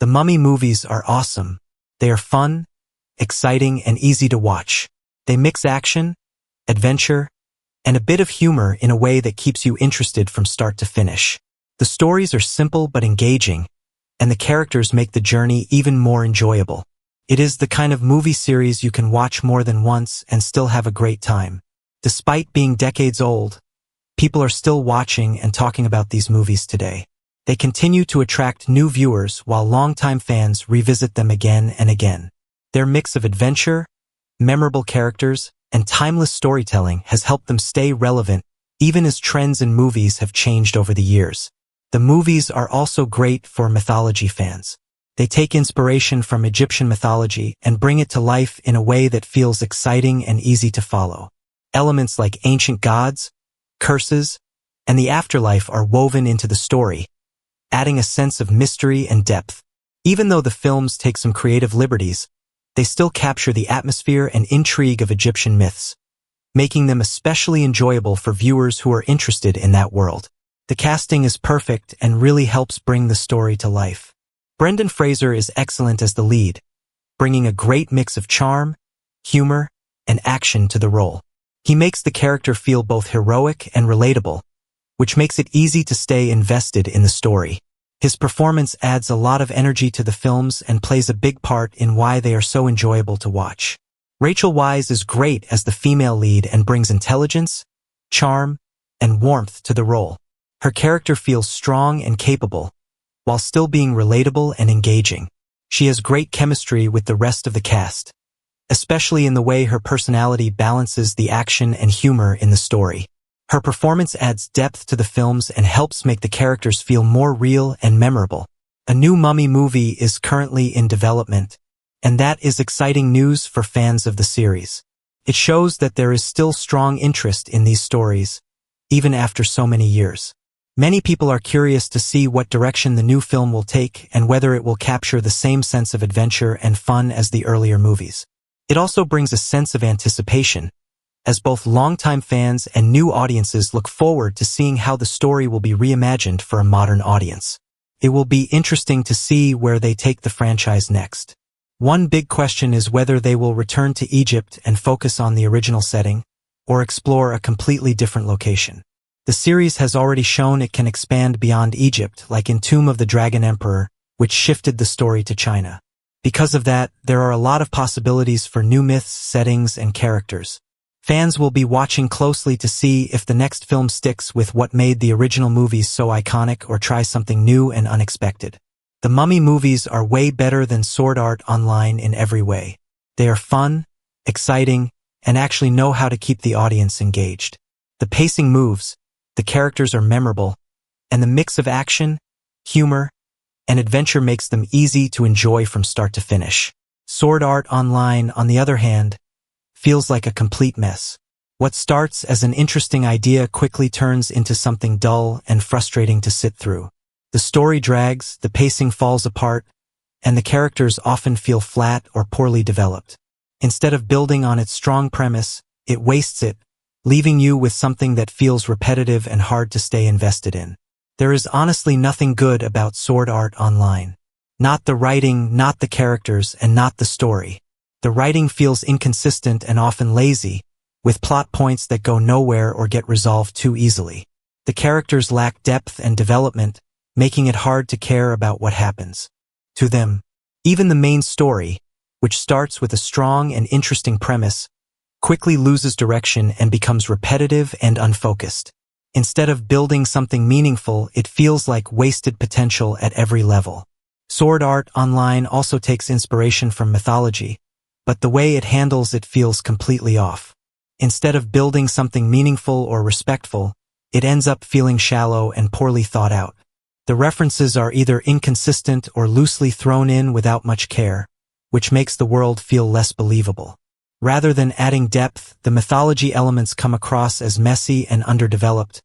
The Mummy movies are awesome. They are fun, exciting, and easy to watch. They mix action, adventure, and a bit of humor in a way that keeps you interested from start to finish. The stories are simple but engaging, and the characters make the journey even more enjoyable. It is the kind of movie series you can watch more than once and still have a great time. Despite being decades old, people are still watching and talking about these movies today. They continue to attract new viewers while longtime fans revisit them again and again. Their mix of adventure, memorable characters, and timeless storytelling has helped them stay relevant even as trends in movies have changed over the years. The movies are also great for mythology fans. They take inspiration from Egyptian mythology and bring it to life in a way that feels exciting and easy to follow. Elements like ancient gods, curses, and the afterlife are woven into the story, adding a sense of mystery and depth. Even though the films take some creative liberties, they still capture the atmosphere and intrigue of Egyptian myths, making them especially enjoyable for viewers who are interested in that world. The casting is perfect and really helps bring the story to life. Brendan Fraser is excellent as the lead, bringing a great mix of charm, humor, and action to the role. He makes the character feel both heroic and relatable, which makes it easy to stay invested in the story. His performance adds a lot of energy to the films and plays a big part in why they are so enjoyable to watch. Rachel Weisz is great as the female lead and brings intelligence, charm, and warmth to the role. Her character feels strong and capable, while still being relatable and engaging. She has great chemistry with the rest of the cast, especially in the way her personality balances the action and humor in the story. Her performance adds depth to the films and helps make the characters feel more real and memorable. A new Mummy movie is currently in development, and that is exciting news for fans of the series. It shows that there is still strong interest in these stories, even after so many years. Many people are curious to see what direction the new film will take and whether it will capture the same sense of adventure and fun as the earlier movies. It also brings a sense of anticipation, as both longtime fans and new audiences look forward to seeing how the story will be reimagined for a modern audience. It will be interesting to see where they take the franchise next. One big question is whether they will return to Egypt and focus on the original setting, or explore a completely different location. The series has already shown it can expand beyond Egypt, like in Tomb of the Dragon Emperor, which shifted the story to China. Because of that, there are a lot of possibilities for new myths, settings, and characters. Fans will be watching closely to see if the next film sticks with what made the original movies so iconic or tries something new and unexpected. The Mummy movies are way better than Sword Art Online in every way. They are fun, exciting, and actually know how to keep the audience engaged. The pacing moves, the characters are memorable, and the mix of action, humor, and adventure makes them easy to enjoy from start to finish. Sword Art Online, on the other hand, feels like a complete mess. What starts as an interesting idea quickly turns into something dull and frustrating to sit through. The story drags, the pacing falls apart, and the characters often feel flat or poorly developed. Instead of building on its strong premise, it wastes it, leaving you with something that feels repetitive and hard to stay invested in. There is honestly nothing good about Sword Art Online. Not the writing, not the characters, and not the story. The writing feels inconsistent and often lazy, with plot points that go nowhere or get resolved too easily. The characters lack depth and development, making it hard to care about what happens to them. Even the main story, which starts with a strong and interesting premise, quickly loses direction and becomes repetitive and unfocused. Instead of building something meaningful, it feels like wasted potential at every level. Sword Art Online also takes inspiration from mythology, but the way it handles it feels completely off. Instead of building something meaningful or respectful, it ends up feeling shallow and poorly thought out. The references are either inconsistent or loosely thrown in without much care, which makes the world feel less believable. Rather than adding depth, the mythology elements come across as messy and underdeveloped,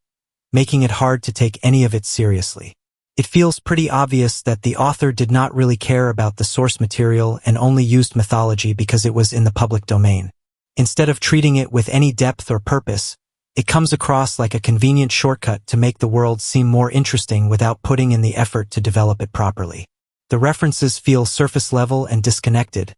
making it hard to take any of it seriously. It feels pretty obvious that the author did not really care about the source material and only used mythology because it was in the public domain. Instead of treating it with any depth or purpose, it comes across like a convenient shortcut to make the world seem more interesting without putting in the effort to develop it properly. The references feel surface level and disconnected,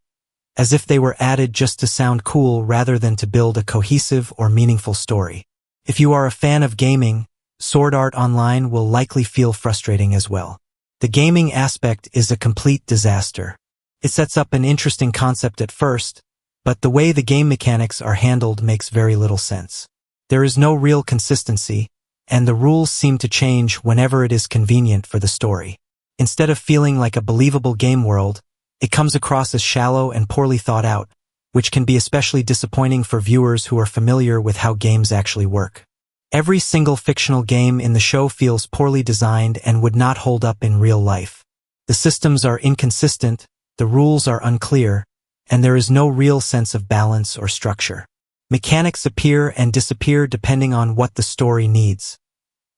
as if they were added just to sound cool rather than to build a cohesive or meaningful story. If you are a fan of gaming, Sword Art Online will likely feel frustrating as well. The gaming aspect is a complete disaster. It sets up an interesting concept at first, but the way the game mechanics are handled makes very little sense. There is no real consistency, and the rules seem to change whenever it is convenient for the story. Instead of feeling like a believable game world, it comes across as shallow and poorly thought out, which can be especially disappointing for viewers who are familiar with how games actually work. Every single fictional game in the show feels poorly designed and would not hold up in real life. The systems are inconsistent, the rules are unclear, and there is no real sense of balance or structure. Mechanics appear and disappear depending on what the story needs,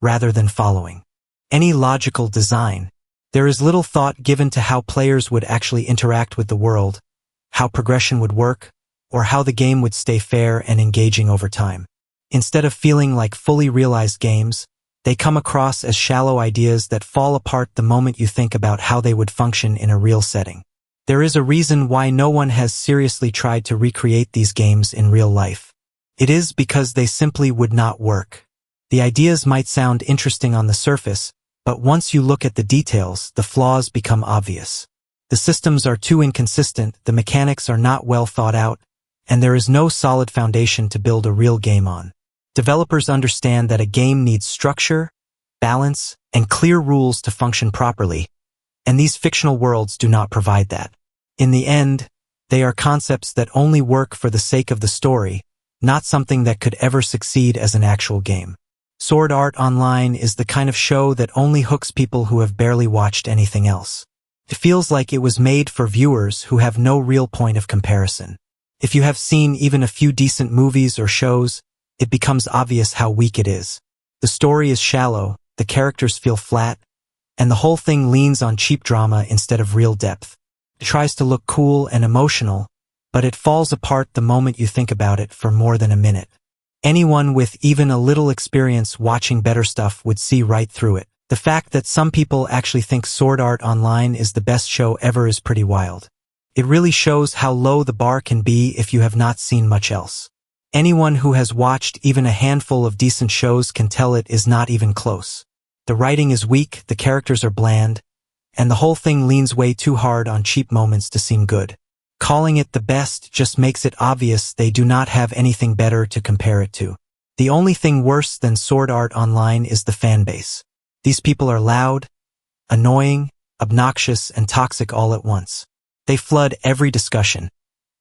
rather than following any logical design. There is little thought given to how players would actually interact with the world, how progression would work, or how the game would stay fair and engaging over time. Instead of feeling like fully realized games, they come across as shallow ideas that fall apart the moment you think about how they would function in a real setting. There is a reason why no one has seriously tried to recreate these games in real life. It is because they simply would not work. The ideas might sound interesting on the surface, but once you look at the details, the flaws become obvious. The systems are too inconsistent, the mechanics are not well thought out, and there is no solid foundation to build a real game on. Developers understand that a game needs structure, balance, and clear rules to function properly, and these fictional worlds do not provide that. In the end, they are concepts that only work for the sake of the story, not something that could ever succeed as an actual game. Sword Art Online is the kind of show that only hooks people who have barely watched anything else. It feels like it was made for viewers who have no real point of comparison. If you have seen even a few decent movies or shows, it becomes obvious how weak it is. The story is shallow, the characters feel flat, and the whole thing leans on cheap drama instead of real depth. It tries to look cool and emotional, but it falls apart the moment you think about it for more than a minute. Anyone with even a little experience watching better stuff would see right through it. The fact that some people actually think Sword Art Online is the best show ever is pretty wild. It really shows how low the bar can be if you have not seen much else. Anyone who has watched even a handful of decent shows can tell it is not even close. The writing is weak, the characters are bland, and the whole thing leans way too hard on cheap moments to seem good. Calling it the best just makes it obvious they do not have anything better to compare it to. The only thing worse than Sword Art Online is the fan base. These people are loud, annoying, obnoxious, and toxic all at once. They flood every discussion,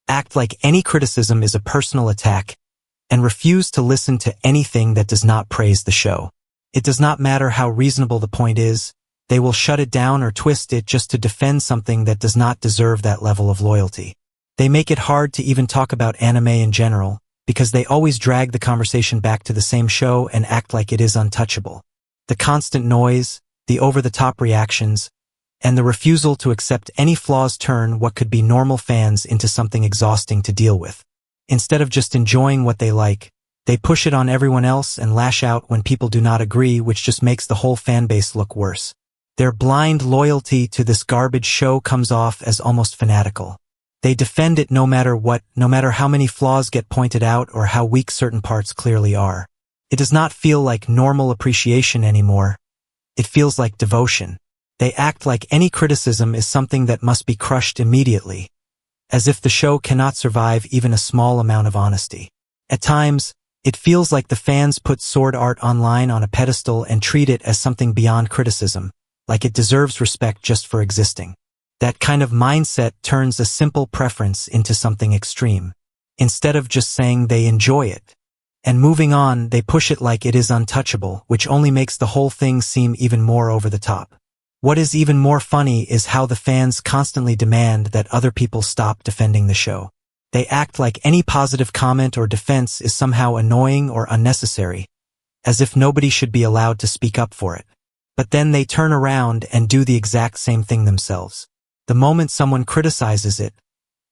act like any criticism is a personal attack, and refuse to listen to anything that does not praise the show. It does not matter how reasonable the point is, they will shut it down or twist it just to defend something that does not deserve that level of loyalty. They make it hard to even talk about anime in general, because they always drag the conversation back to the same show and act like it is untouchable. The constant noise, the over-the-top reactions, and the refusal to accept any flaws turn what could be normal fans into something exhausting to deal with. Instead of just enjoying what they like, they push it on everyone else and lash out when people do not agree, which just makes the whole fan base look worse. Their blind loyalty to this garbage show comes off as almost fanatical. They defend it no matter what, no matter how many flaws get pointed out or how weak certain parts clearly are. It does not feel like normal appreciation anymore. It feels like devotion. They act like any criticism is something that must be crushed immediately, as if the show cannot survive even a small amount of honesty. At times, it feels like the fans put Sword Art Online on a pedestal and treat it as something beyond criticism, like it deserves respect just for existing. That kind of mindset turns a simple preference into something extreme. Instead of just saying they enjoy it and moving on, they push it like it is untouchable, which only makes the whole thing seem even more over the top. What is even more funny is how the fans constantly demand that other people stop defending the show. They act like any positive comment or defense is somehow annoying or unnecessary, as if nobody should be allowed to speak up for it. But then they turn around and do the exact same thing themselves. The moment someone criticizes it,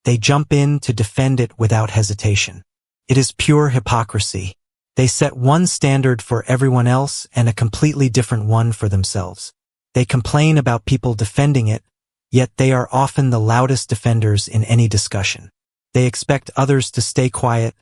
they jump in to defend it without hesitation. It is pure hypocrisy. They set one standard for everyone else and a completely different one for themselves. They complain about people defending it, Yet they are often the loudest defenders in any discussion. They expect others to stay quiet,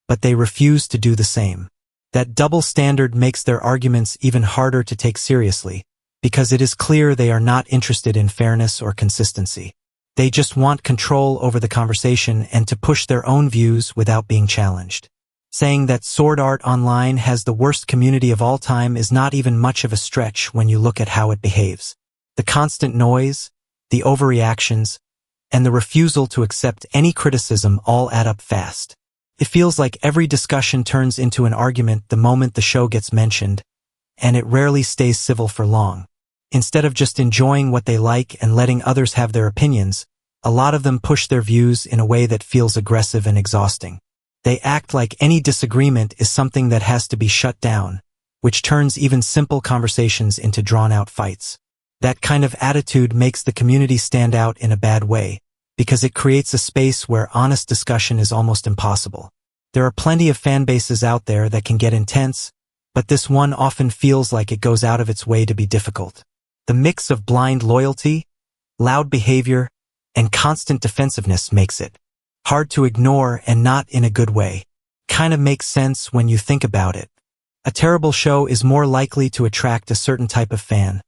but they refuse to do the same. That double standard makes their arguments even harder to take seriously, because it is clear they are not interested in fairness or consistency. They just want control over the conversation and to push their own views without being challenged. Saying that Sword Art Online has the worst community of all time is not even much of a stretch when you look at how it behaves. The constant noise, the overreactions, and the refusal to accept any criticism all add up fast. It feels like every discussion turns into an argument the moment the show gets mentioned, and it rarely stays civil for long. Instead of just enjoying what they like and letting others have their opinions, a lot of them push their views in a way that feels aggressive and exhausting. They act like any disagreement is something that has to be shut down, which turns even simple conversations into drawn-out fights. That kind of attitude makes the community stand out in a bad way, because it creates a space where honest discussion is almost impossible. There are plenty of fan bases out there that can get intense, but this one often feels like it goes out of its way to be difficult. The mix of blind loyalty, loud behavior, and constant defensiveness makes it hard to ignore, and not in a good way. Kind of makes sense when you think about it. A terrible show is more likely to attract a certain type of fan,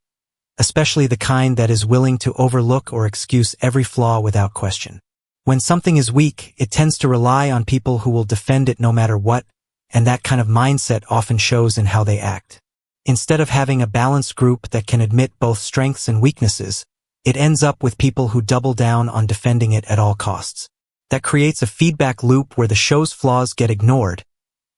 especially the kind that is willing to overlook or excuse every flaw without question. When something is weak, it tends to rely on people who will defend it no matter what, and that kind of mindset often shows in how they act. Instead of having a balanced group that can admit both strengths and weaknesses, it ends up with people who double down on defending it at all costs. That creates a feedback loop where the show's flaws get ignored,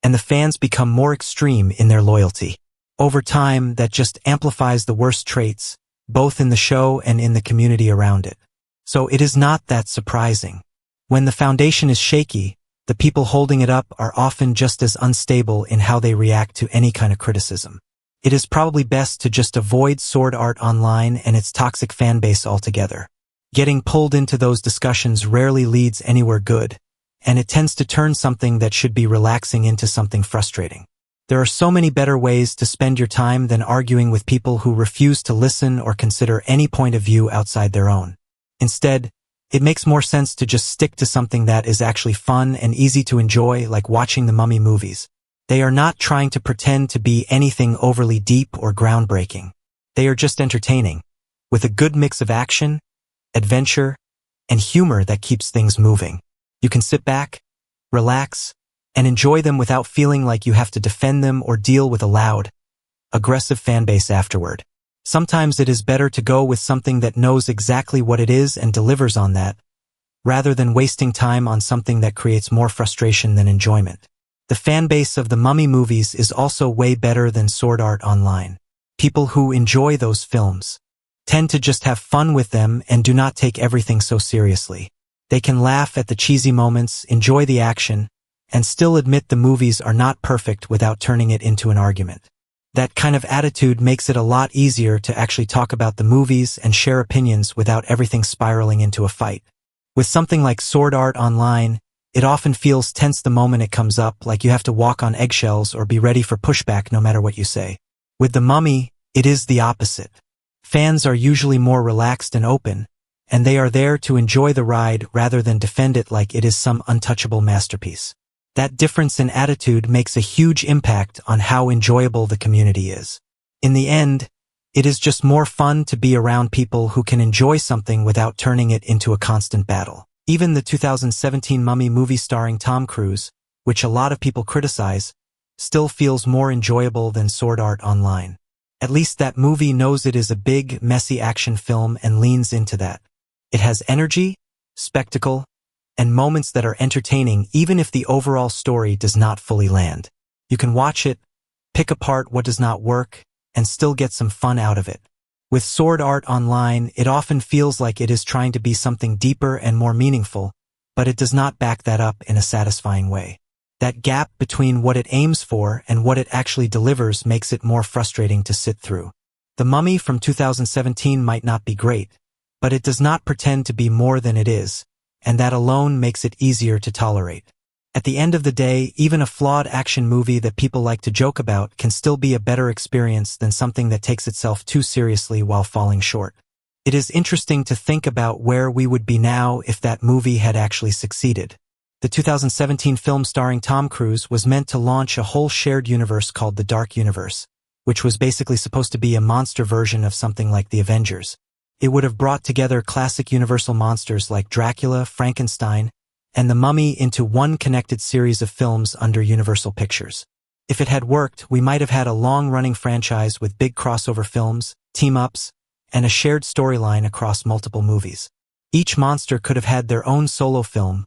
and the fans become more extreme in their loyalty. Over time, that just amplifies the worst traits, both in the show and in the community around it. So it is not that surprising. When the foundation is shaky, the people holding it up are often just as unstable in how they react to any kind of criticism. It is probably best to just avoid Sword Art Online and its toxic fanbase altogether. Getting pulled into those discussions rarely leads anywhere good, and it tends to turn something that should be relaxing into something frustrating. There are so many better ways to spend your time than arguing with people who refuse to listen or consider any point of view outside their own. Instead, it makes more sense to just stick to something that is actually fun and easy to enjoy, like watching the Mummy movies. They are not trying to pretend to be anything overly deep or groundbreaking. They are just entertaining, with a good mix of action, adventure, and humor that keeps things moving. You can sit back, relax, and enjoy them without feeling like you have to defend them or deal with a loud, aggressive fanbase afterward. Sometimes it is better to go with something that knows exactly what it is and delivers on that, rather than wasting time on something that creates more frustration than enjoyment. The fanbase of the Mummy movies is also way better than Sword Art Online. People who enjoy those films tend to just have fun with them and do not take everything so seriously. They can laugh at the cheesy moments, enjoy the action, and still admit the movies are not perfect without turning it into an argument. That kind of attitude makes it a lot easier to actually talk about the movies and share opinions without everything spiraling into a fight. With something like Sword Art Online, it often feels tense the moment it comes up, like you have to walk on eggshells or be ready for pushback no matter what you say. With the Mummy, it is the opposite. Fans are usually more relaxed and open, and they are there to enjoy the ride rather than defend it like it is some untouchable masterpiece. That difference in attitude makes a huge impact on how enjoyable the community is. In the end, it is just more fun to be around people who can enjoy something without turning it into a constant battle. Even the 2017 Mummy movie starring Tom Cruise, which a lot of people criticize, still feels more enjoyable than Sword Art Online. At least that movie knows it is a big, messy action film and leans into that. It has energy, spectacle, and moments that are entertaining even if the overall story does not fully land. You can watch it, pick apart what does not work, and still get some fun out of it. With Sword Art Online, it often feels like it is trying to be something deeper and more meaningful, but it does not back that up in a satisfying way. That gap between what it aims for and what it actually delivers makes it more frustrating to sit through. The Mummy from 2017 might not be great, but it does not pretend to be more than it is, and that alone makes it easier to tolerate. At the end of the day, even a flawed action movie that people like to joke about can still be a better experience than something that takes itself too seriously while falling short. It is interesting to think about where we would be now if that movie had actually succeeded. The 2017 film starring Tom Cruise was meant to launch a whole shared universe called the Dark Universe, which was basically supposed to be a monster version of something like the Avengers. It would have brought together classic Universal monsters like Dracula, Frankenstein, and the Mummy into one connected series of films under Universal Pictures. If it had worked, we might have had a long-running franchise with big crossover films, team-ups, and a shared storyline across multiple movies. Each monster could have had their own solo film,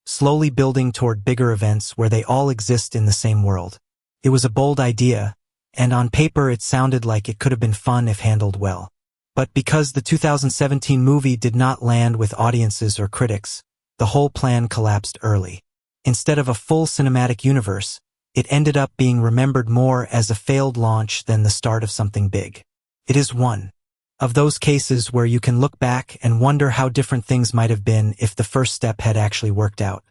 slowly building toward bigger events where they all exist in the same world. It was a bold idea, and on paper it sounded like it could have been fun if handled well. But because the 2017 movie did not land with audiences or critics, the whole plan collapsed early. Instead of a full cinematic universe, it ended up being remembered more as a failed launch than the start of something big. It is one of those cases where you can look back and wonder how different things might have been if the first step had actually worked out.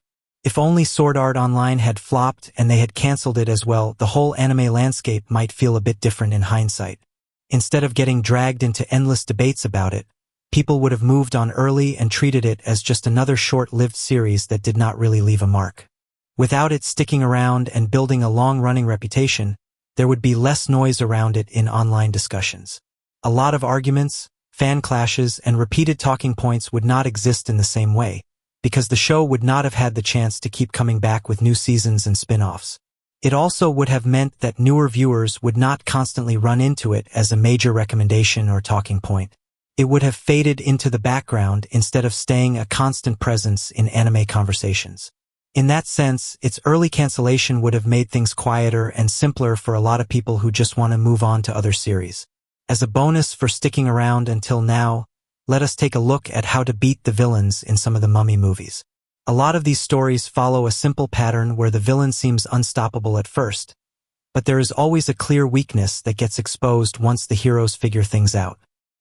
If only Sword Art Online had flopped and they had canceled it as well, the whole anime landscape might feel a bit different in hindsight. Instead of getting dragged into endless debates about it, people would have moved on early and treated it as just another short-lived series that did not really leave a mark. Without it sticking around and building a long-running reputation, there would be less noise around it in online discussions. A lot of arguments, fan clashes, and repeated talking points would not exist in the same way, because the show would not have had the chance to keep coming back with new seasons and spin-offs. It also would have meant that newer viewers would not constantly run into it as a major recommendation or talking point. It would have faded into the background instead of staying a constant presence in anime conversations. In that sense, its early cancellation would have made things quieter and simpler for a lot of people who just want to move on to other series. As a bonus for sticking around until now, let us take a look at how to beat the villains in some of the Mummy movies. A lot of these stories follow a simple pattern where the villain seems unstoppable at first, but there is always a clear weakness that gets exposed once the heroes figure things out.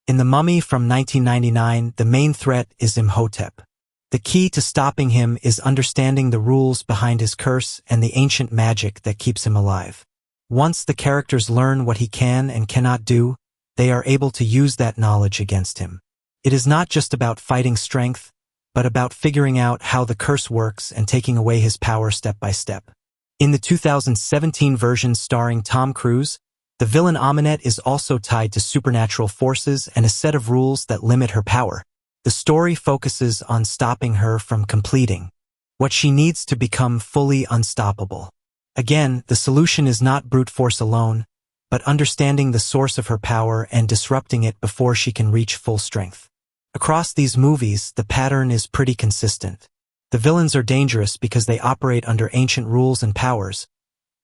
In The Mummy from 1999, the main threat is Imhotep. The key to stopping him is understanding the rules behind his curse and the ancient magic that keeps him alive. Once the characters learn what he can and cannot do, they are able to use that knowledge against him. It is not just about fighting strength, but about figuring out how the curse works and taking away his power step by step. In the 2017 version starring Tom Cruise, the villain Amunet is also tied to supernatural forces and a set of rules that limit her power. The story focuses on stopping her from completing what she needs to become fully unstoppable. Again, the solution is not brute force alone, but understanding the source of her power and disrupting it before she can reach full strength. Across these movies, the pattern is pretty consistent. The villains are dangerous because they operate under ancient rules and powers,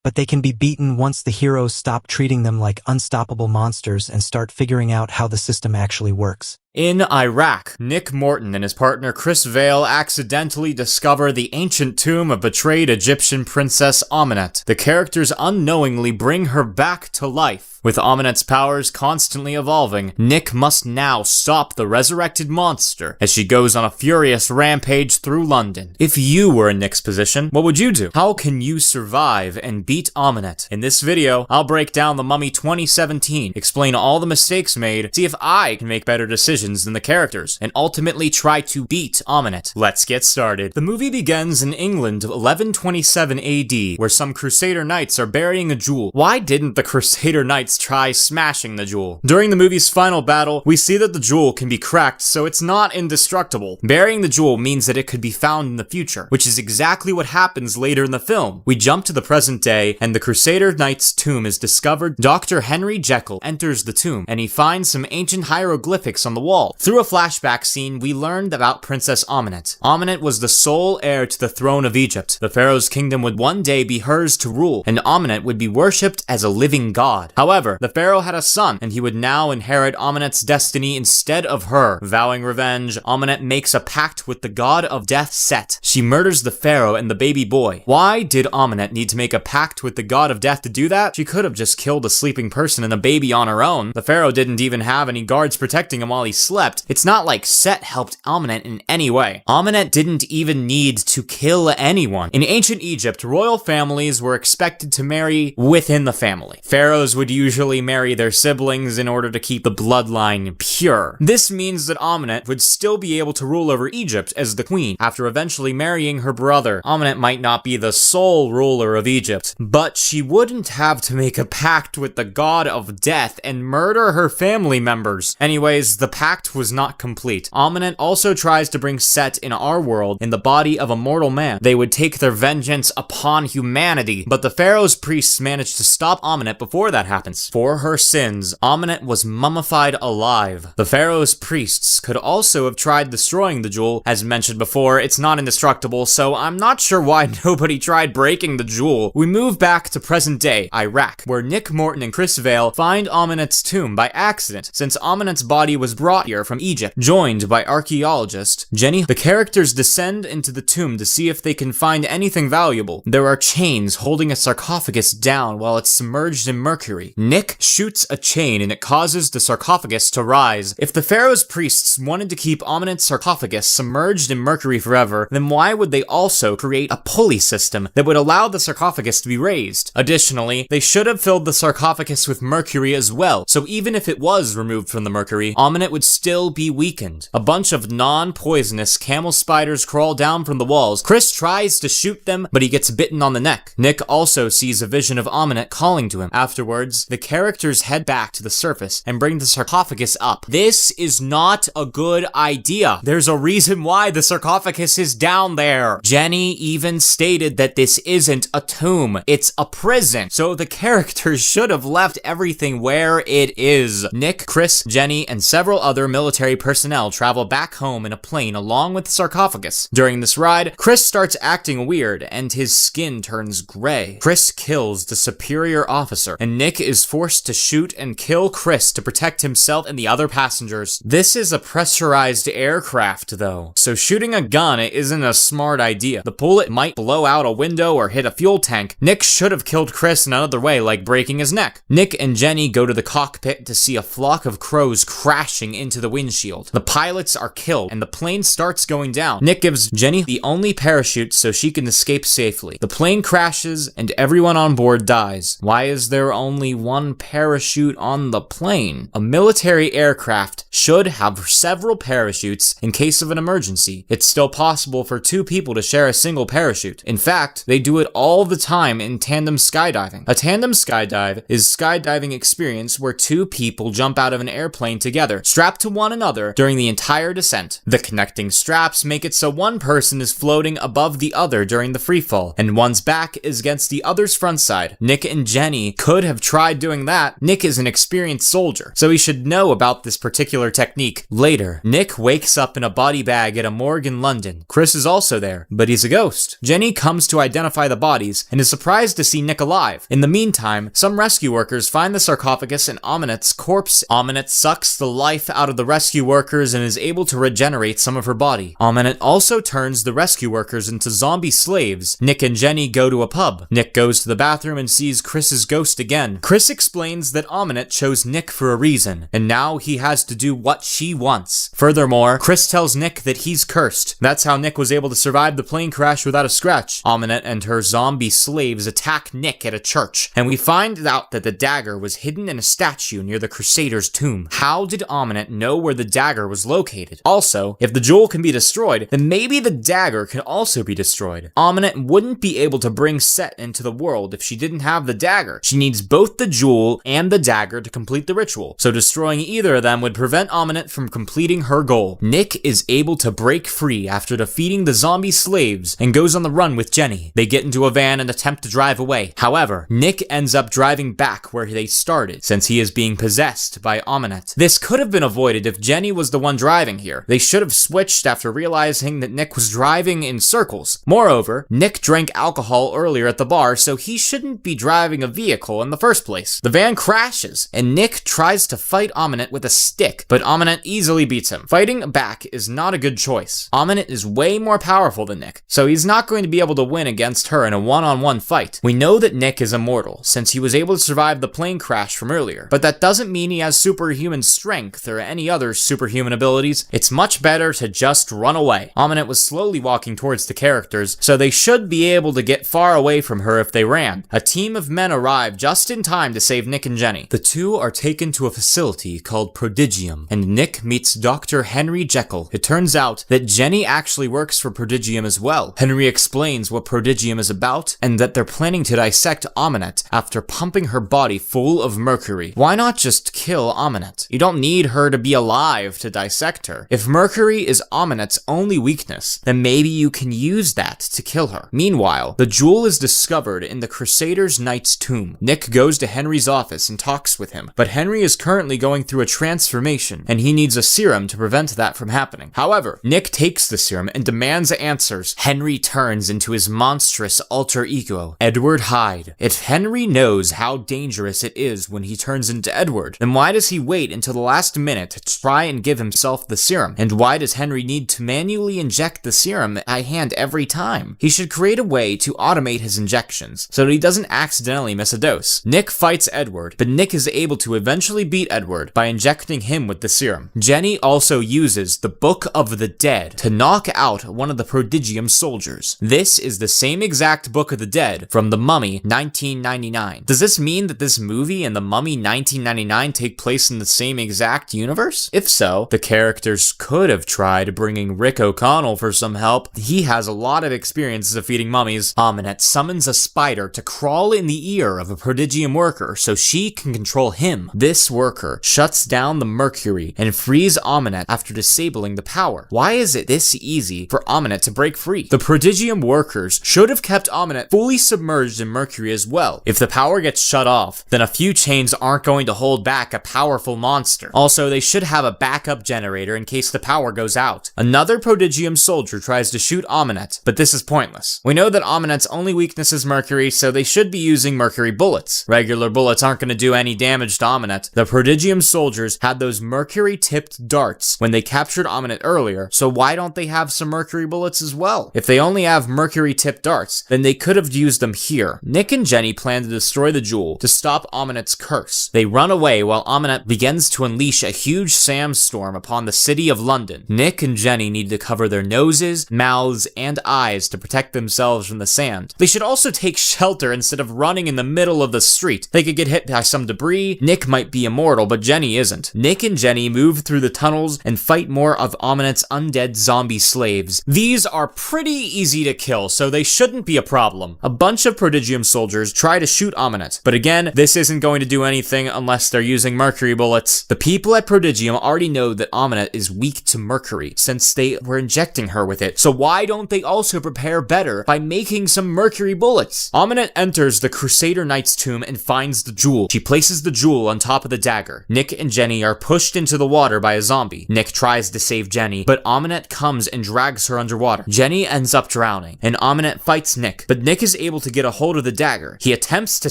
but they can be beaten once the heroes stop treating them like unstoppable monsters and start figuring out how the system actually works. In Iraq, Nick Morton and his partner Chris Vale accidentally discover the ancient tomb of betrayed Egyptian princess Amenet. The characters unknowingly bring her back to life. With Amenet's powers constantly evolving, Nick must now stop the resurrected monster as she goes on a furious rampage through London. If you were in Nick's position, what would you do? How can you survive and beat Amenet? In this video, I'll break down The Mummy 2017, explain all the mistakes made, see if I can make better decisions than the characters, and ultimately try to beat Amenet. Let's get started. The movie begins in England 1127 AD, where some Crusader knights are burying a jewel. Why didn't the Crusader knights try smashing the jewel? During the movie's final battle, we see that the jewel can be cracked, so it's not indestructible. Burying the jewel means that it could be found in the future, which is exactly what happens later in the film. We jump to the present day, and the Crusader knight's tomb is discovered. Dr. Henry Jekyll enters the tomb, and he finds some ancient hieroglyphics on the wall. Through a flashback scene, we learned about Princess Amenet. Amenet was the sole heir to the throne of Egypt. The pharaoh's kingdom would one day be hers to rule, and Amenet would be worshipped as a living god. However, the pharaoh had a son, and he would now inherit Amenet's destiny instead of her. Vowing revenge, Amenet makes a pact with the god of death Set. She murders the pharaoh and the baby boy. Why did Amenet need to make a pact with the god of death to do that? She could have just killed a sleeping person and a baby on her own. The pharaoh didn't even have any guards protecting him while he slept, it's not like Set helped Amenet in any way. Amenet didn't even need to kill anyone. In ancient Egypt, royal families were expected to marry within the family. Pharaohs would usually marry their siblings in order to keep the bloodline pure. This means that Amenet would still be able to rule over Egypt as the queen after eventually marrying her brother. Amenet might not be the sole ruler of Egypt, but she wouldn't have to make a pact with the god of death and murder her family members. Anyways, the pact was not complete. Amenet also tries to bring Set in our world in the body of a mortal man. They would take their vengeance upon humanity, but the pharaoh's priests managed to stop Amenet before that happens. For her sins, Amenet was mummified alive. The pharaoh's priests could also have tried destroying the jewel. As mentioned before, it's not indestructible, so I'm not sure why nobody tried breaking the jewel. We move back to present day, Iraq, where Nick Morton and Chris Vale find Amenet's tomb by accident, since Amenet's body was brought here from Egypt. Joined by archaeologist Jenny, the characters descend into the tomb to see if they can find anything valuable. There are chains holding a sarcophagus down while it's submerged in mercury. Nick shoots a chain and it causes the sarcophagus to rise. If the pharaoh's priests wanted to keep Amenet's sarcophagus submerged in mercury forever, then why would they also create a pulley system that would allow the sarcophagus to be raised? Additionally, they should have filled the sarcophagus with mercury as well, so even if it was removed from the mercury, Amenet would still be weakened. A bunch of non-poisonous camel spiders crawl down from the walls. Chris tries to shoot them, but he gets bitten on the neck. Nick also sees a vision of Amenet calling to him. Afterwards, the characters head back to the surface and bring the sarcophagus up. This is not a good idea. There's a reason why the sarcophagus is down there. Jenny even stated that this isn't a tomb, it's a prison. So the characters should have left everything where it is. Nick, Chris, Jenny, and several other military personnel travel back home in a plane along with the sarcophagus. During this ride, Chris starts acting weird and his skin turns gray. Chris kills the superior officer, and Nick is forced to shoot and kill Chris to protect himself and the other passengers. This is a pressurized aircraft though, so shooting a gun isn't a smart idea. The bullet might blow out a window or hit a fuel tank. Nick should have killed Chris another way, like breaking his neck. Nick and Jenny go to the cockpit to see a flock of crows crashing into the windshield. The pilots are killed and the plane starts going down. Nick gives Jenny the only parachute so she can escape safely. The plane crashes and everyone on board dies. Why is there only one parachute on the plane? A military aircraft should have several parachutes in case of an emergency. It's still possible for two people to share a single parachute. In fact, they do it all the time in tandem skydiving. A tandem skydive is skydiving experience where two people jump out of an airplane together, strapped to one another during the entire descent. The connecting straps make it so one person is floating above the other during the freefall, and one's back is against the other's front side. Nick and Jenny could have tried doing that. Nick is an experienced soldier, so he should know about this particular technique. Later, Nick wakes up in a body bag at a morgue in London. Chris is also there, but he's a ghost. Jenny comes to identify the bodies and is surprised to see Nick alive. In the meantime, some rescue workers find the sarcophagus and Amenet's corpse. Amenet sucks the life out of the rescue workers and is able to regenerate some of her body. Amenet also turns the rescue workers into zombie slaves. Nick and Jenny go to a pub. Nick goes to the bathroom and sees Chris's ghost again. Chris explains that Amenet chose Nick for a reason, and now he has to do what she wants. Furthermore, Chris tells Nick that he's cursed. That's how Nick was able to survive the plane crash without a scratch. Amenet and her zombie slaves attack Nick at a church, and we find out that the dagger was hidden in a statue near the Crusader's tomb. How did Amenet know where the dagger was located? Also, if the jewel can be destroyed, then maybe the dagger can also be destroyed. Amenet wouldn't be able to bring Set into the world if she didn't have the dagger. She needs both the jewel and the dagger to complete the ritual, so destroying either of them would prevent Amenet from completing her goal. Nick is able to break free after defeating the zombie slaves and goes on the run with Jenny. They get into a van and attempt to drive away. However, Nick ends up driving back where they started, since he is being possessed by Amenet. This could have been avoided if Jenny was the one driving here. They should have switched after realizing that Nick was driving in circles. Moreover, Nick drank alcohol earlier at the bar, so he shouldn't be driving a vehicle in the first place. The van crashes, and Nick tries to fight Amenet with a stick, but Amenet easily beats him. Fighting back is not a good choice. Amenet is way more powerful than Nick, so he's not going to be able to win against her in a one-on-one fight. We know that Nick is immortal, since he was able to survive the plane crash from earlier, but that doesn't mean he has superhuman strength or any other superhuman abilities, it's much better to just run away. Amunet was slowly walking towards the characters, so they should be able to get far away from her if they ran. A team of men arrive just in time to save Nick and Jenny. The two are taken to a facility called Prodigium, and Nick meets Dr. Henry Jekyll. It turns out that Jenny actually works for Prodigium as well. Henry explains what Prodigium is about, and that they're planning to dissect Amunet after pumping her body full of mercury. Why not just kill Amunet? You don't need her to be alive to dissect her. If mercury is Amunet's only weakness, then maybe you can use that to kill her. Meanwhile, the jewel is discovered in the Crusader's Knight's tomb. Nick goes to Henry's office and talks with him, but Henry is currently going through a transformation, and he needs a serum to prevent that from happening. However, Nick takes the serum and demands answers. Henry turns into his monstrous alter ego, Edward Hyde. If Henry knows how dangerous it is when he turns into Edward, then why does he wait until the last minute to try and give himself the serum? And why does Henry need to manually inject the serum by hand every time? He should create a way to automate his injections so that he doesn't accidentally miss a dose. Nick fights Edward, but Nick is able to eventually beat Edward by injecting him with the serum. Jenny also uses the Book of the Dead to knock out one of the Prodigium soldiers. This is the same exact Book of the Dead from The Mummy 1999. Does this mean that this movie and The Mummy 1999 take place in the same exact universe? If so, the characters could have tried bringing Rick O'Connell for some help. He has a lot of experience defeating mummies. Amunet summons a spider to crawl in the ear of a Prodigium worker so she can control him. This worker shuts down the mercury and frees Amunet after disabling the power. Why is it this easy for Amunet to break free? The Prodigium workers should have kept Amunet fully submerged in mercury as well. If the power gets shut off, then a few chains aren't going to hold back a powerful monster. Also, they should have a backup generator in case the power goes out. Another Prodigium soldier tries to shoot Amunet, but this is pointless. We know that Amunet's only weakness is mercury, so they should be using mercury bullets. Regular bullets aren't going to do any damage to Amunet. The Prodigium soldiers had those mercury-tipped darts when they captured Amunet earlier, so why don't they have some mercury bullets as well? If they only have mercury-tipped darts, then they could have used them here. Nick and Jenny plan to destroy the jewel to stop Amunet's curse. They run away while Amunet begins to unleash a huge sandstorm upon the city of London. Nick and Jenny need to cover their noses, mouths, and eyes to protect themselves from the sand. They should also take shelter instead of running in the middle of the street. They could get hit by some debris. Nick might be immortal, but Jenny isn't. Nick and Jenny move through the tunnels and fight more of Amunet's undead zombie slaves. These are pretty easy to kill, so they shouldn't be a problem. A bunch of Prodigium soldiers try to shoot Amunet, but again, this isn't going to do anything unless they're using mercury bullets. The people at Prodigium already know that Amunet is weak to mercury since they were injecting her with it, so why don't they also prepare better by making some mercury bullets? Amunet enters the Crusader Knight's tomb and finds the jewel. She places the jewel on top of the dagger. Nick and Jenny are pushed into the water by a zombie. Nick tries to save Jenny, but Amunet comes and drags her underwater. Jenny ends up drowning, and Amunet fights Nick, but Nick is able to get a hold of the dagger. He attempts to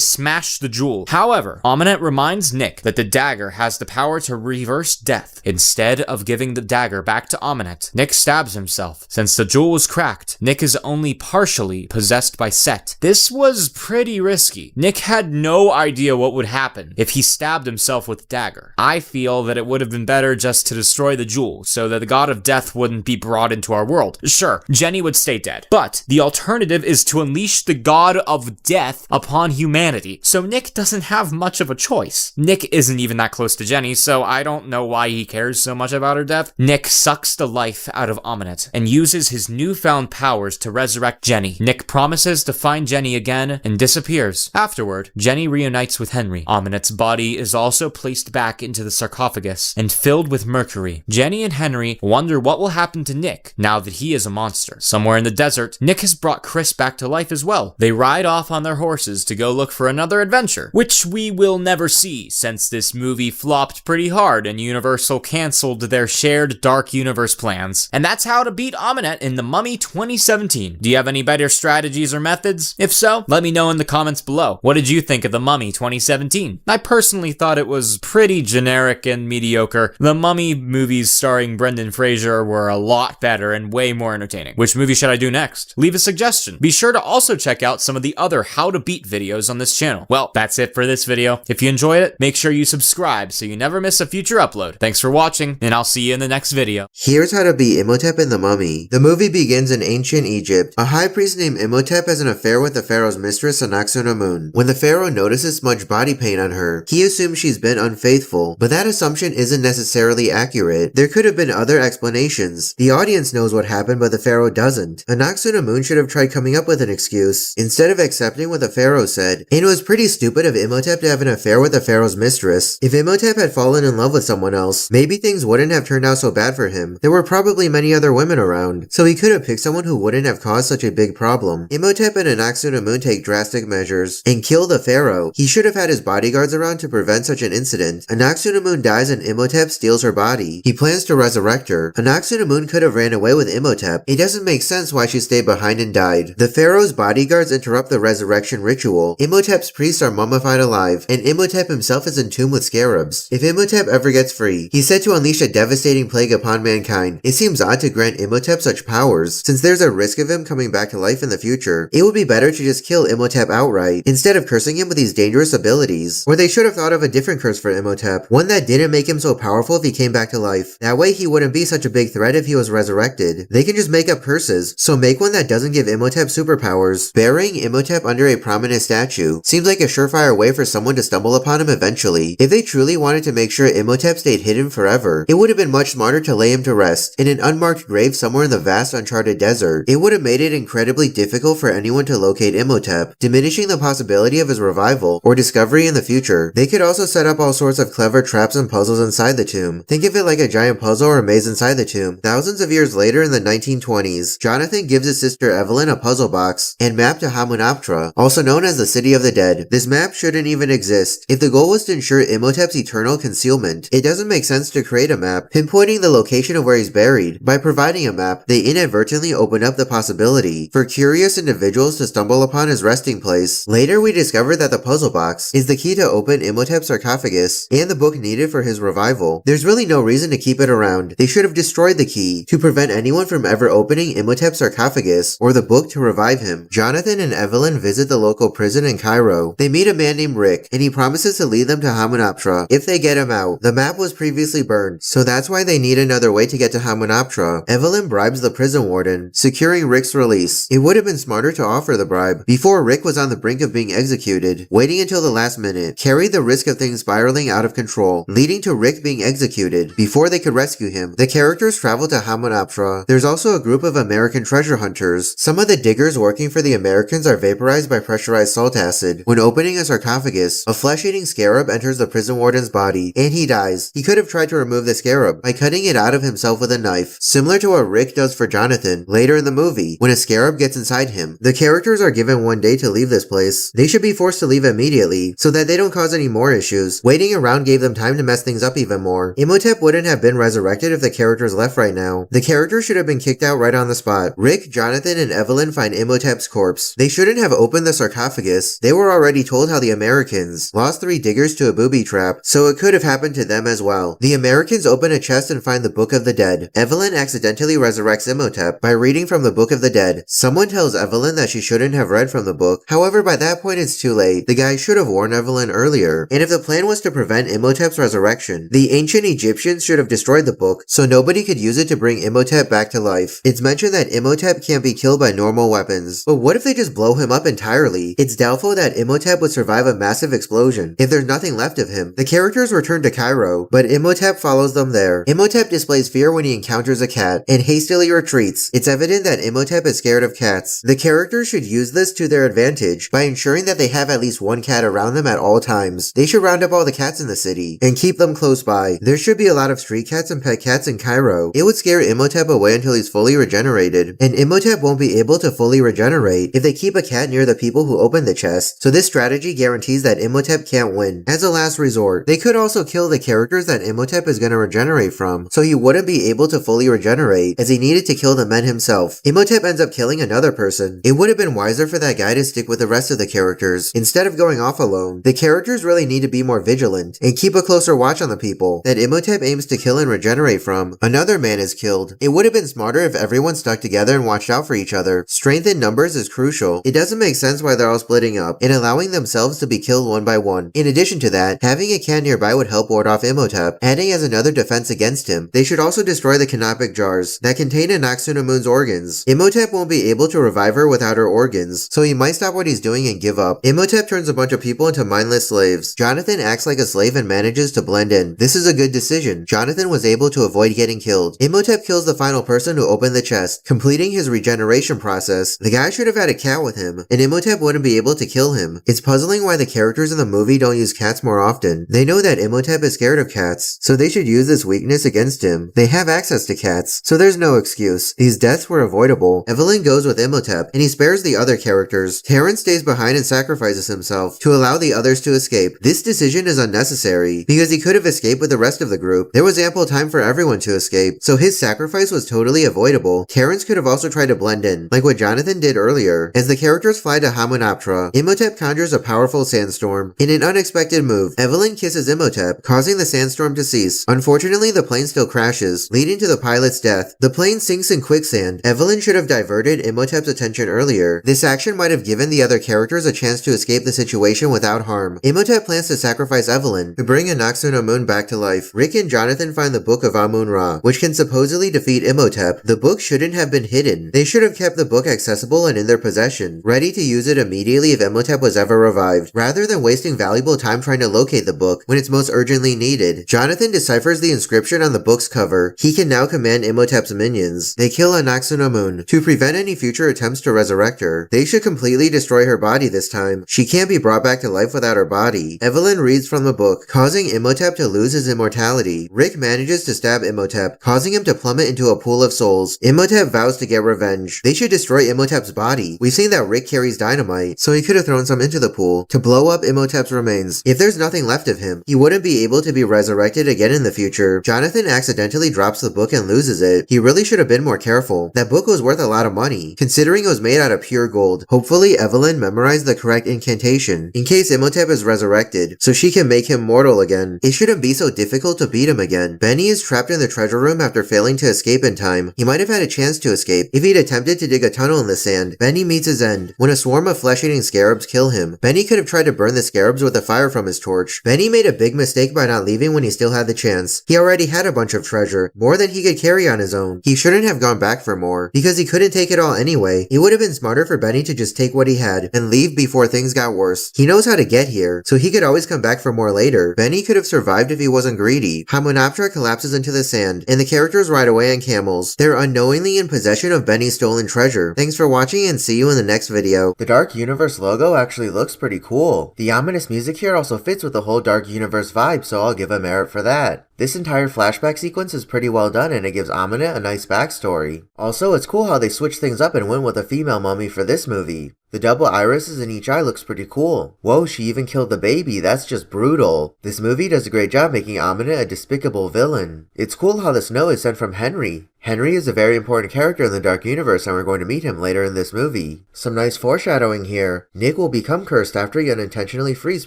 smash the jewel. However, Amunet reminds Nick that the dagger has the power to reverse death. Instead of giving the dagger back to Amunet, Nick stabs himself. Since the jewel was cracked, Nick is only partially possessed by Set. This was pretty risky. Nick had no idea what would happen if he stabbed himself with the dagger. I feel that it would have been better just to destroy the jewel so that the god of death wouldn't be brought into our world. Sure, Jenny would stay dead, but the alternative is to unleash the god of death upon humanity, so Nick doesn't have much of a choice. Nick isn't even that close to Jenny, so I don't know why he cares so much about her death. Nick sucks the life out of Amunet and uses his newfound powers to resurrect Jenny. Nick promises to find Jenny again and disappears. Afterward, Jenny reunites with Henry. Amunet's body is also placed back into the sarcophagus and filled with mercury. Jenny and Henry wonder what will happen to Nick now that he is a monster. Somewhere in the desert, Nick has brought Chris back to life as well. They ride off on their horses to go look for another adventure, which we will never see since this movie flopped pretty hard and Universal canceled their shared dark universe plans. And that's how to beat Amunet in The Mummy 2017. Do you have any better strategies or methods? If so, let me know in the comments below. What did you think of The Mummy 2017? I personally thought it was pretty generic and mediocre. The Mummy movies starring Brendan Fraser were a lot better and way more entertaining. Which movie should I do next? Leave a suggestion. Be sure to also check out some of the other how to beat videos on this channel. Well, that's it for this video. If you enjoyed it, make sure you subscribe so you never miss a future upload. Thanks for watching, and I'll see you in the next video. Here's how to beat Imhotep and the Mummy. The movie begins in ancient Egypt. A high priest named Imhotep has an affair with the pharaoh's mistress, Anaxunamun. When the pharaoh notices smudged body paint on her, he assumes she's been unfaithful, but that assumption isn't necessarily accurate. There could have been other explanations. The audience knows what happened, but the pharaoh doesn't. Anaxunamun should have tried coming up with an excuse, instead of accepting what the pharaoh said. And it was pretty stupid of Imhotep to have an affair with the pharaoh's mistress. If Imhotep had fallen in love with someone else, maybe things wouldn't have turned out so bad for him. There were probably many other women around, so he could have picked someone who wouldn't have caused such a big problem. Imhotep and Anaxunamun take drastic measures and kill the pharaoh. He should have had his bodyguards around to prevent such an incident. Anaxunamun dies and Imhotep steals her body. He plans to resurrect her. Anaxunamun could have ran away with Imhotep. It doesn't make sense why she stayed behind and died. The pharaoh's bodyguards interrupt the resurrection ritual. Imhotep's priests are mummified alive, and Imhotep himself is entombed with scarabs. If Imhotep ever gets free, he's said to unleash a devastating plague upon mankind. It seems odd to grant Imhotep such powers, since there's a risk of him coming back to life in the future. It would be better to just kill Imhotep outright, instead of cursing him with these dangerous abilities. Or they should have thought of a different curse for Imhotep, one that didn't make him so powerful if he came back to life. That way he wouldn't be such a big threat if he was resurrected. They can just make up curses, so make one that doesn't give Imhotep superpowers. Burying Imhotep under a prominent statue seems like a surefire way for someone to stumble upon him eventually. If they truly wanted to make sure Imhotep stayed hidden forever, it would have been much smarter to lay him to rest in an unmarked grave somewhere in the vast uncharted desert. It would have made it incredibly difficult for anyone to locate Imhotep, diminishing the possibility of his revival or discovery in the future. They could also set up all sorts of clever traps and puzzles inside the tomb. Think of it like a giant puzzle or maze inside the tomb. Thousands of years later in the 1920s, Jonathan gives his sister Evelyn a puzzle box and map to Hamunaptra, also known as the City of the Dead. This map shouldn't even exist. If the goal was to ensure Imhotep's eternal concealment, it doesn't make sense to create a map pinpointing the location of where he's buried. By providing a map, they inadvertently open up the possibility for curious individuals to stumble upon his resting place. Later, we discover that the puzzle box is the key to open Imhotep's sarcophagus and the book needed for his revival. There's really no reason to keep it around. They should have destroyed the key to prevent anyone from ever opening Imhotep's sarcophagus or the book to revive him. Jonathan and Evelyn visit the local prison in Cairo. They meet a man named Rick, and he promises to lead them to Hamunaptra if they get him out. The map was previously burned, so that's why they need another way to get to Hamunaptra. Evelyn bribes the prison warden, securing Rick's release. It would have been smarter to offer the bribe before Rick was on the brink of being executed. Waiting until the last minute carried the risk of things spiraling out of control, leading to Rick being executed before they could rescue him. The characters travel to Hamunaptra. There's also a group of American treasure hunters. Some of the diggers working for the Americans are vaporized by pressurized salt acid. When opening a sarcophagus, a flesh-eating scarab enters the prison warden's body, and he dies. He could have tried to remove the scarab by cutting it out of himself with a knife, similar to what Rick does for Jonathan later in the movie when a scarab gets inside him. The characters are given one day to leave this place. They should be forced to leave immediately so that they don't cause any more issues. Waiting around gave them time to mess things up even more. Imhotep wouldn't have been resurrected if the characters left right now. The characters should have been kicked out right on the spot. Rick, Jonathan, and Evelyn find Imhotep's corpse. They shouldn't have opened the sarcophagus. They were already told how the Americans lost 3 diggers to a booby trap, so it could have happened to them as well. The Americans open a chest and find the Book of the Dead. Evelyn accidentally resurrects Imhotep by reading from the Book of the Dead. Someone tells Evelyn that she shouldn't have read from the book. However, by that point it's too late. The guy should have warned Evelyn earlier. And if the plan was to prevent Imhotep's resurrection, the ancient Egyptians should have destroyed the book so nobody could use it to bring Imhotep back to life. It's mentioned that Imhotep can't be killed by normal weapons. But what if they just blow him up entirely? It's doubtful that Imhotep would survive a massive explosion if there's nothing left of him. The characters return to Cairo, but Imhotep follows them there. Imhotep displays fear when he encounters a cat and hastily retreats. It's evident that Imhotep is scared of cats. The characters should use this to their advantage by ensuring that they have at least one cat around them at all times. They should round up all the cats in the city and keep them close by. There should be a lot of street cats and pet cats in Cairo. It would scare Imhotep away until he's fully regenerated, and Imhotep won't be able to fully regenerate if they keep a cat near the people who open the chest. So this strategy guarantees that Imhotep can't win. As a last resort, they could also kill the characters that Imhotep is going to regenerate from, so he wouldn't be able to fully regenerate as he needed to kill the men himself. Imhotep ends up killing another person. It would have been wiser for that guy to stick with the rest of the characters instead of going off alone. The characters really need to be more vigilant and keep a closer watch on the people that Imhotep aims to kill and regenerate from. Another man is killed. It would have been smarter if everyone stuck together and watched out for each other. Strength in numbers is crucial. It doesn't make sense why they're all splitting up and allowing themselves to be killed one by one. In addition to that, having a cat nearby would help ward off Imhotep, adding as another defense against him, they should also destroy the canopic jars that contain Anck-su-namun's organs. Imhotep won't be able to revive her without her organs, so he might stop what he's doing and give up. Imhotep turns a bunch of people into mindless slaves. Jonathan acts like a slave and manages to blend in. This is a good decision. Jonathan was able to avoid getting killed. Imhotep kills the final person who opened the chest, completing his regeneration process. The guy should have had a cat with him, and Imhotep wouldn't be able to kill him. It's puzzling why the characters in the movie don't use cats more often. They know that Imhotep is scared of cats, so they should use this weakness against him. They have access to cats, so there's no excuse. These deaths were avoidable. Evelyn goes with Imhotep, and he spares the other characters. Terrence stays behind and sacrifices himself to allow the others to escape. This decision is unnecessary, because he could have escaped with the rest of the group. There was ample time for everyone to escape, so his sacrifice was totally avoidable. Terrence could have also tried to blend in, like what Jonathan did earlier. As the characters fly to Hamunaptra, Imhotep conjures a powerful sandstorm. In an unexpected move, Evelyn kisses Imhotep, causing the sandstorm to cease. Unfortunately, the plane still crashes, leading to the pilot's death. The plane sinks in quicksand. Evelyn should have diverted Imhotep's attention earlier. This action might have given the other characters a chance to escape the situation without harm. Imhotep plans to sacrifice Evelyn to bring Anck-su-namun back to life. Rick and Jonathan find the Book of Amun-Ra, which can supposedly defeat Imhotep. The book shouldn't have been hidden. They should have kept the book accessible and in their possession, ready to use it immediately if Imhotep was ever revived, rather than wasting valuable time trying to locate the book when it's most urgently needed. Jonathan deciphers the inscription on the book's cover. He can now command Imhotep's minions. They kill Anck-su-namun to prevent any future attempts to resurrect her. They should completely destroy her body this time. She can't be brought back to life without her body. Evelyn reads from the book, causing Imhotep to lose his immortality. Rick manages to stab Imhotep, causing him to plummet into a pool of souls. Imhotep vows to get revenge. They should destroy Imhotep's body. We've seen that Rick carries dynamite, so he could have thrown some into the pool to blow up Imhotep's remains. If there's nothing left of him, he wouldn't be able to be resurrected again in the future. Jonathan accidentally drops the book and loses it. He really should have been more careful. That book was worth a lot of money, considering it was made out of pure gold. Hopefully, Evelyn memorized the correct incantation in case Imhotep is resurrected, so she can make him mortal again. It shouldn't be so difficult to beat him again. Benny is trapped in the treasure room after failing to escape in time. He might have had a chance to escape if he'd attempted to dig a tunnel in the sand. Benny meets his end when a swarm of flesh-eating scarabs kill him. Benny could have tried to burn the scarabs with the fire from his torch. Benny made a big mistake by not leaving when he still had the chance. He already had a bunch of treasure, more than he could carry on his own. He shouldn't have gone back for more, because he couldn't take it all anyway. It would have been smarter for Benny to just take what he had and leave before things got worse. He knows how to get here, so he could always come back for more later. Benny could have survived if he wasn't greedy. Hamunaptra collapses into the sand, and the characters ride away on camels. They're unknowingly in possession of Benny's stolen treasure. Thanks for watching and see you in the next video. The Dark Universe logo actually looks pretty cool. The ominous music here also fits with the whole Dark Universe vibe, so I'll give a merit for that. This entire flashback sequence is pretty well done and it gives Amenet a nice backstory. Also, it's cool how they switch things up and went with a female mummy for this movie. The double irises in each eye looks pretty cool. Whoa, she even killed the baby, that's just brutal. This movie does a great job making Amenet a despicable villain. It's cool how the snow is sent from Henry. Henry is a very important character in the Dark Universe and we're going to meet him later in this movie. Some nice foreshadowing here. Nick will become cursed after he unintentionally frees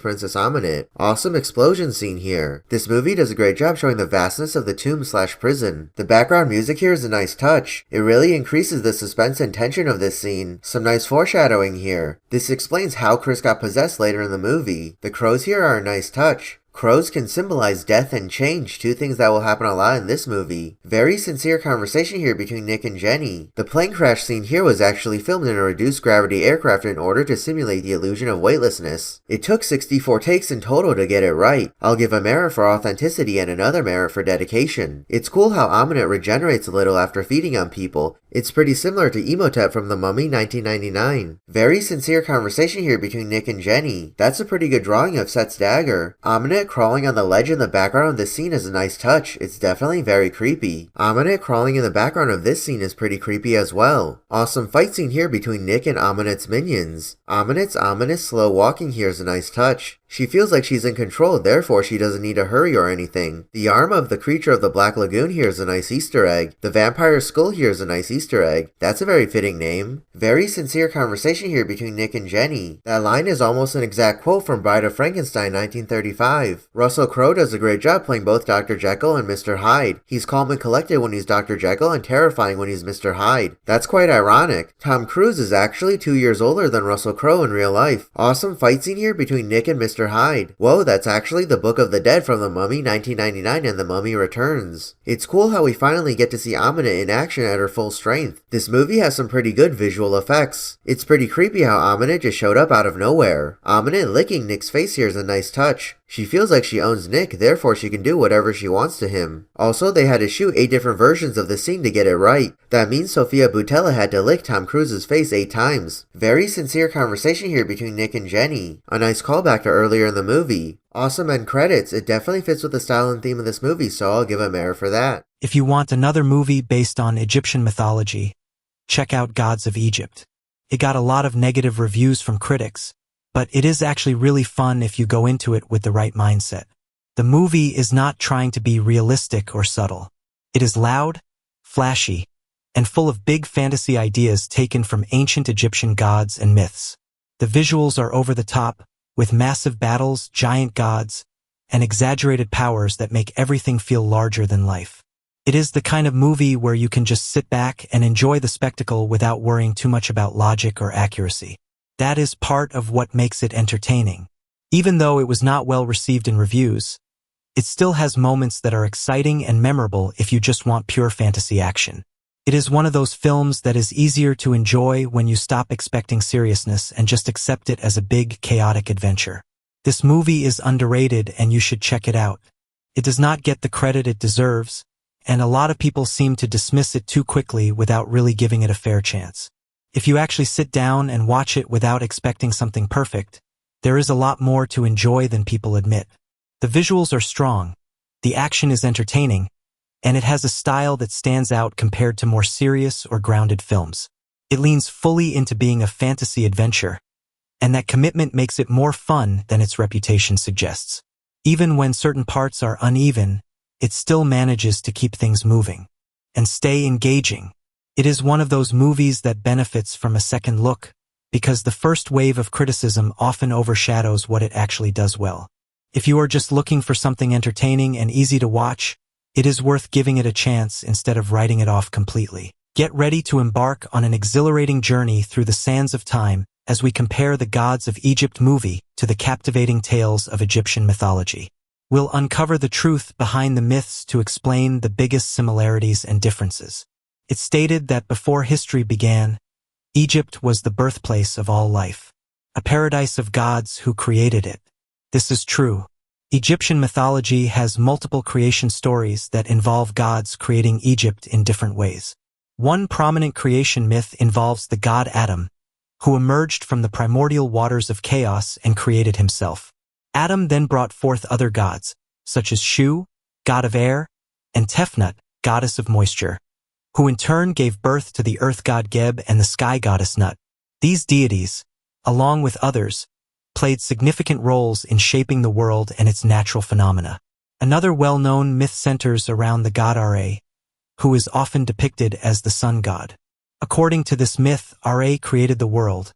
Princess Amenet. Awesome explosion scene here. This movie does a great job showing the vastness of the tomb/prison. The background music here is a nice touch. It really increases the suspense and tension of this scene. Some nice foreshadowing here. This explains how Chris got possessed later in the movie. The crows here are a nice touch. Crows can symbolize death and change, two things that will happen a lot in this movie. Very sincere conversation here between Nick and Jenny. The plane crash scene here was actually filmed in a reduced gravity aircraft in order to simulate the illusion of weightlessness. It took 64 takes in total to get it right. I'll give a merit for authenticity and another merit for dedication. It's cool how Amenet regenerates a little after feeding on people. It's pretty similar to Imhotep from The Mummy 1999. Very sincere conversation here between Nick and Jenny. That's a pretty good drawing of Set's dagger. Amenet crawling on the ledge in the background of this scene is a nice touch. It's definitely very creepy. Amenet crawling in the background of this scene is pretty creepy as well. Awesome fight scene here between Nick and Amenet's minions. Amenet's ominous slow walking here is a nice touch. She feels like she's in control, therefore she doesn't need to hurry or anything. The arm of the creature of the Black Lagoon here is a nice Easter egg. The vampire skull here is a nice Easter egg. That's a very fitting name. Very sincere conversation here between Nick and Jenny. That line is almost an exact quote from Bride of Frankenstein 1935. Russell Crowe does a great job playing both Dr. Jekyll and Mr. Hyde. He's calm and collected when he's Dr. Jekyll and terrifying when he's Mr. Hyde. That's quite ironic. Tom Cruise is actually 2 years older than Russell Crowe in real life. Awesome fight scene here between Nick and Mr. Mr. Hyde. Whoa, that's actually the Book of the Dead from The Mummy 1999 and The Mummy Returns. It's cool how we finally get to see Amenet in action at her full strength. This movie has some pretty good visual effects. It's pretty creepy how Amenet just showed up out of nowhere. Amenet licking Nick's face here is a nice touch. She feels like she owns Nick, therefore she can do whatever she wants to him. Also, they had to shoot 8 different versions of the scene to get it right. That means Sofia Boutella had to lick Tom Cruise's face 8 times. Very sincere conversation here between Nick and Jenny. A nice callback to earlier in the movie. Awesome end credits. It definitely fits with the style and theme of this movie, so I'll give a merit for that. If you want another movie based on Egyptian mythology, check out Gods of Egypt. It got a lot of negative reviews from critics, but it is actually really fun if you go into it with the right mindset. The movie is not trying to be realistic or subtle. It is loud, flashy, and full of big fantasy ideas taken from ancient Egyptian gods and myths. The visuals are over the top, with massive battles, giant gods, and exaggerated powers that make everything feel larger than life. It is the kind of movie where you can just sit back and enjoy the spectacle without worrying too much about logic or accuracy. That is part of what makes it entertaining. Even though it was not well received in reviews, it still has moments that are exciting and memorable if you just want pure fantasy action. It is one of those films that is easier to enjoy when you stop expecting seriousness and just accept it as a big, chaotic adventure. This movie is underrated and you should check it out. It does not get the credit it deserves, and a lot of people seem to dismiss it too quickly without really giving it a fair chance. If you actually sit down and watch it without expecting something perfect, there is a lot more to enjoy than people admit. The visuals are strong, the action is entertaining, and it has a style that stands out compared to more serious or grounded films. It leans fully into being a fantasy adventure, and that commitment makes it more fun than its reputation suggests. Even when certain parts are uneven, it still manages to keep things moving and stay engaging. It is one of those movies that benefits from a second look, because the first wave of criticism often overshadows what it actually does well. If you are just looking for something entertaining and easy to watch, it is worth giving it a chance instead of writing it off completely. Get ready to embark on an exhilarating journey through the sands of time as we compare the Gods of Egypt movie to the captivating tales of Egyptian mythology. We'll uncover the truth behind the myths to explain the biggest similarities and differences. It's stated that before history began, Egypt was the birthplace of all life, a paradise of gods who created it. This is true. Egyptian mythology has multiple creation stories that involve gods creating Egypt in different ways. One prominent creation myth involves the god Adam, who emerged from the primordial waters of chaos and created himself. Adam then brought forth other gods, such as Shu, god of air, and Tefnut, goddess of moisture, who in turn gave birth to the earth god Geb and the sky goddess Nut. These deities, along with others, played significant roles in shaping the world and its natural phenomena. Another well-known myth centers around the god Ra, who is often depicted as the sun god. According to this myth, Ra created the world,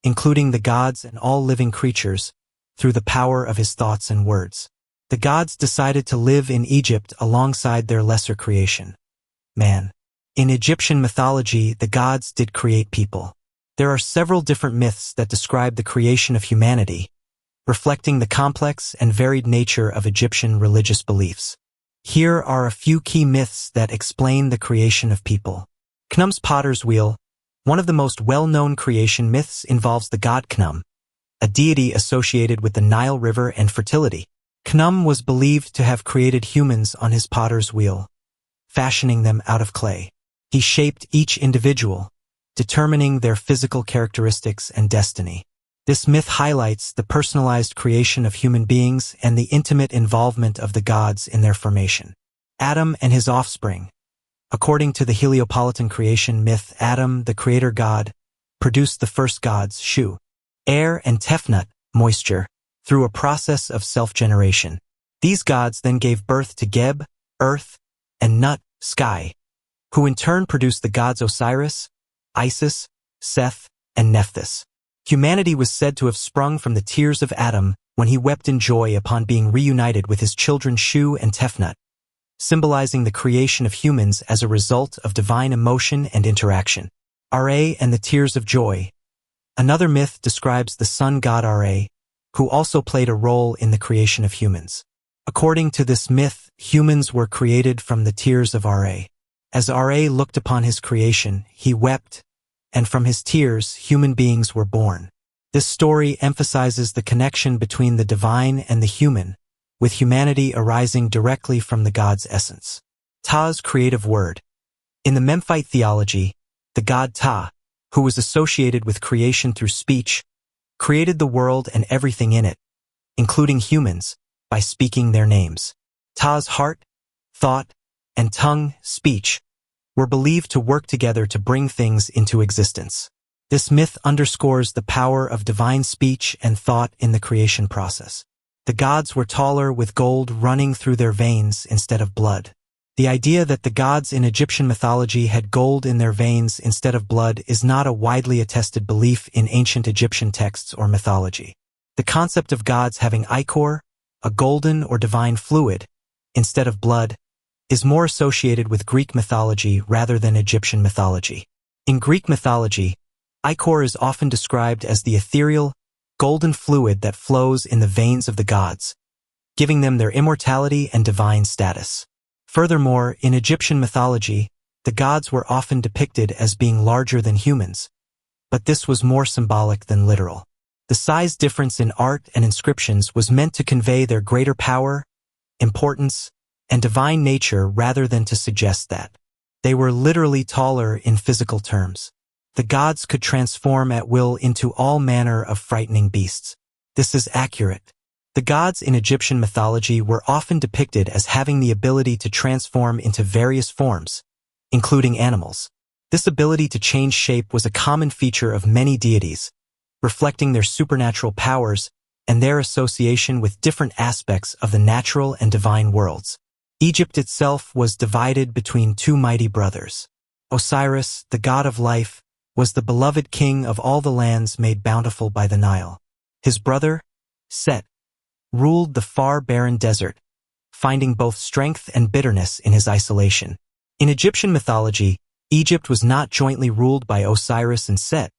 including the gods and all living creatures, through the power of his thoughts and words. The gods decided to live in Egypt alongside their lesser creation, man. In Egyptian mythology, the gods did create people. There are several different myths that describe the creation of humanity, reflecting the complex and varied nature of Egyptian religious beliefs. Here are a few key myths that explain the creation of people. Khnum's potter's wheel. One of the most well-known creation myths involves the god Khnum, a deity associated with the Nile River and fertility. Khnum was believed to have created humans on his potter's wheel, fashioning them out of clay. He shaped each individual, determining their physical characteristics and destiny. This myth highlights the personalized creation of human beings and the intimate involvement of the gods in their formation. Adam and his offspring. According to the Heliopolitan creation myth, Adam, the creator god, produced the first gods, Shu, air, and Tefnut, moisture, through a process of self-generation. These gods then gave birth to Geb, earth, and Nut, sky, who in turn produced the gods Osiris, Isis, Seth, and Nephthys. Humanity was said to have sprung from the tears of Adam when he wept in joy upon being reunited with his children Shu and Tefnut, symbolizing the creation of humans as a result of divine emotion and interaction. Ra and the tears of joy. Another myth describes the sun god Ra, who also played a role in the creation of humans. According to this myth, humans were created from the tears of Ra. As Ra looked upon his creation, he wept, and from his tears, human beings were born. This story emphasizes the connection between the divine and the human, with humanity arising directly from the god's essence. Ptah's creative word. In the Memphite theology, the god Ptah, who was associated with creation through speech, created the world and everything in it, including humans, by speaking their names. Ptah's heart, thought, and tongue, speech, were believed to work together to bring things into existence. This myth underscores the power of divine speech and thought in the creation process. The gods were taller with gold running through their veins instead of blood. The idea that the gods in Egyptian mythology had gold in their veins instead of blood is not a widely attested belief in ancient Egyptian texts or mythology. The concept of gods having ichor, a golden or divine fluid, instead of blood, is more associated with Greek mythology rather than Egyptian mythology. In Greek mythology, ichor is often described as the ethereal, golden fluid that flows in the veins of the gods, giving them their immortality and divine status. Furthermore, in Egyptian mythology, the gods were often depicted as being larger than humans, but this was more symbolic than literal. The size difference in art and inscriptions was meant to convey their greater power, importance, and divine nature rather than to suggest that they were literally taller in physical terms. The gods could transform at will into all manner of frightening beasts. This is accurate. The gods in Egyptian mythology were often depicted as having the ability to transform into various forms, including animals. This ability to change shape was a common feature of many deities, reflecting their supernatural powers and their association with different aspects of the natural and divine worlds. Egypt itself was divided between two mighty brothers. Osiris, the god of life, was the beloved king of all the lands made bountiful by the Nile. His brother, Set, ruled the far barren desert, finding both strength and bitterness in his isolation. In Egyptian mythology, Egypt was not jointly ruled by Osiris and Set,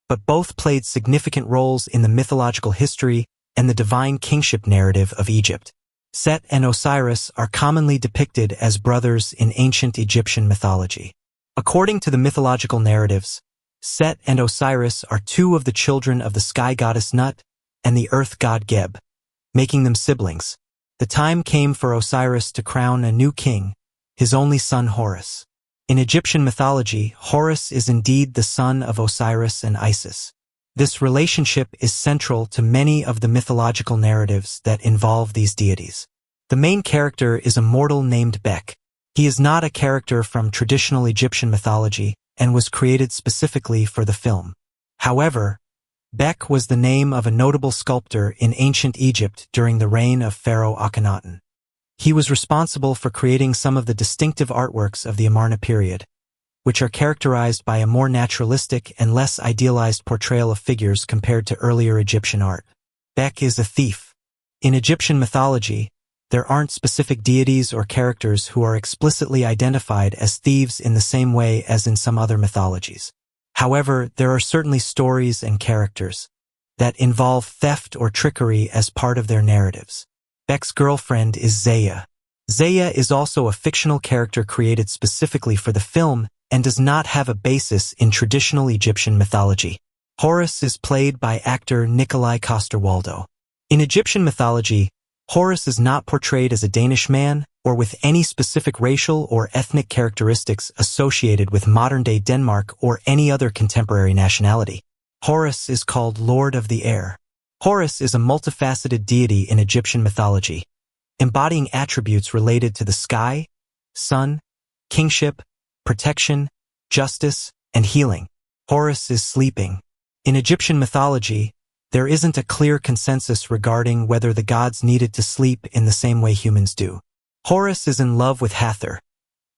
but both played significant roles in the mythological history and the divine kingship narrative of Egypt. Set and Osiris are commonly depicted as brothers in ancient Egyptian mythology. According to the mythological narratives, Set and Osiris are two of the children of the sky goddess Nut and the earth god Geb, making them siblings. The time came for Osiris to crown a new king, his only son Horus. In Egyptian mythology, Horus is indeed the son of Osiris and Isis. This relationship is central to many of the mythological narratives that involve these deities. The main character is a mortal named Bek. He is not a character from traditional Egyptian mythology and was created specifically for the film. However, Bek was the name of a notable sculptor in ancient Egypt during the reign of Pharaoh Akhenaten. He was responsible for creating some of the distinctive artworks of the Amarna period, which are characterized by a more naturalistic and less idealized portrayal of figures compared to earlier Egyptian art. Bek is a thief. In Egyptian mythology, there aren't specific deities or characters who are explicitly identified as thieves in the same way as in some other mythologies. However, there are certainly stories and characters that involve theft or trickery as part of their narratives. Bek's girlfriend is Zaya. Zaya is also a fictional character created specifically for the film and does not have a basis in traditional Egyptian mythology. Horus is played by actor Nikolai Coster-Waldau. In Egyptian mythology, Horus is not portrayed as a Danish man or with any specific racial or ethnic characteristics associated with modern-day Denmark or any other contemporary nationality. Horus is called Lord of the Air. Horus is a multifaceted deity in Egyptian mythology, embodying attributes related to the sky, sun, kingship, protection, justice, and healing. Horus is sleeping. In Egyptian mythology, there isn't a clear consensus regarding whether the gods needed to sleep in the same way humans do. Horus is in love with Hathor,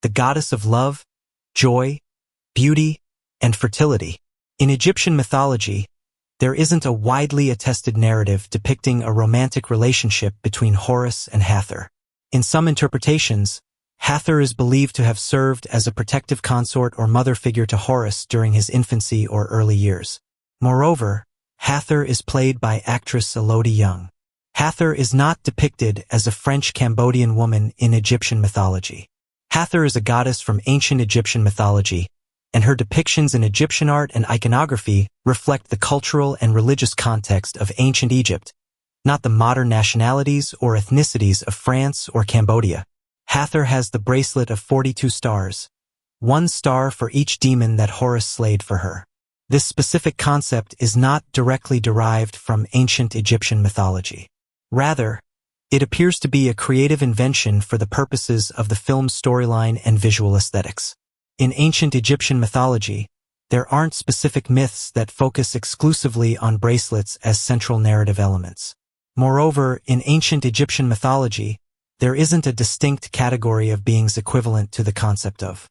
the goddess of love, joy, beauty, and fertility. In Egyptian mythology, there isn't a widely attested narrative depicting a romantic relationship between Horus and Hathor. In some interpretations, Hathor is believed to have served as a protective consort or mother figure to Horus during his infancy or early years. Moreover, Hathor is played by actress Elodie Yung. Hathor is not depicted as a French-Cambodian woman in Egyptian mythology. Hathor is a goddess from ancient Egyptian mythology, and her depictions in Egyptian art and iconography reflect the cultural and religious context of ancient Egypt, not the modern nationalities or ethnicities of France or Cambodia. Hathor has the bracelet of 42 stars, 1 star for each demon that Horus slayed for her. This specific concept is not directly derived from ancient Egyptian mythology. Rather, it appears to be a creative invention for the purposes of the film's storyline and visual aesthetics. In ancient Egyptian mythology, there aren't specific myths that focus exclusively on bracelets as central narrative elements. Moreover, in ancient Egyptian mythology, there isn't a distinct category of beings equivalent to the concept of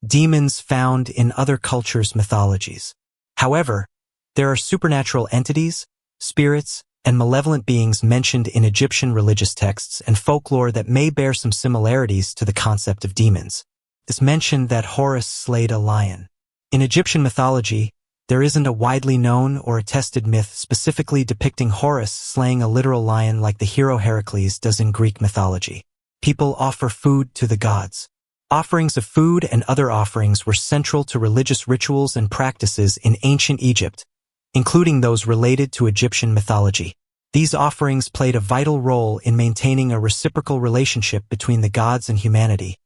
demons found in other cultures' mythologies. However, there are supernatural entities, spirits, and malevolent beings mentioned in Egyptian religious texts and folklore that may bear some similarities to the concept of demons. It's mentioned that Horus slayed a lion. In Egyptian mythology, there isn't a widely known or attested myth specifically depicting Horus slaying a literal lion like the hero Heracles does in Greek mythology. People offer food to the gods. Offerings of food and other offerings were central to religious rituals and practices in ancient Egypt, including those related to Egyptian mythology. These offerings played a vital role in maintaining a reciprocal relationship between the gods and humanity,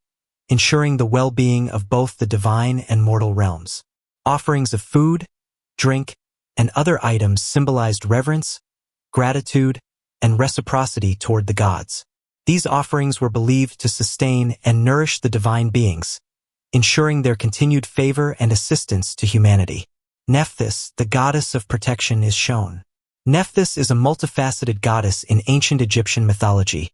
ensuring the well-being of both the divine and mortal realms. Offerings of food, drink, and other items symbolized reverence, gratitude, and reciprocity toward the gods. These offerings were believed to sustain and nourish the divine beings, ensuring their continued favor and assistance to humanity. Nephthys, the goddess of protection, is shown. Nephthys is a multifaceted goddess in ancient Egyptian mythology,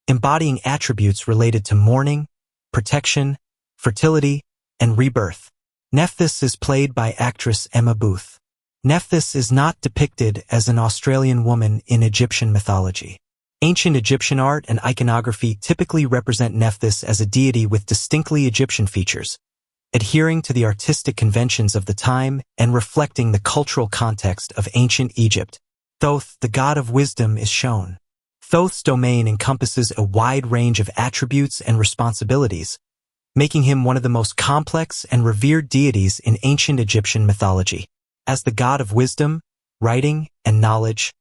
embodying attributes related to mourning, protection, fertility, and rebirth. Nephthys is played by actress Emma Booth. Nephthys is not depicted as an Australian woman in Egyptian mythology. Ancient Egyptian art and iconography typically represent Nephthys as a deity with distinctly Egyptian features, adhering to the artistic conventions of the time and reflecting the cultural context of ancient Egypt. Thoth, the god of wisdom, is shown. Thoth's domain encompasses a wide range of attributes and responsibilities, making him one of the most complex and revered deities in ancient Egyptian mythology. As the god of wisdom, writing, and knowledge,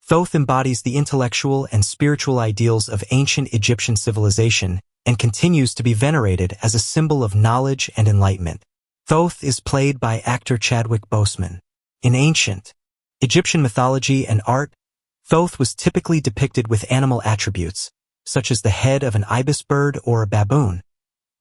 Thoth embodies the intellectual and spiritual ideals of ancient Egyptian civilization and continues to be venerated as a symbol of knowledge and enlightenment. Thoth is played by actor Chadwick Boseman. In ancient Egyptian mythology and art, Thoth was typically depicted with animal attributes, such as the head of an ibis bird or a baboon,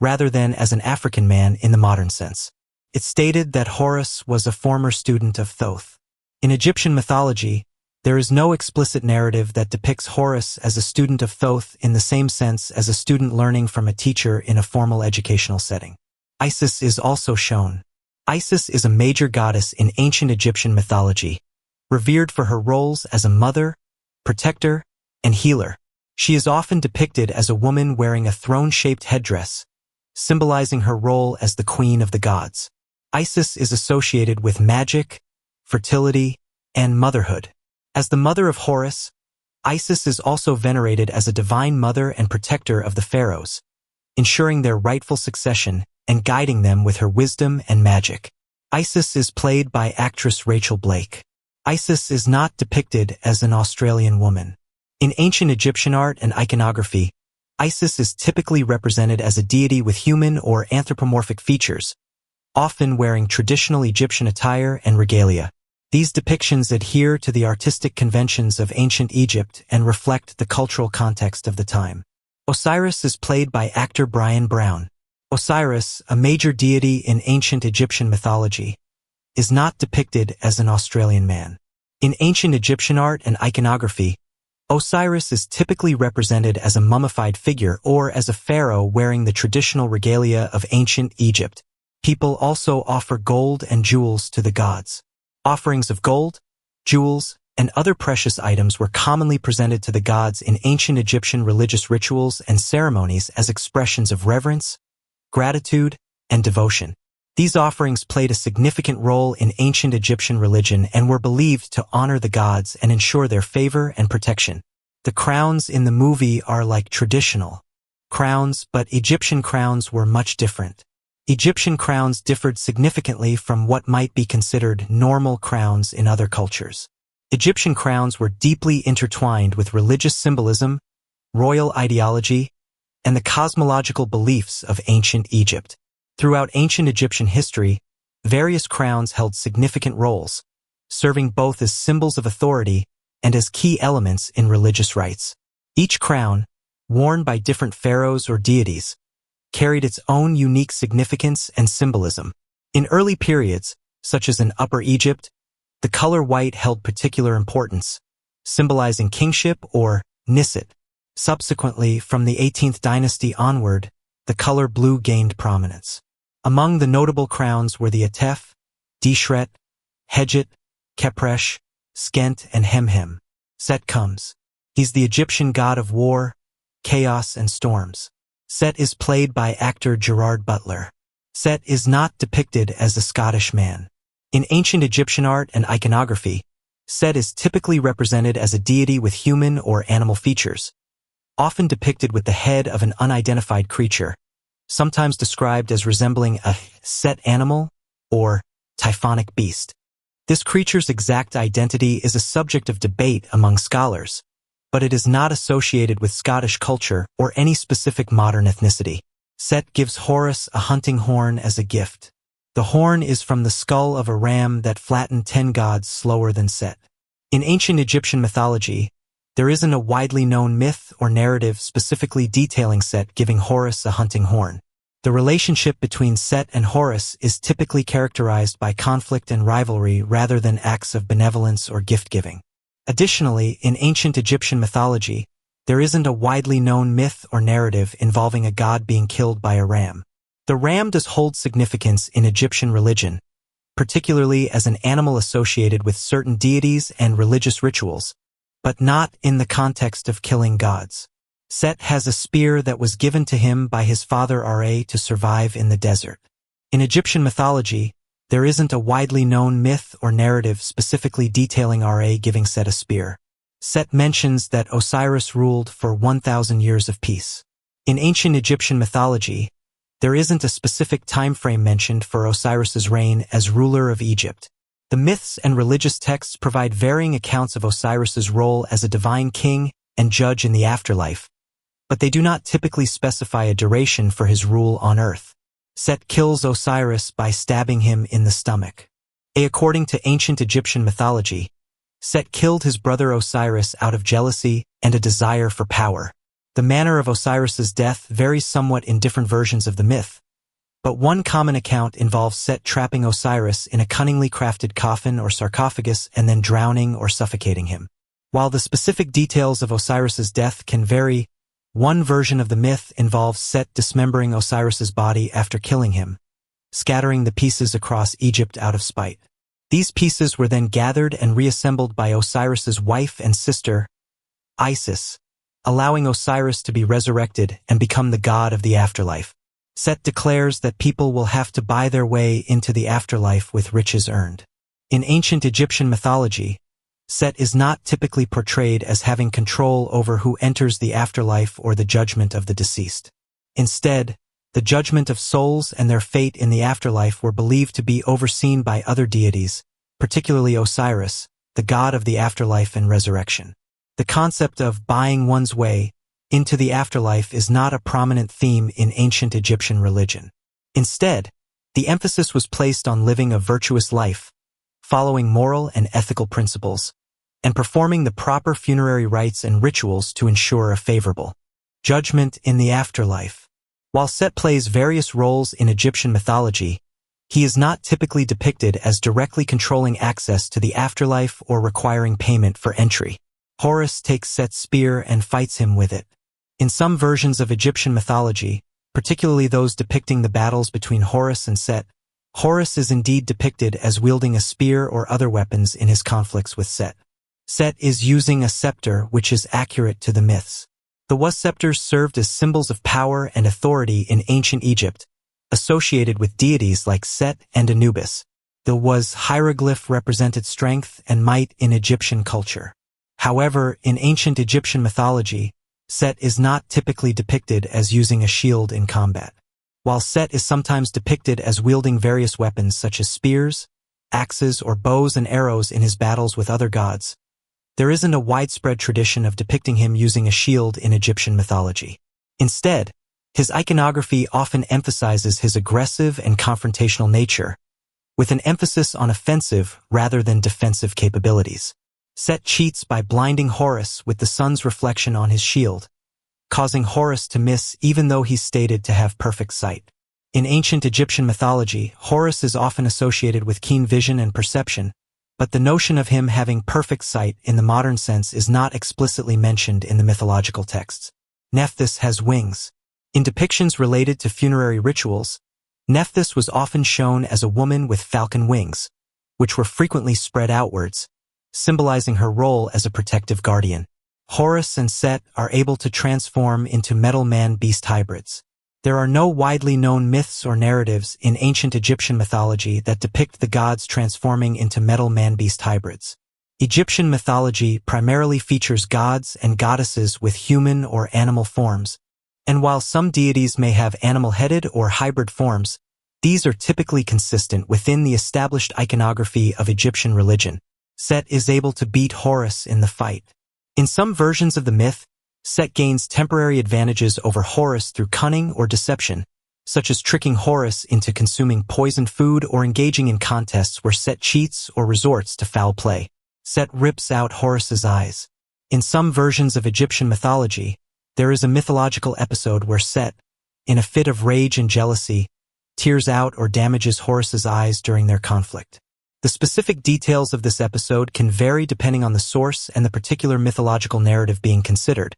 rather than as an African man in the modern sense. It's stated that Horus was a former student of Thoth. In Egyptian mythology, there is no explicit narrative that depicts Horus as a student of Thoth in the same sense as a student learning from a teacher in a formal educational setting. Isis is also shown. Isis is a major goddess in ancient Egyptian mythology, revered for her roles as a mother, protector, and healer. She is often depicted as a woman wearing a throne-shaped headdress, symbolizing her role as the queen of the gods. Isis is associated with magic, fertility, and motherhood. As the mother of Horus, Isis is also venerated as a divine mother and protector of the pharaohs, ensuring their rightful succession and guiding them with her wisdom and magic. Isis is played by actress Rachel Blake. Isis is not depicted as an Australian woman. In ancient Egyptian art and iconography, Isis is typically represented as a deity with human or anthropomorphic features, often wearing traditional Egyptian attire and regalia. These depictions adhere to the artistic conventions of ancient Egypt and reflect the cultural context of the time. Osiris is played by actor Brian Brown. Osiris, a major deity in ancient Egyptian mythology, is not depicted as an Australian man. In ancient Egyptian art and iconography, Osiris is typically represented as a mummified figure or as a pharaoh wearing the traditional regalia of ancient Egypt. People also offer gold and jewels to the gods. Offerings of gold, jewels, and other precious items were commonly presented to the gods in ancient Egyptian religious rituals and ceremonies as expressions of reverence, gratitude, and devotion. These offerings played a significant role in ancient Egyptian religion and were believed to honor the gods and ensure their favor and protection. The crowns in the movie are like traditional crowns, but Egyptian crowns were much different. Egyptian crowns differed significantly from what might be considered normal crowns in other cultures. Egyptian crowns were deeply intertwined with religious symbolism, royal ideology, and the cosmological beliefs of ancient Egypt. Throughout ancient Egyptian history, various crowns held significant roles, serving both as symbols of authority and as key elements in religious rites. Each crown, worn by different pharaohs or deities, carried its own unique significance and symbolism. In early periods, such as in Upper Egypt, the color white held particular importance, symbolizing kingship or Nisit. Subsequently, from the 18th dynasty onward, the color blue gained prominence. Among the notable crowns were the Atef, Dishret, Hedjet, Kepresh, Skent, and Hemhem. Set comes. He's the Egyptian god of war, chaos, and storms. Set is played by actor Gerard Butler. Set is not depicted as a Scottish man. In ancient Egyptian art and iconography, Set is typically represented as a deity with human or animal features, often depicted with the head of an unidentified creature, sometimes described as resembling a Set animal or typhonic beast. This creature's exact identity is a subject of debate among scholars, but it is not associated with Scottish culture or any specific modern ethnicity. Set gives Horus a hunting horn as a gift. The horn is from the skull of a ram that flattened 10 gods slower than Set. In ancient Egyptian mythology, there isn't a widely known myth or narrative specifically detailing Set giving Horus a hunting horn. The relationship between Set and Horus is typically characterized by conflict and rivalry rather than acts of benevolence or gift-giving. Additionally, in ancient Egyptian mythology, there isn't a widely known myth or narrative involving a god being killed by a ram. The ram does hold significance in Egyptian religion, particularly as an animal associated with certain deities and religious rituals, but not in the context of killing gods. Set has a spear that was given to him by his father Ra to survive in the desert. In Egyptian mythology, there isn't a widely known myth or narrative specifically detailing Ra giving Set a spear. Set mentions that Osiris ruled for 1,000 years of peace. In ancient Egyptian mythology, there isn't a specific time frame mentioned for Osiris's reign as ruler of Egypt. The myths and religious texts provide varying accounts of Osiris's role as a divine king and judge in the afterlife, but they do not typically specify a duration for his rule on earth. Set kills Osiris by stabbing him in the stomach. According to ancient Egyptian mythology, Set killed his brother Osiris out of jealousy and a desire for power. The manner of Osiris's death varies somewhat in different versions of the myth, but one common account involves Set trapping Osiris in a cunningly crafted coffin or sarcophagus and then drowning or suffocating him. While the specific details of Osiris's death can vary, one version of the myth involves Set dismembering Osiris's body after killing him, scattering the pieces across Egypt out of spite. These pieces were then gathered and reassembled by Osiris's wife and sister, Isis, allowing Osiris to be resurrected and become the god of the afterlife. Set declares that people will have to buy their way into the afterlife with riches earned. In ancient Egyptian mythology, Set is not typically portrayed as having control over who enters the afterlife or the judgment of the deceased. Instead, the judgment of souls and their fate in the afterlife were believed to be overseen by other deities, particularly Osiris, the god of the afterlife and resurrection. The concept of buying one's way into the afterlife is not a prominent theme in ancient Egyptian religion. Instead, the emphasis was placed on living a virtuous life, following moral and ethical principles, and performing the proper funerary rites and rituals to ensure a favorable judgment in the afterlife. While Set plays various roles in Egyptian mythology, he is not typically depicted as directly controlling access to the afterlife or requiring payment for entry. Horus takes Set's spear and fights him with it. In some versions of Egyptian mythology, particularly those depicting the battles between Horus and Set, Horus is indeed depicted as wielding a spear or other weapons in his conflicts with Set. Set is using a scepter which is accurate to the myths. The scepters served as symbols of power and authority in ancient Egypt, associated with deities like Set and Anubis. The was hieroglyph represented strength and might in Egyptian culture. However, in ancient Egyptian mythology, Set is not typically depicted as using a shield in combat. While Set is sometimes depicted as wielding various weapons such as spears, axes, or bows and arrows in his battles with other gods, there isn't a widespread tradition of depicting him using a shield in Egyptian mythology. Instead, his iconography often emphasizes his aggressive and confrontational nature, with an emphasis on offensive rather than defensive capabilities. Set cheats by blinding Horus with the sun's reflection on his shield, causing Horus to miss even though he's stated to have perfect sight. In ancient Egyptian mythology, Horus is often associated with keen vision and perception, but the notion of him having perfect sight in the modern sense is not explicitly mentioned in the mythological texts. Nephthys has wings. In depictions related to funerary rituals, Nephthys was often shown as a woman with falcon wings, which were frequently spread outwards, symbolizing her role as a protective guardian. Horus and Set are able to transform into metal man-beast hybrids. There are no widely known myths or narratives in ancient Egyptian mythology that depict the gods transforming into metal man-beast hybrids. Egyptian mythology primarily features gods and goddesses with human or animal forms, and while some deities may have animal-headed or hybrid forms, these are typically consistent within the established iconography of Egyptian religion. Set is able to beat Horus in the fight. In some versions of the myth, Set gains temporary advantages over Horus through cunning or deception, such as tricking Horus into consuming poisoned food or engaging in contests where Set cheats or resorts to foul play. Set rips out Horus's eyes. In some versions of Egyptian mythology, there is a mythological episode where Set, in a fit of rage and jealousy, tears out or damages Horus's eyes during their conflict. The specific details of this episode can vary depending on the source and the particular mythological narrative being considered,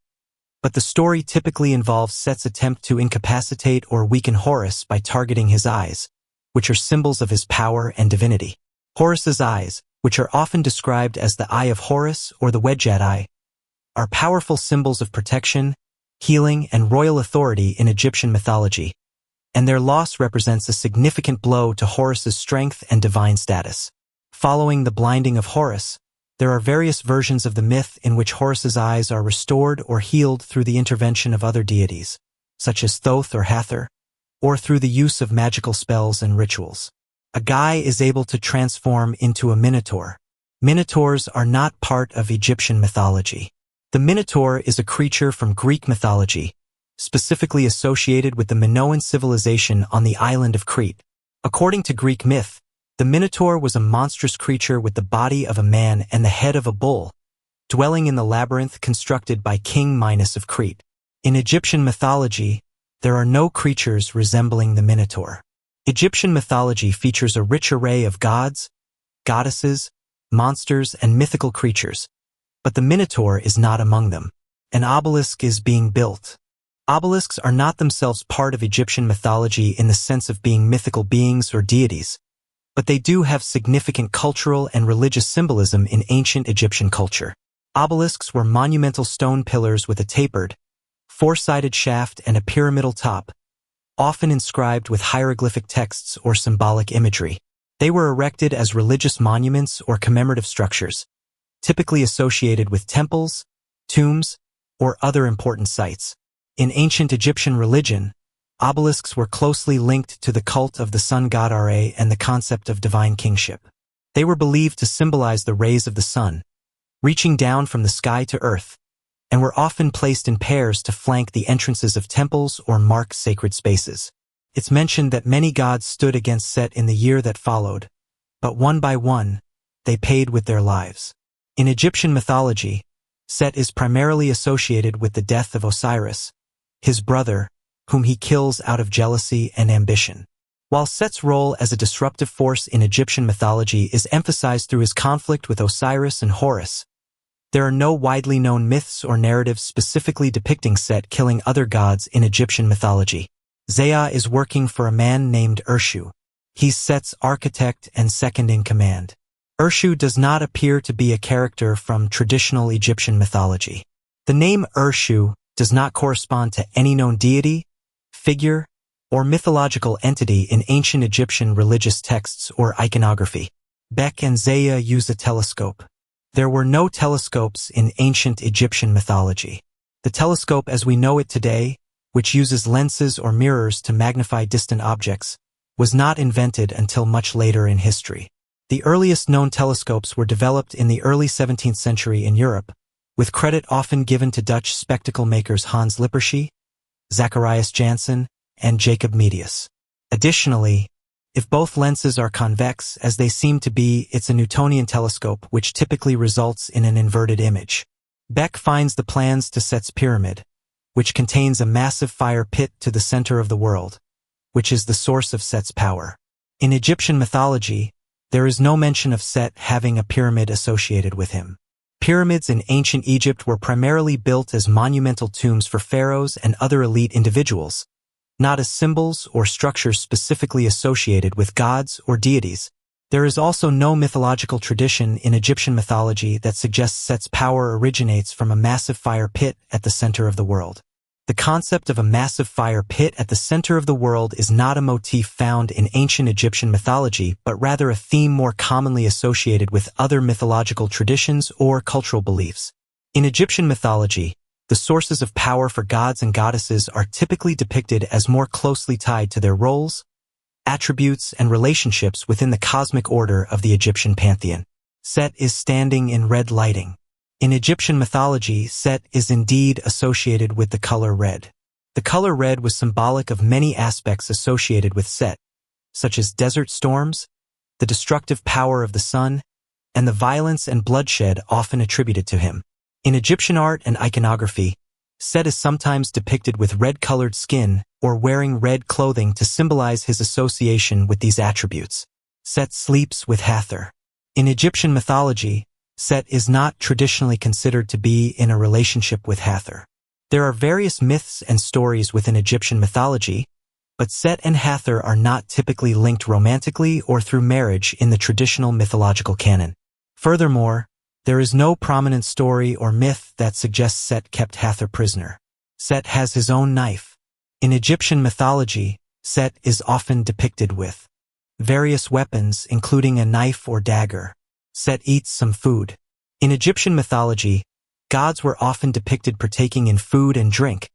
but the story typically involves Set's attempt to incapacitate or weaken Horus by targeting his eyes, which are symbols of his power and divinity. Horus's eyes, which are often described as the Eye of Horus or the Wedjat Eye, are powerful symbols of protection, healing, and royal authority in Egyptian mythology, and their loss represents a significant blow to Horus's strength and divine status. Following the blinding of Horus, there are various versions of the myth in which Horus's eyes are restored or healed through the intervention of other deities, such as Thoth or Hathor, or through the use of magical spells and rituals. A guy is able to transform into a minotaur. Minotaurs are not part of Egyptian mythology. The minotaur is a creature from Greek mythology, specifically associated with the Minoan civilization on the island of Crete. According to Greek myth, the Minotaur was a monstrous creature with the body of a man and the head of a bull, dwelling in the labyrinth constructed by King Minos of Crete. In Egyptian mythology, there are no creatures resembling the Minotaur. Egyptian mythology features a rich array of gods, goddesses, monsters, and mythical creatures, but the Minotaur is not among them. An obelisk is being built. Obelisks are not themselves part of Egyptian mythology in the sense of being mythical beings or deities, but they do have significant cultural and religious symbolism in ancient Egyptian culture. Obelisks were monumental stone pillars with a tapered, four-sided shaft and a pyramidal top, often inscribed with hieroglyphic texts or symbolic imagery. They were erected as religious monuments or commemorative structures, typically associated with temples, tombs, or other important sites. In ancient Egyptian religion, obelisks were closely linked to the cult of the sun god Ra and the concept of divine kingship. They were believed to symbolize the rays of the sun, reaching down from the sky to earth, and were often placed in pairs to flank the entrances of temples or mark sacred spaces. It's mentioned that many gods stood against Set in the year that followed, but one by one, they paid with their lives. In Egyptian mythology, Set is primarily associated with the death of Osiris, his brother, whom he kills out of jealousy and ambition. While Set's role as a disruptive force in Egyptian mythology is emphasized through his conflict with Osiris and Horus, there are no widely known myths or narratives specifically depicting Set killing other gods in Egyptian mythology. Zaya is working for a man named Urshu. He's Set's architect and second in command. Urshu does not appear to be a character from traditional Egyptian mythology. The name Urshu does not correspond to any known deity, figure, or mythological entity in ancient Egyptian religious texts or iconography. Bek and Zaya use a telescope. There were no telescopes in ancient Egyptian mythology. The telescope as we know it today, which uses lenses or mirrors to magnify distant objects, was not invented until much later in history. The earliest known telescopes were developed in the early 17th century in Europe, with credit often given to Dutch spectacle makers Hans Lippershey, Zacharias Janssen, and Jacob Medius. Additionally, if both lenses are convex, as they seem to be, it's a Newtonian telescope, which typically results in an inverted image. Beck finds the plans to Set's pyramid, which contains a massive fire pit to the center of the world, which is the source of Set's power. In Egyptian mythology, there is no mention of Set having a pyramid associated with him. Pyramids in ancient Egypt were primarily built as monumental tombs for pharaohs and other elite individuals, not as symbols or structures specifically associated with gods or deities. There is also no mythological tradition in Egyptian mythology that suggests Set's power originates from a massive fire pit at the center of the world. The concept of a massive fire pit at the center of the world is not a motif found in ancient Egyptian mythology, but rather a theme more commonly associated with other mythological traditions or cultural beliefs. In Egyptian mythology, the sources of power for gods and goddesses are typically depicted as more closely tied to their roles, attributes, and relationships within the cosmic order of the Egyptian pantheon. Set is standing in red lighting. In Egyptian mythology, Set is indeed associated with the color red. The color red was symbolic of many aspects associated with Set, such as desert storms, the destructive power of the sun, and the violence and bloodshed often attributed to him. In Egyptian art and iconography, Set is sometimes depicted with red-colored skin or wearing red clothing to symbolize his association with these attributes. Set sleeps with Hathor. In Egyptian mythology, Set is not traditionally considered to be in a relationship with Hathor. There are various myths and stories within Egyptian mythology, but Set and Hathor are not typically linked romantically or through marriage in the traditional mythological canon. Furthermore, there is no prominent story or myth that suggests Set kept Hathor prisoner. Set has his own knife. In Egyptian mythology, Set is often depicted with various weapons, including a knife or dagger. Set eats some food. In Egyptian mythology, gods were often depicted partaking in food and drink,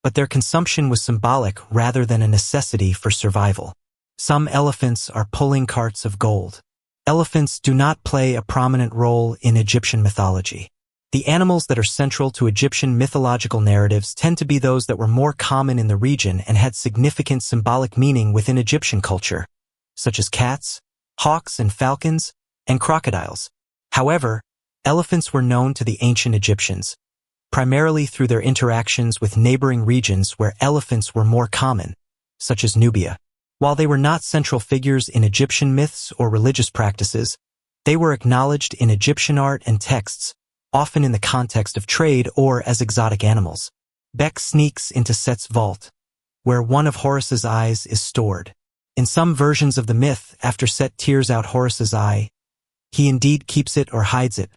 but their consumption was symbolic rather than a necessity for survival. Some elephants are pulling carts of gold. Elephants do not play a prominent role in Egyptian mythology. The animals that are central to Egyptian mythological narratives tend to be those that were more common in the region and had significant symbolic meaning within Egyptian culture, such as cats, hawks and falcons, and crocodiles. However, elephants were known to the ancient Egyptians, primarily through their interactions with neighboring regions where elephants were more common, such as Nubia. While they were not central figures in Egyptian myths or religious practices, they were acknowledged in Egyptian art and texts, often in the context of trade or as exotic animals. Beck sneaks into Set's vault, where one of Horus's eyes is stored. In some versions of the myth, after Set tears out Horus's eye, he indeed keeps it or hides it,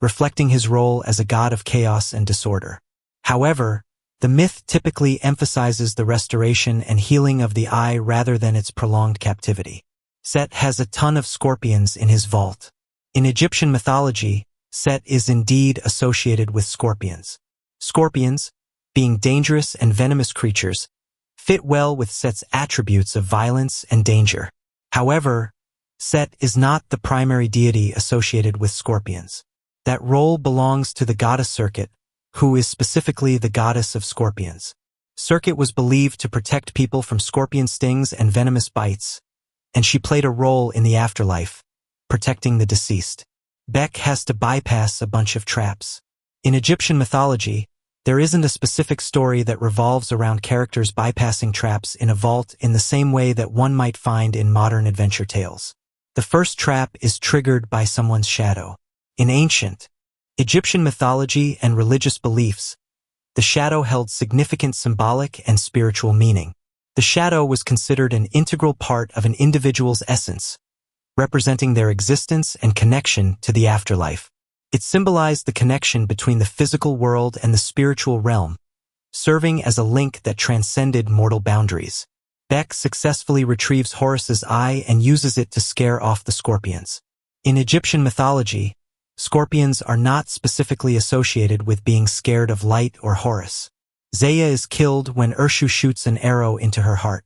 reflecting his role as a god of chaos and disorder. However, the myth typically emphasizes the restoration and healing of the eye rather than its prolonged captivity. Set has a ton of scorpions in his vault. In Egyptian mythology, Set is indeed associated with scorpions. Scorpions, being dangerous and venomous creatures, fit well with Set's attributes of violence and danger. However, Set is not the primary deity associated with scorpions. That role belongs to the goddess Serket, who is specifically the goddess of scorpions. Serket was believed to protect people from scorpion stings and venomous bites, and she played a role in the afterlife, protecting the deceased. Beck has to bypass a bunch of traps. In Egyptian mythology, there isn't a specific story that revolves around characters bypassing traps in a vault in the same way that one might find in modern adventure tales. The first trap is triggered by someone's shadow. In ancient Egyptian mythology and religious beliefs, the shadow held significant symbolic and spiritual meaning. The shadow was considered an integral part of an individual's essence, representing their existence and connection to the afterlife. It symbolized the connection between the physical world and the spiritual realm, serving as a link that transcended mortal boundaries. Beck successfully retrieves Horus's eye and uses it to scare off the scorpions. In Egyptian mythology, scorpions are not specifically associated with being scared of light or Horus. Zaya is killed when Urshu shoots an arrow into her heart.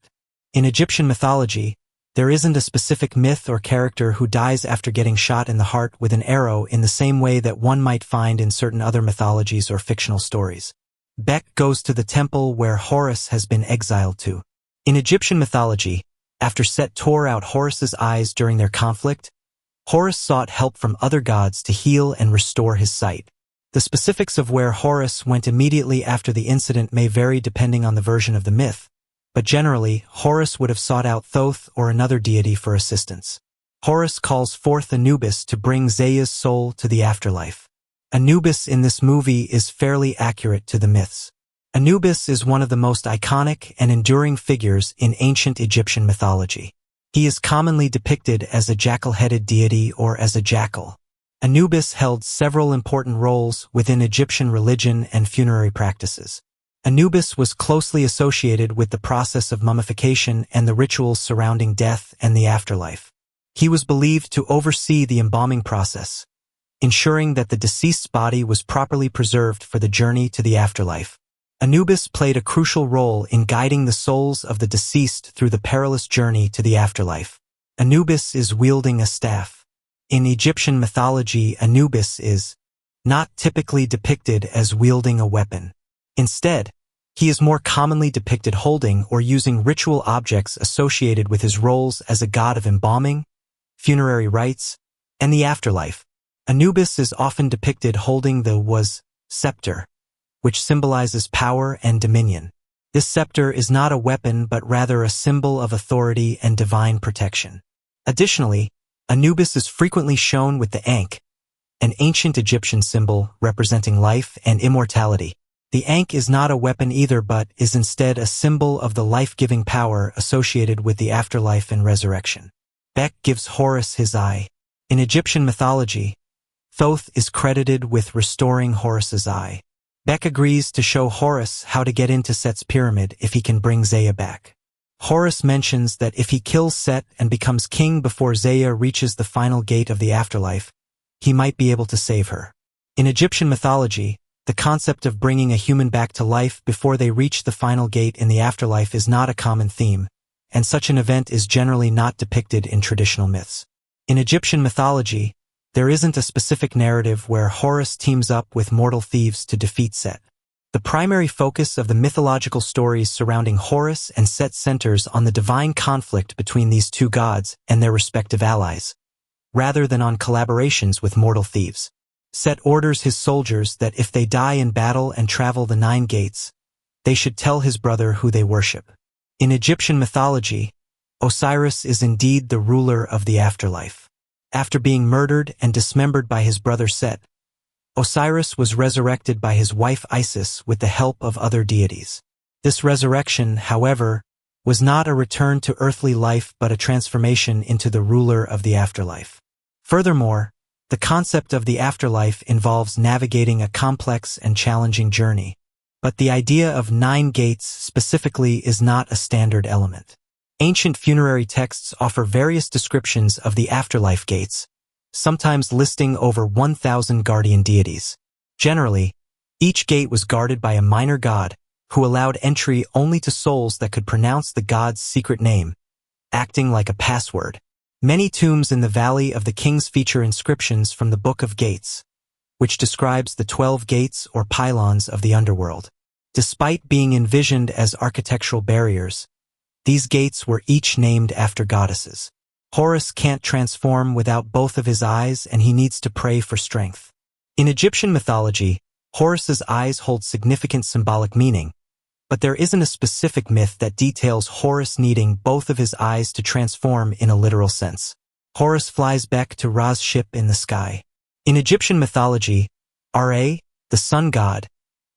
In Egyptian mythology, there isn't a specific myth or character who dies after getting shot in the heart with an arrow in the same way that one might find in certain other mythologies or fictional stories. Beck goes to the temple where Horus has been exiled to. In Egyptian mythology, after Set tore out Horus's eyes during their conflict, Horus sought help from other gods to heal and restore his sight. The specifics of where Horus went immediately after the incident may vary depending on the version of the myth, but generally, Horus would have sought out Thoth or another deity for assistance. Horus calls forth Anubis to bring Zaya's soul to the afterlife. Anubis in this movie is fairly accurate to the myths. Anubis is one of the most iconic and enduring figures in ancient Egyptian mythology. He is commonly depicted as a jackal-headed deity or as a jackal. Anubis held several important roles within Egyptian religion and funerary practices. Anubis was closely associated with the process of mummification and the rituals surrounding death and the afterlife. He was believed to oversee the embalming process, ensuring that the deceased's body was properly preserved for the journey to the afterlife. Anubis played a crucial role in guiding the souls of the deceased through the perilous journey to the afterlife. Anubis is wielding a staff. In Egyptian mythology, Anubis is not typically depicted as wielding a weapon. Instead, he is more commonly depicted holding or using ritual objects associated with his roles as a god of embalming, funerary rites, and the afterlife. Anubis is often depicted holding the scepter, which symbolizes power and dominion. This scepter is not a weapon but rather a symbol of authority and divine protection. Additionally, Anubis is frequently shown with the Ankh, an ancient Egyptian symbol representing life and immortality. The Ankh is not a weapon either but is instead a symbol of the life-giving power associated with the afterlife and resurrection. Beck gives Horus his eye. In Egyptian mythology, Thoth is credited with restoring Horus's eye. Beck agrees to show Horus how to get into Set's pyramid if he can bring Zaya back. Horus mentions that if he kills Set and becomes king before Zaya reaches the final gate of the afterlife, he might be able to save her. In Egyptian mythology, the concept of bringing a human back to life before they reach the final gate in the afterlife is not a common theme, and such an event is generally not depicted in traditional myths. In Egyptian mythology, there isn't a specific narrative where Horus teams up with mortal thieves to defeat Set. The primary focus of the mythological stories surrounding Horus and Set centers on the divine conflict between these two gods and their respective allies, rather than on collaborations with mortal thieves. Set orders his soldiers that if they die in battle and travel the 9 gates, they should tell his brother who they worship. In Egyptian mythology, Osiris is indeed the ruler of the afterlife. After being murdered and dismembered by his brother Set, Osiris was resurrected by his wife Isis with the help of other deities. This resurrection, however, was not a return to earthly life but a transformation into the ruler of the afterlife. Furthermore, the concept of the afterlife involves navigating a complex and challenging journey, but the idea of 9 gates specifically is not a standard element. Ancient funerary texts offer various descriptions of the afterlife gates, sometimes listing over 1,000 guardian deities. Generally, each gate was guarded by a minor god who allowed entry only to souls that could pronounce the god's secret name, acting like a password. Many tombs in the Valley of the Kings feature inscriptions from the Book of Gates, which describes the 12 gates or pylons of the underworld. Despite being envisioned as architectural barriers, these gates were each named after goddesses. Horus can't transform without both of his eyes, and he needs to pray for strength. In Egyptian mythology, Horus's eyes hold significant symbolic meaning, but there isn't a specific myth that details Horus needing both of his eyes to transform in a literal sense. Horus flies back to Ra's ship in the sky. In Egyptian mythology, Ra, the sun god,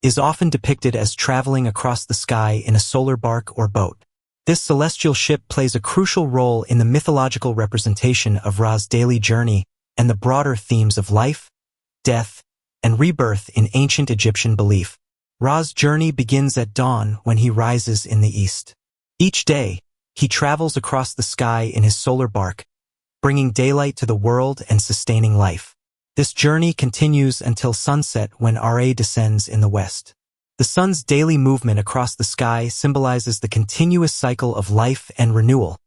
is often depicted as traveling across the sky in a solar bark or boat. This celestial ship plays a crucial role in the mythological representation of Ra's daily journey and the broader themes of life, death, and rebirth in ancient Egyptian belief. Ra's journey begins at dawn when he rises in the east. Each day, He travels across the sky in his solar bark, bringing daylight to the world and sustaining life. This journey continues until sunset when Ra descends in the west. The sun's daily movement across the sky symbolizes the continuous cycle of life and renewal,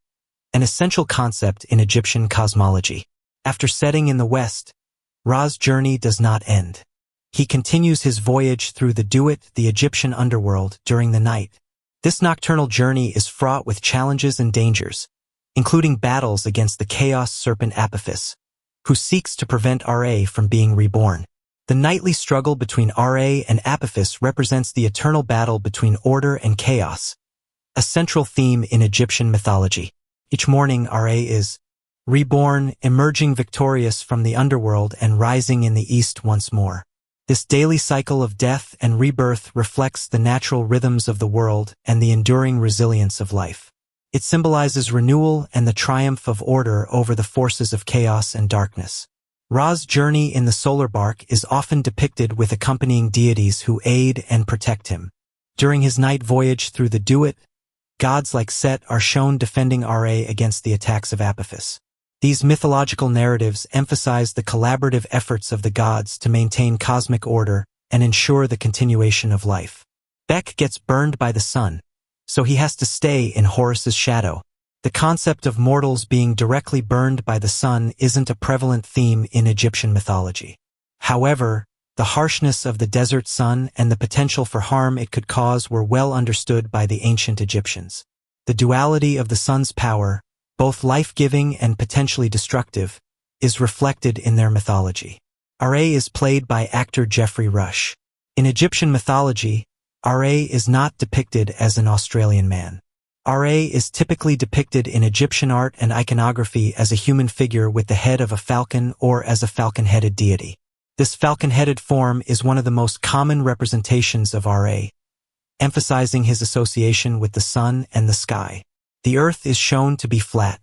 an essential concept in Egyptian cosmology. After setting in the west, Ra's journey does not end. He continues his voyage through the Duat, the Egyptian underworld, during the night. This nocturnal journey is fraught with challenges and dangers, including battles against the chaos serpent Apophis, who seeks to prevent Ra from being reborn. The nightly struggle between Ra and Apophis represents the eternal battle between order and chaos, a central theme in Egyptian mythology. Each morning, Ra is reborn, emerging victorious from the underworld and rising in the east once more. This daily cycle of death and rebirth reflects the natural rhythms of the world and the enduring resilience of life. It symbolizes renewal and the triumph of order over the forces of chaos and darkness. Ra's journey in the solar bark is often depicted with accompanying deities who aid and protect him. During his night voyage through the Duat, gods like Set are shown defending Ra against the attacks of Apophis. These mythological narratives emphasize the collaborative efforts of the gods to maintain cosmic order and ensure the continuation of life. Bek gets burned by the sun, so he has to stay in Horus's shadow. The concept of mortals being directly burned by the sun isn't a prevalent theme in Egyptian mythology. However, the harshness of the desert sun and the potential for harm it could cause were well understood by the ancient Egyptians. The duality of the sun's power, both life-giving and potentially destructive, is reflected in their mythology. Ra is played by actor Geoffrey Rush. In Egyptian mythology, Ra is not depicted as an Australian man. Ra is typically depicted in Egyptian art and iconography as a human figure with the head of a falcon or as a falcon-headed deity. This falcon-headed form is one of the most common representations of Ra, emphasizing his association with the sun and the sky. The earth is shown to be flat.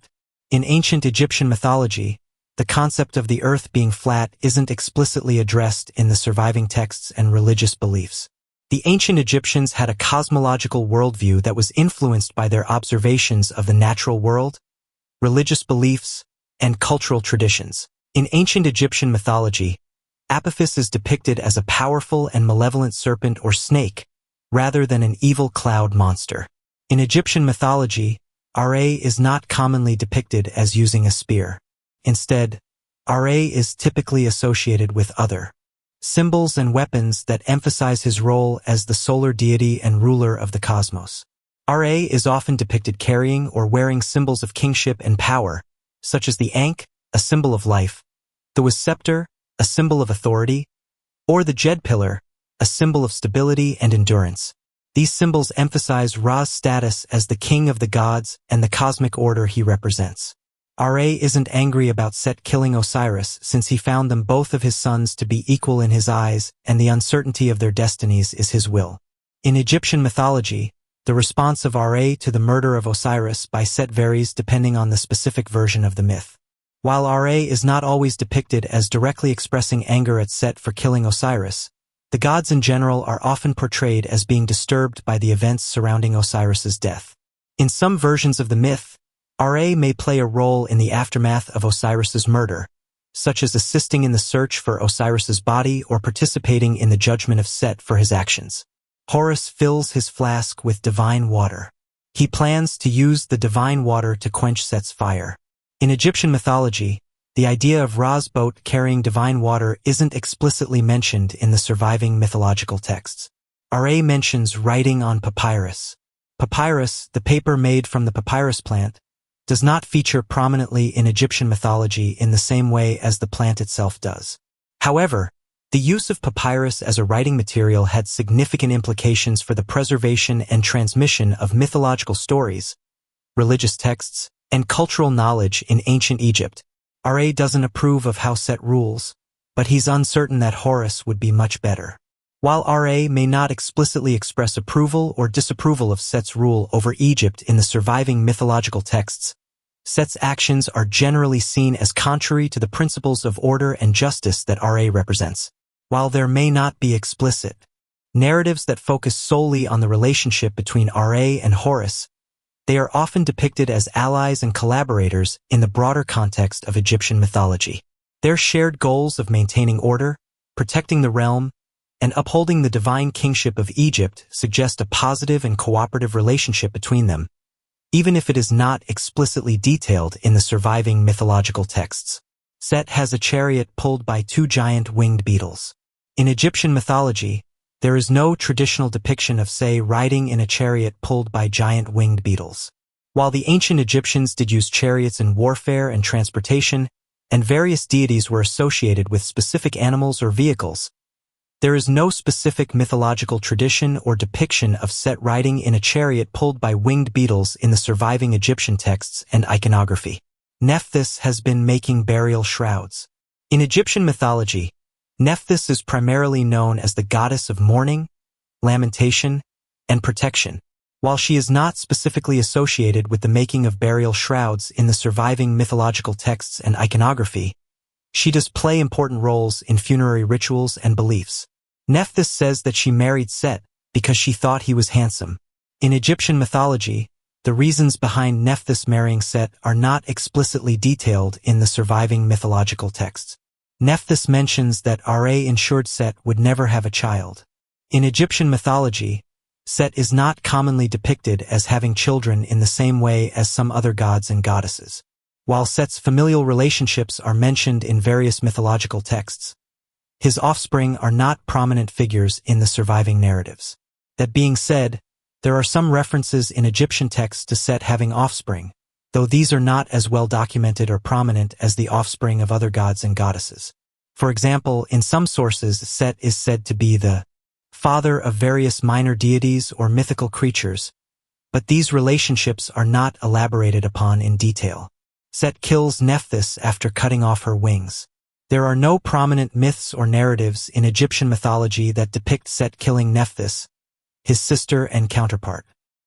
In ancient Egyptian mythology, the concept of the earth being flat isn't explicitly addressed in the surviving texts and religious beliefs. The ancient Egyptians had a cosmological worldview that was influenced by their observations of the natural world, religious beliefs, and cultural traditions. In ancient Egyptian mythology, Apophis is depicted as a powerful and malevolent serpent or snake, rather than an evil cloud monster. In Egyptian mythology, Ra is not commonly depicted as using a spear. Instead, Ra is typically associated with other symbols and weapons that emphasize his role as the solar deity and ruler of the cosmos. Ra is often depicted carrying or wearing symbols of kingship and power, such as the Ankh, a symbol of life, the scepter, a symbol of authority, or the Jed pillar, a symbol of stability and endurance. These symbols emphasize Ra's status as the king of the gods and the cosmic order he represents. Ra isn't angry about Set killing Osiris since he found them both of his sons to be equal in his eyes and the uncertainty of their destinies is his will. In Egyptian mythology, the response of Ra to the murder of Osiris by Set varies depending on the specific version of the myth. While Ra is not always depicted as directly expressing anger at Set for killing Osiris, the gods in general are often portrayed as being disturbed by the events surrounding Osiris's death. In some versions of the myth, Ra may play a role in the aftermath of Osiris's murder, such as assisting in the search for Osiris's body or participating in the judgment of Set for his actions. Horus fills his flask with divine water. He plans to use the divine water to quench Set's fire. In Egyptian mythology, the idea of Ra's boat carrying divine water isn't explicitly mentioned in the surviving mythological texts. Ra mentions writing on papyrus. Papyrus, the paper made from the papyrus plant, does not feature prominently in Egyptian mythology in the same way as the plant itself does. However, the use of papyrus as a writing material had significant implications for the preservation and transmission of mythological stories, religious texts, and cultural knowledge in ancient Egypt. Ra doesn't approve of how Set rules, but he's uncertain that Horus would be much better. While Ra may not explicitly express approval or disapproval of Set's rule over Egypt in the surviving mythological texts, Set's actions are generally seen as contrary to the principles of order and justice that Ra represents. While there may not be explicit narratives that focus solely on the relationship between Ra and Horus, They are often depicted as allies and collaborators in the broader context of Egyptian mythology. Their shared goals of maintaining order, protecting the realm, and upholding the divine kingship of Egypt suggest a positive and cooperative relationship between them, even if it is not explicitly detailed in the surviving mythological texts. Set has a chariot pulled by two giant winged beetles. In Egyptian mythology, there is no traditional depiction of Say riding in a chariot pulled by giant winged beetles. While the ancient Egyptians did use chariots in warfare and transportation, and various deities were associated with specific animals or vehicles, there is no specific mythological tradition or depiction of Set riding in a chariot pulled by winged beetles in the surviving Egyptian texts and iconography. Nephthys has been making burial shrouds. In Egyptian mythology, Nephthys is primarily known as the goddess of mourning, lamentation, and protection. While she is not specifically associated with the making of burial shrouds in the surviving mythological texts and iconography, she does play important roles in funerary rituals and beliefs. Nephthys says that she married Set because she thought he was handsome. In Egyptian mythology, the reasons behind Nephthys marrying Set are not explicitly detailed in the surviving mythological texts. Nephthys mentions that Ra ensured Set would never have a child. In Egyptian mythology, Set is not commonly depicted as having children in the same way as some other gods and goddesses. While Set's familial relationships are mentioned in various mythological texts, his offspring are not prominent figures in the surviving narratives. That being said, there are some references in Egyptian texts to Set having offspring, though these are not as well documented or prominent as the offspring of other gods and goddesses. For example, in some sources, Set is said to be the father of various minor deities or mythical creatures, but these relationships are not elaborated upon in detail. Set kills Nephthys after cutting off her wings. There are no prominent myths or narratives in Egyptian mythology that depict Set killing Nephthys, his sister and counterpart.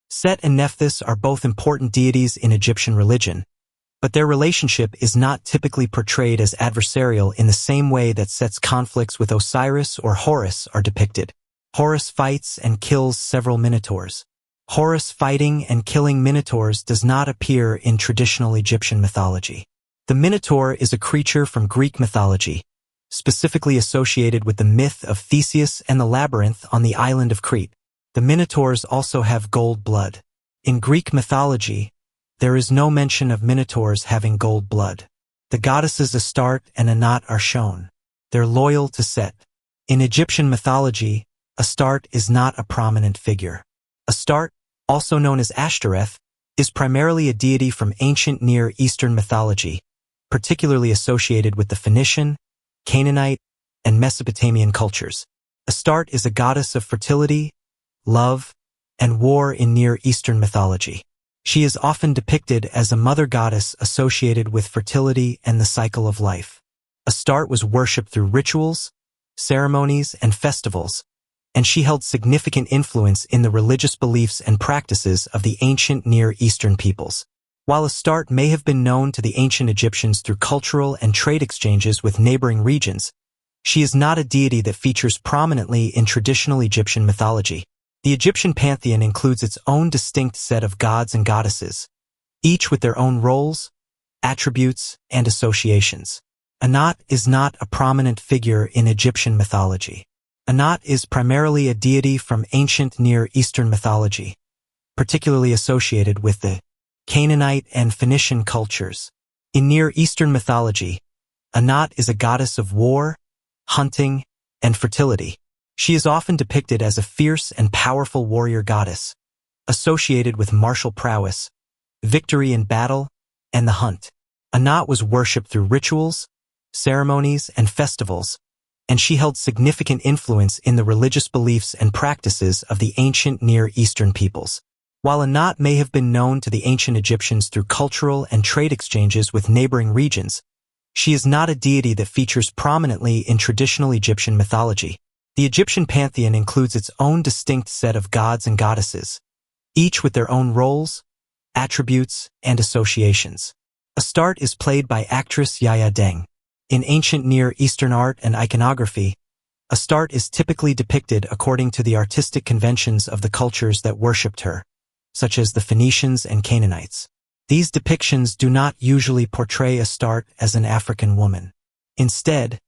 Set and Nephthys are both important deities in Egyptian religion, but their relationship is not typically portrayed as adversarial in the same way that Set's conflicts with Osiris or Horus are depicted. Horus fights and kills several minotaurs. Horus fighting and killing minotaurs does not appear in traditional Egyptian mythology. The minotaur is a creature from Greek mythology, specifically associated with the myth of Theseus and the labyrinth on the island of Crete. The minotaurs also have gold blood. In Greek mythology, there is no mention of minotaurs having gold blood. The goddesses Astarte and Anat are shown. They're loyal to Set. In Egyptian mythology, Astarte is not a prominent figure. Astarte, also known as Ashtoreth, is primarily a deity from ancient Near Eastern mythology, particularly associated with the Phoenician, Canaanite, and Mesopotamian cultures. Astarte is a goddess of fertility, love, and war in Near Eastern mythology. She is often depicted as a mother goddess associated with fertility and the cycle of life. Astarte was worshipped through rituals, ceremonies, and festivals, and she held significant influence in the religious beliefs and practices of the ancient Near Eastern peoples. While Astarte may have been known to the ancient Egyptians through cultural and trade exchanges with neighboring regions, she is not a deity that features prominently in traditional Egyptian mythology. The Egyptian pantheon includes its own distinct set of gods and goddesses, each with their own roles, attributes, and associations. Anat is not a prominent figure in Egyptian mythology. Anat is primarily a deity from ancient Near Eastern mythology, particularly associated with the Canaanite and Phoenician cultures. In Near Eastern mythology, Anat is a goddess of war, hunting, and fertility. She is often depicted as a fierce and powerful warrior goddess, associated with martial prowess, victory in battle, and the hunt. Anat was worshipped through rituals, ceremonies, and festivals, and she held significant influence in the religious beliefs and practices of the ancient Near Eastern peoples. While Anat may have been known to the ancient Egyptians through cultural and trade exchanges with neighboring regions, she is not a deity that features prominently in traditional Egyptian mythology. The Egyptian pantheon includes its own distinct set of gods and goddesses, each with their own roles, attributes, and associations. Astarte is played by actress Yaya Deng. In ancient Near Eastern art and iconography, Astarte is typically depicted according to the artistic conventions of the cultures that worshipped her. such as the Phoenicians and Canaanites. These depictions do not usually portray Astarte as an African woman. Instead,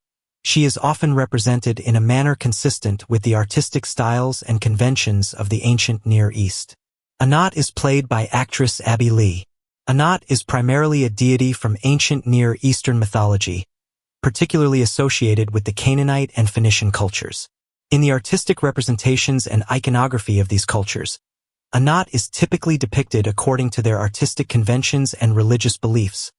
she is often represented in a manner consistent with the artistic styles and conventions of the ancient Near East. Anat is played by actress Abby Lee. Anat is primarily a deity from ancient Near Eastern mythology, particularly associated with the Canaanite and Phoenician cultures. In the artistic representations and iconography of these cultures, Anat is typically depicted according to their artistic conventions and religious beliefs,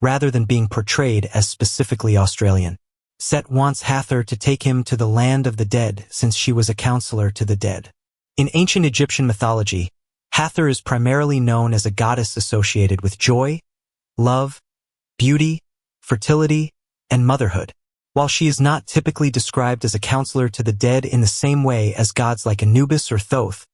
rather than being portrayed as specifically Australian. Set wants Hathor to take him to the land of the dead since she was a counselor to the dead. In ancient Egyptian mythology, Hathor is primarily known as a goddess associated with joy, love, beauty, fertility, and motherhood. While she is not typically described as a counselor to the dead in the same way as gods like Anubis or Thoth,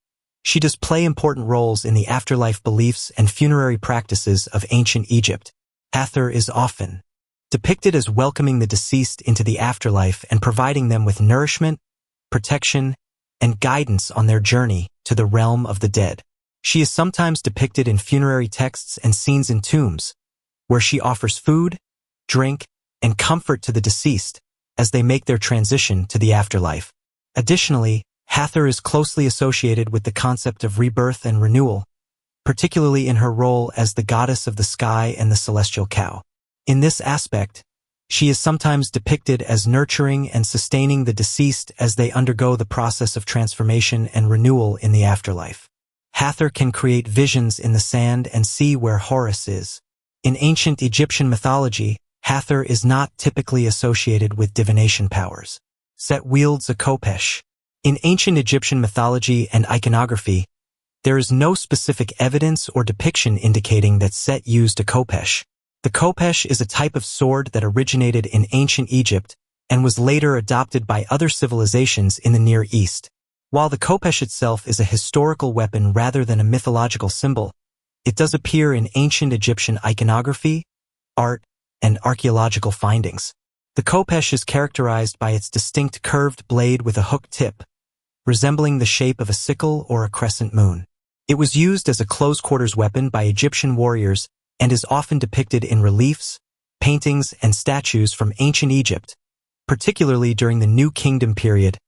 she does play important roles in the afterlife beliefs and funerary practices of ancient Egypt. Hathor is often depicted as welcoming the deceased into the afterlife and providing them with nourishment, protection, and guidance on their journey to the realm of the dead. She is sometimes depicted in funerary texts and scenes in tombs, where she offers food, drink, and comfort to the deceased as they make their transition to the afterlife. Additionally, Hathor is closely associated with the concept of rebirth and renewal, particularly in her role as the goddess of the sky and the celestial cow. In this aspect, she is sometimes depicted as nurturing and sustaining the deceased as they undergo the process of transformation and renewal in the afterlife. Hathor can create visions in the sand and see where Horus is. In ancient Egyptian mythology, Hathor is not typically associated with divination powers. Set wields a khopesh. In ancient Egyptian mythology and iconography, there is no specific evidence or depiction indicating that Set used a khopesh. The khopesh is a type of sword that originated in ancient Egypt and was later adopted by other civilizations in the Near East. While the khopesh itself is a historical weapon rather than a mythological symbol, it does appear in ancient Egyptian iconography, art, and archaeological findings. The khopesh is characterized by its distinct curved blade with a hooked tip, resembling the shape of a sickle or a crescent moon. It was used as a close-quarters weapon by Egyptian warriors and is often depicted in reliefs, paintings, and statues from ancient Egypt, particularly during the New Kingdom period,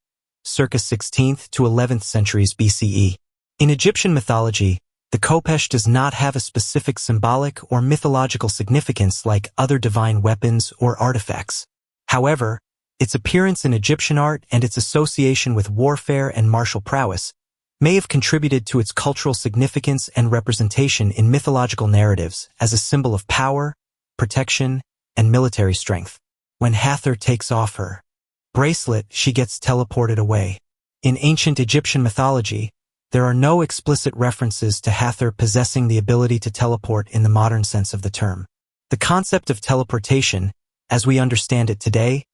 circa 16th to 11th centuries BCE. In Egyptian mythology, the khopesh does not have a specific symbolic or mythological significance like other divine weapons or artifacts. However, its appearance in Egyptian art and its association with warfare and martial prowess may have contributed to its cultural significance and representation in mythological narratives as a symbol of power, protection, and military strength. When Hathor takes off her bracelet, she gets teleported away. In ancient Egyptian mythology, there are no explicit references to Hathor possessing the ability to teleport in the modern sense of the term. The concept of teleportation, as we understand it today,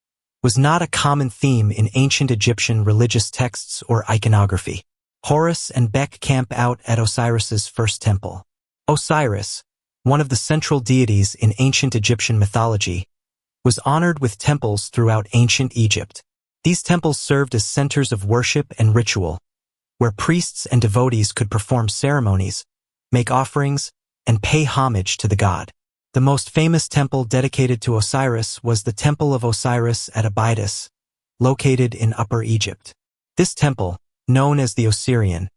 was not a common theme in ancient Egyptian religious texts or iconography. Horus and Bek camp out at Osiris's first temple. Osiris, one of the central deities in ancient Egyptian mythology, was honored with temples throughout ancient Egypt. These temples served as centers of worship and ritual, where priests and devotees could perform ceremonies, make offerings, and pay homage to the god. The most famous temple dedicated to Osiris was the Temple of Osiris at Abydos, located in Upper Egypt. This temple, known as the Osirian,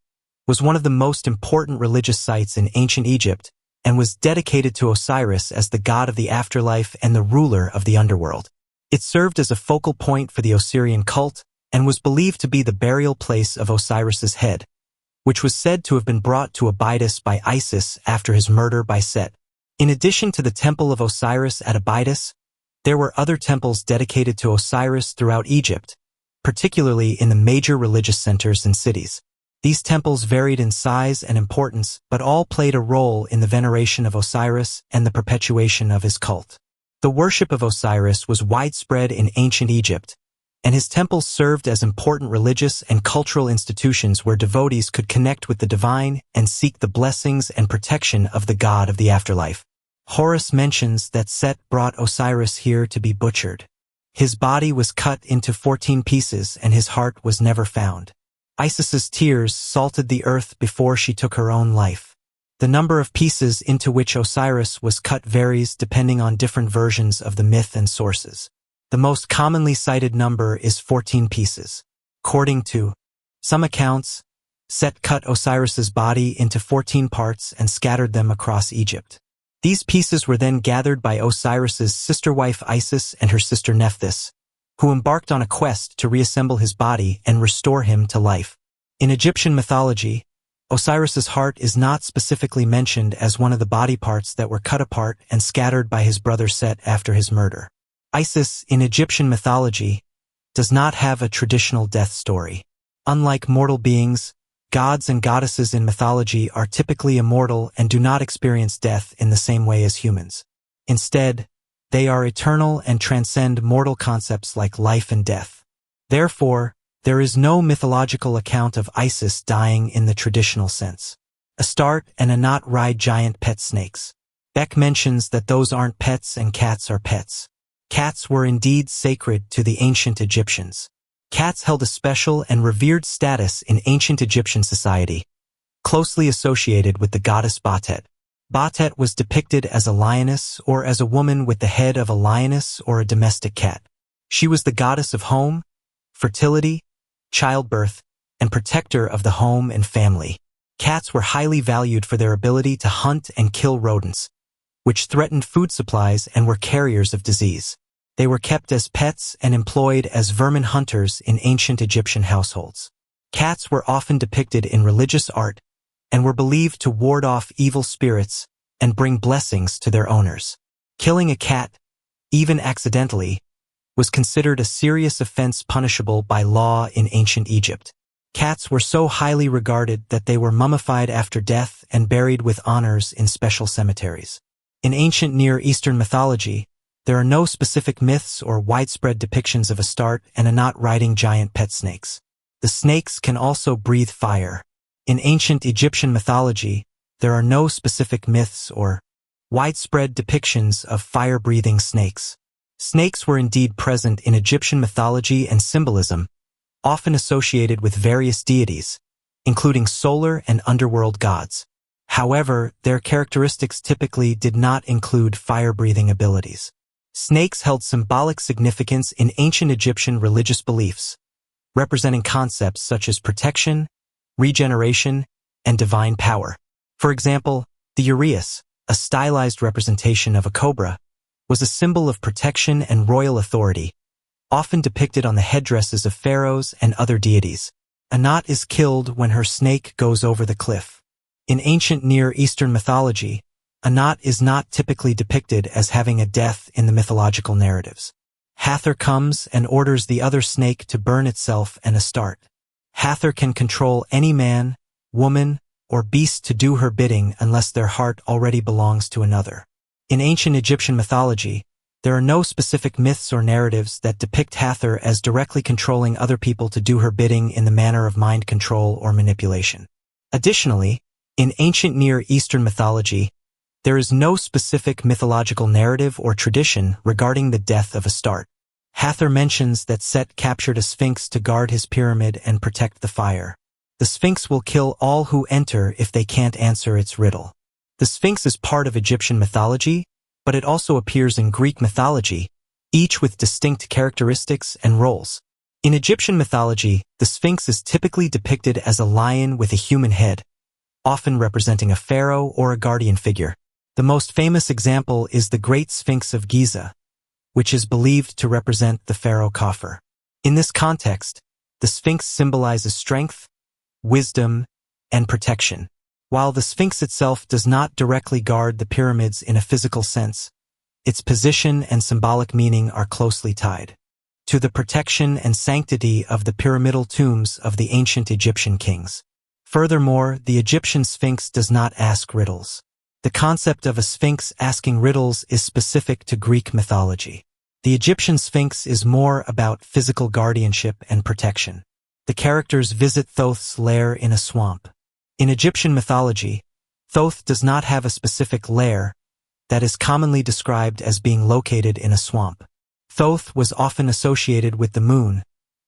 was one of the most important religious sites in ancient Egypt and was dedicated to Osiris as the god of the afterlife and the ruler of the underworld. It served as a focal point for the Osirian cult and was believed to be the burial place of Osiris's head, which was said to have been brought to Abydos by Isis after his murder by Set. In addition to the Temple of Osiris at Abydos, there were other temples dedicated to Osiris throughout Egypt, particularly in the major religious centers and cities. These temples varied in size and importance, but all played a role in the veneration of Osiris and the perpetuation of his cult. The worship of Osiris was widespread in ancient Egypt, and his temples served as important religious and cultural institutions where devotees could connect with the divine and seek the blessings and protection of the god of the afterlife. Horus mentions that Set brought Osiris here to be butchered. His body was cut into 14 pieces and his heart was never found. Isis's tears salted the earth before she took her own life. The number of pieces into which Osiris was cut varies depending on different versions of the myth and sources. The most commonly cited number is 14 pieces. According to some accounts, Set cut Osiris's body into 14 parts and scattered them across Egypt. These pieces were then gathered by Osiris's sister-wife Isis and her sister Nephthys, who embarked on a quest to reassemble his body and restore him to life. In Egyptian mythology, Osiris's heart is not specifically mentioned as one of the body parts that were cut apart and scattered by his brother Set after his murder. Isis, in Egyptian mythology, does not have a traditional death story. Unlike mortal beings, gods and goddesses in mythology are typically immortal and do not experience death in the same way as humans. Instead, they are eternal and transcend mortal concepts like life and death. Therefore, there is no mythological account of Isis dying in the traditional sense. Astarte and Anat ride giant pet snakes. Beck mentions that those aren't pets and cats are pets. Cats were indeed sacred to the ancient Egyptians. Cats held a special and revered status in ancient Egyptian society, closely associated with the goddess Batet. Batet was depicted as a lioness or as a woman with the head of a lioness or a domestic cat. She was the goddess of home, fertility, childbirth, and protector of the home and family. Cats were highly valued for their ability to hunt and kill rodents, which threatened food supplies and were carriers of disease. They were kept as pets and employed as vermin hunters in ancient Egyptian households. Cats were often depicted in religious art and were believed to ward off evil spirits and bring blessings to their owners. Killing a cat, even accidentally, was considered a serious offense punishable by law in ancient Egypt. Cats were so highly regarded that they were mummified after death and buried with honors in special cemeteries. In ancient Near Eastern mythology, there are no specific myths or widespread depictions of Astarte and Anat riding giant pet snakes. The snakes can also breathe fire. In ancient Egyptian mythology, there are no specific myths or widespread depictions of fire-breathing snakes. Snakes were indeed present in Egyptian mythology and symbolism, often associated with various deities, including solar and underworld gods. However, their characteristics typically did not include fire-breathing abilities. Snakes held symbolic significance in ancient Egyptian religious beliefs, representing concepts such as protection, regeneration, and divine power. For example, the uraeus, a stylized representation of a cobra, was a symbol of protection and royal authority, often depicted on the headdresses of pharaohs and other deities. Anat is killed when her snake goes over the cliff. In ancient Near Eastern mythology, Anat is not typically depicted as having a death in the mythological narratives. Hathor comes and orders the other snake to burn itself and Astarte. Hathor can control any man, woman, or beast to do her bidding unless their heart already belongs to another. In ancient Egyptian mythology, there are no specific myths or narratives that depict Hathor as directly controlling other people to do her bidding in the manner of mind control or manipulation. Additionally, in ancient Near Eastern mythology, there is no specific mythological narrative or tradition regarding the death of Astarte. Hathor mentions that Set captured a sphinx to guard his pyramid and protect the fire. The sphinx will kill all who enter if they can't answer its riddle. The sphinx is part of Egyptian mythology, but it also appears in Greek mythology, each with distinct characteristics and roles. In Egyptian mythology, the sphinx is typically depicted as a lion with a human head, often representing a pharaoh or a guardian figure. The most famous example is the Great Sphinx of Giza, which is believed to represent the pharaoh Khafre. In this context, the sphinx symbolizes strength, wisdom, and protection. While the sphinx itself does not directly guard the pyramids in a physical sense, its position and symbolic meaning are closely tied to the protection and sanctity of the pyramidal tombs of the ancient Egyptian kings. Furthermore, the Egyptian sphinx does not ask riddles. The concept of a sphinx asking riddles is specific to Greek mythology. The Egyptian sphinx is more about physical guardianship and protection. The characters visit Thoth's lair in a swamp. In Egyptian mythology, Thoth does not have a specific lair that is commonly described as being located in a swamp. Thoth was often associated with the moon,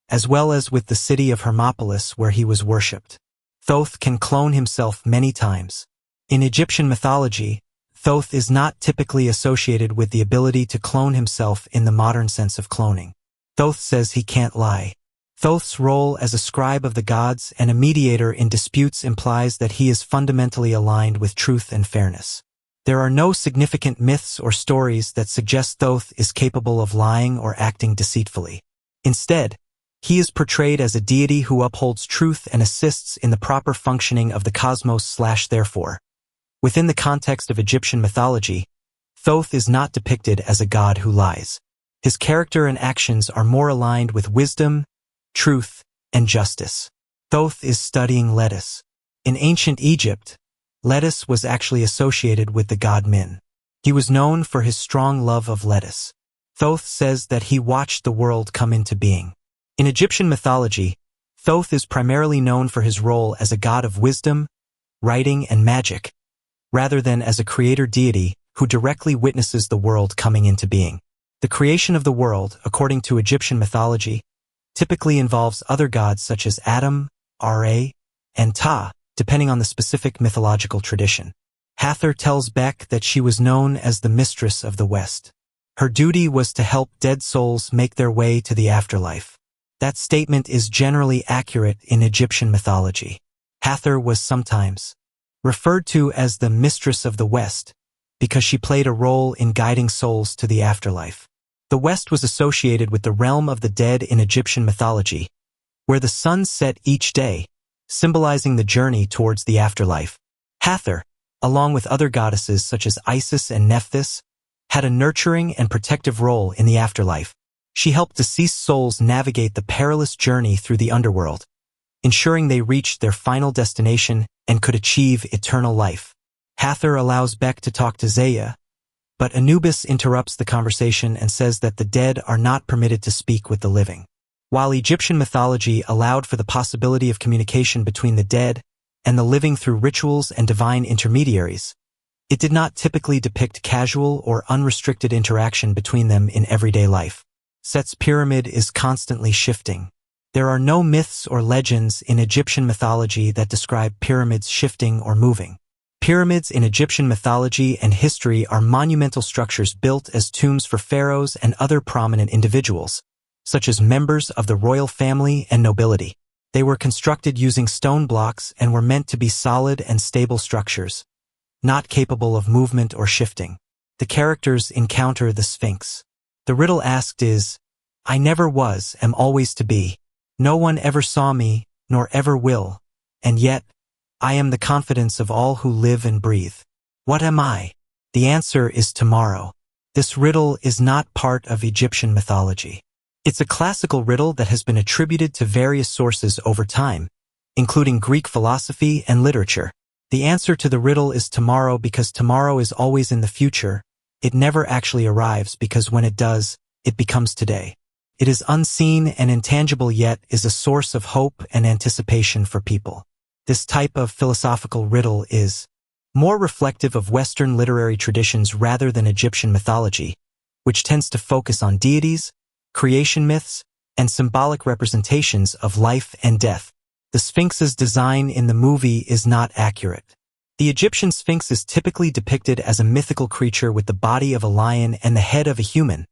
as well as with the city of Hermopolis where he was worshipped. Thoth can clone himself many times. In Egyptian mythology, Thoth is not typically associated with the ability to clone himself in the modern sense of cloning. Thoth says he can't lie. Thoth's role as a scribe of the gods and a mediator in disputes implies that he is fundamentally aligned with truth and fairness. There are no significant myths or stories that suggest Thoth is capable of lying or acting deceitfully. Instead, he is portrayed as a deity who upholds truth and assists in the proper functioning of the cosmos/therefore. Within the context of Egyptian mythology, Thoth is not depicted as a god who lies. His character and actions are more aligned with wisdom, truth, and justice. Thoth is studying lettuce. In ancient Egypt, lettuce was actually associated with the god Min. He was known for his strong love of lettuce. Thoth says that he watched the world come into being. In Egyptian mythology, Thoth is primarily known for his role as a god of wisdom, writing, and magic, rather than as a creator deity who directly witnesses the world coming into being. The creation of the world, according to Egyptian mythology, typically involves other gods such as Atum, Ra, and Ta, depending on the specific mythological tradition. Hathor tells Beck that she was known as the mistress of the West. Her duty was to help dead souls make their way to the afterlife. That statement is generally accurate in Egyptian mythology. Hathor was sometimes referred to as the mistress of the West because she played a role in guiding souls to the afterlife. The West was associated with the realm of the dead in Egyptian mythology, where the sun set each day, symbolizing the journey towards the afterlife. Hathor, along with other goddesses such as Isis and Nephthys, had a nurturing and protective role in the afterlife. She helped deceased souls navigate the perilous journey through the underworld, ensuring they reached their final destination and could achieve eternal life. Hathor allows Beck to talk to Zaya, but Anubis interrupts the conversation and says that the dead are not permitted to speak with the living. While Egyptian mythology allowed for the possibility of communication between the dead and the living through rituals and divine intermediaries, it did not typically depict casual or unrestricted interaction between them in everyday life. Set's pyramid is constantly shifting. There are no myths or legends in Egyptian mythology that describe pyramids shifting or moving. Pyramids in Egyptian mythology and history are monumental structures built as tombs for pharaohs and other prominent individuals, such as members of the royal family and nobility. They were constructed using stone blocks and were meant to be solid and stable structures, not capable of movement or shifting. The characters encounter the Sphinx. The riddle asked is, "I never was, am always to be. No one ever saw me, nor ever will, and yet, I am the confidence of all who live and breathe. What am I?" The answer is tomorrow. This riddle is not part of Egyptian mythology. It's a classical riddle that has been attributed to various sources over time, including Greek philosophy and literature. The answer to the riddle is tomorrow because tomorrow is always in the future. It never actually arrives because when it does, it becomes today. It is unseen and intangible yet is a source of hope and anticipation for people. This type of philosophical riddle is more reflective of Western literary traditions rather than Egyptian mythology, which tends to focus on deities, creation myths, and symbolic representations of life and death. The Sphinx's design in the movie is not accurate. The Egyptian Sphinx is typically depicted as a mythical creature with the body of a lion and the head of a human,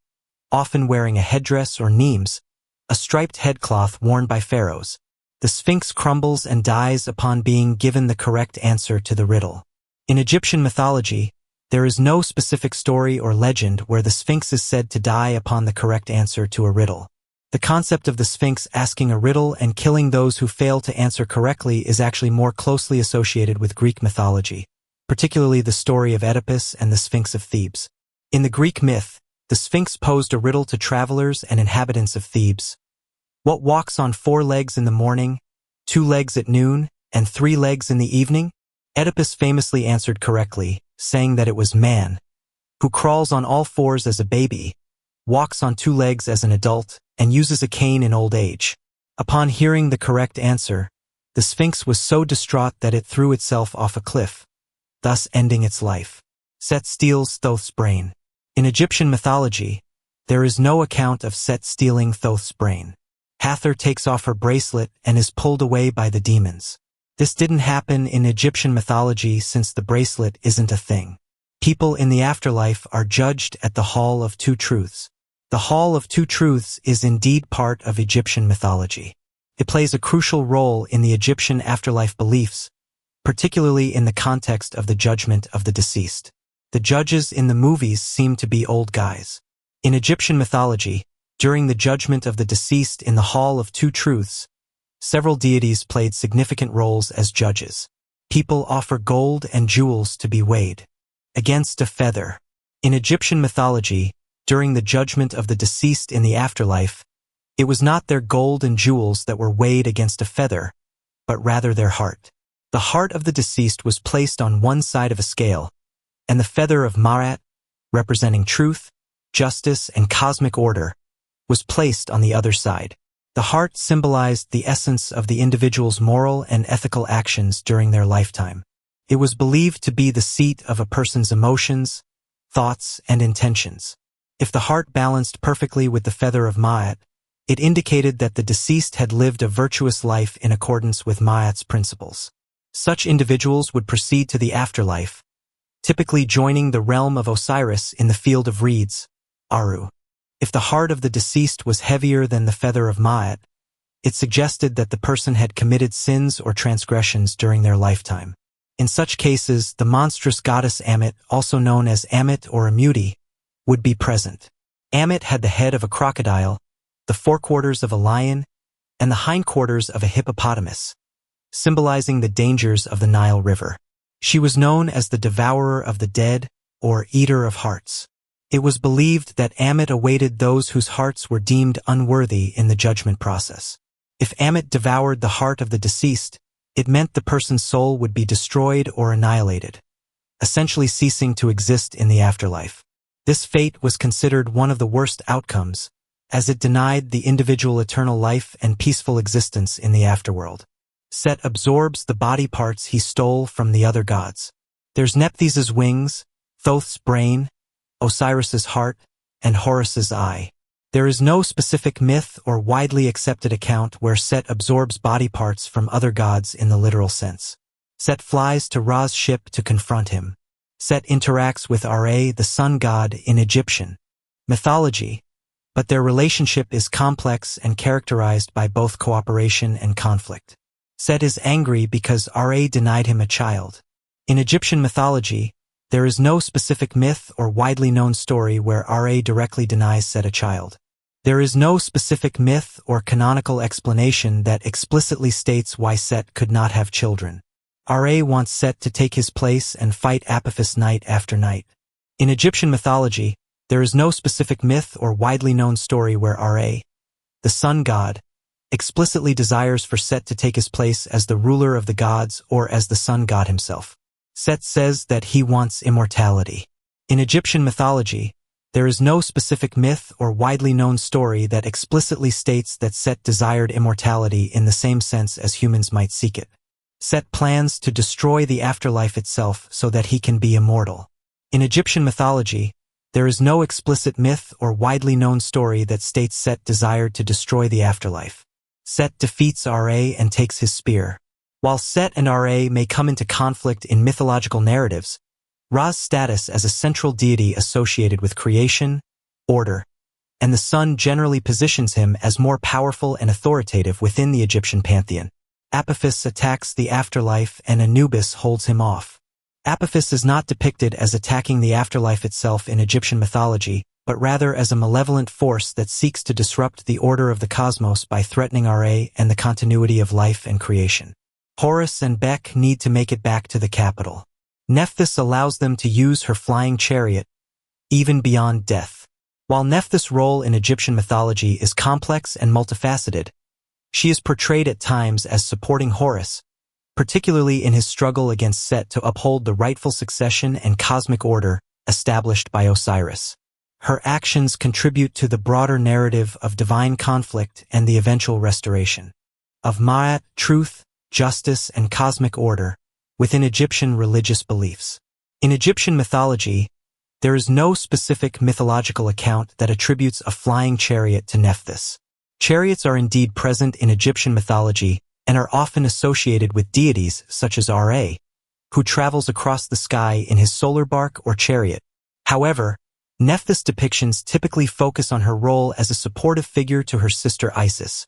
often wearing a headdress or nemes, a striped headcloth worn by pharaohs. The Sphinx crumbles and dies upon being given the correct answer to the riddle. In Egyptian mythology, there is no specific story or legend where the Sphinx is said to die upon the correct answer to a riddle. The concept of the Sphinx asking a riddle and killing those who fail to answer correctly is actually more closely associated with Greek mythology, particularly the story of Oedipus and the Sphinx of Thebes. In the Greek myth, the Sphinx posed a riddle to travelers and inhabitants of Thebes. What walks on 4 legs in the morning, 2 legs at noon, and 3 legs in the evening? Oedipus famously answered correctly, saying that it was man, who crawls on all 4s as a baby, walks on 2 legs as an adult, and uses a cane in old age. Upon hearing the correct answer, the Sphinx was so distraught that it threw itself off a cliff, thus ending its life. Set steals Thoth's brain. In Egyptian mythology, there is no account of Set stealing Thoth's brain. Hathor takes off her bracelet and is pulled away by the demons. This didn't happen in Egyptian mythology since the bracelet isn't a thing. People in the afterlife are judged at the Hall of Two Truths. The Hall of Two Truths is indeed part of Egyptian mythology. It plays a crucial role in the Egyptian afterlife beliefs, particularly in the context of the judgment of the deceased. The judges in the movies seem to be old guys. In Egyptian mythology, during the judgment of the deceased in the Hall of Two Truths, several deities played significant roles as judges. People offer gold and jewels to be weighed against a feather. In Egyptian mythology, during the judgment of the deceased in the afterlife, it was not their gold and jewels that were weighed against a feather, but rather their heart. The heart of the deceased was placed on one side of a scale, and the feather of Ma'at, representing truth, justice, and cosmic order, was placed on the other side. The heart symbolized the essence of the individual's moral and ethical actions during their lifetime. It was believed to be the seat of a person's emotions, thoughts, and intentions. If the heart balanced perfectly with the feather of Ma'at, it indicated that the deceased had lived a virtuous life in accordance with Ma'at's principles. Such individuals would proceed to the afterlife, typically joining the realm of Osiris in the field of reeds, Aru. If the heart of the deceased was heavier than the feather of Ma'at, it suggested that the person had committed sins or transgressions during their lifetime. In such cases, the monstrous goddess Ammit, also known as Ammit or Amuti, would be present. Ammit had the head of a crocodile, the forequarters of a lion, and the hindquarters of a hippopotamus, symbolizing the dangers of the Nile River. She was known as the devourer of the dead or eater of hearts. It was believed that Ammit awaited those whose hearts were deemed unworthy in the judgment process. If Ammit devoured the heart of the deceased, it meant the person's soul would be destroyed or annihilated, essentially ceasing to exist in the afterlife. This fate was considered one of the worst outcomes, as it denied the individual eternal life and peaceful existence in the afterworld. Set absorbs the body parts he stole from the other gods. There's Nephthys' wings, Thoth's brain, Osiris's heart, and Horus's eye. There is no specific myth or widely accepted account where Set absorbs body parts from other gods in the literal sense. Set flies to Ra's ship to confront him. Set interacts with Ra, the sun god, in Egyptian mythology, but their relationship is complex and characterized by both cooperation and conflict. Set is angry because Ra denied him a child. In Egyptian mythology, there is no specific myth or widely known story where Ra directly denies Set a child. There is no specific myth or canonical explanation that explicitly states why Set could not have children. Ra wants Set to take his place and fight Apophis night after night. In Egyptian mythology, there is no specific myth or widely known story where Ra, the sun god, explicitly desires for Set to take his place as the ruler of the gods or as the sun god himself. Set says that he wants immortality. In Egyptian mythology, there is no specific myth or widely known story that explicitly states that Set desired immortality in the same sense as humans might seek it. Set plans to destroy the afterlife itself so that he can be immortal. In Egyptian mythology, there is no explicit myth or widely known story that states Set desired to destroy the afterlife. Set defeats Ra and takes his spear. While Set and Ra may come into conflict in mythological narratives, Ra's status as a central deity associated with creation, order, and the sun generally positions him as more powerful and authoritative within the Egyptian pantheon. Apophis attacks the afterlife and Anubis holds him off. Apophis is not depicted as attacking the afterlife itself in Egyptian mythology, but rather as a malevolent force that seeks to disrupt the order of the cosmos by threatening Ra and the continuity of life and creation. Horus and Bek need to make it back to the capital. Nephthys allows them to use her flying chariot, even beyond death. While Nephthys' role in Egyptian mythology is complex and multifaceted, she is portrayed at times as supporting Horus, particularly in his struggle against Set to uphold the rightful succession and cosmic order established by Osiris. Her actions contribute to the broader narrative of divine conflict and the eventual restoration of Ma'at, truth, justice, and cosmic order within Egyptian religious beliefs. In Egyptian mythology, there is no specific mythological account that attributes a flying chariot to Nephthys. Chariots are indeed present in Egyptian mythology and are often associated with deities such as Ra, who travels across the sky in his solar bark or chariot. However, Nephthys depictions typically focus on her role as a supportive figure to her sister Isis,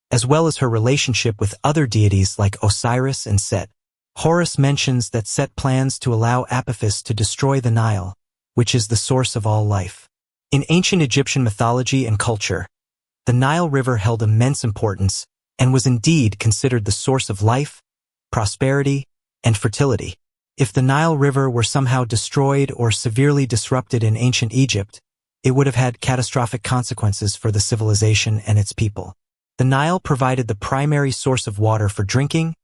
as well as her relationship with other deities like Osiris and Set. Horus mentions that Set plans to allow Apophis to destroy the Nile, which is the source of all life. In ancient Egyptian mythology and culture, the Nile River held immense importance and was indeed considered the source of life, prosperity, and fertility. If the Nile River were somehow destroyed or severely disrupted in ancient Egypt, it would have had catastrophic consequences for the civilization and its people. The Nile provided the primary source of water for drinking,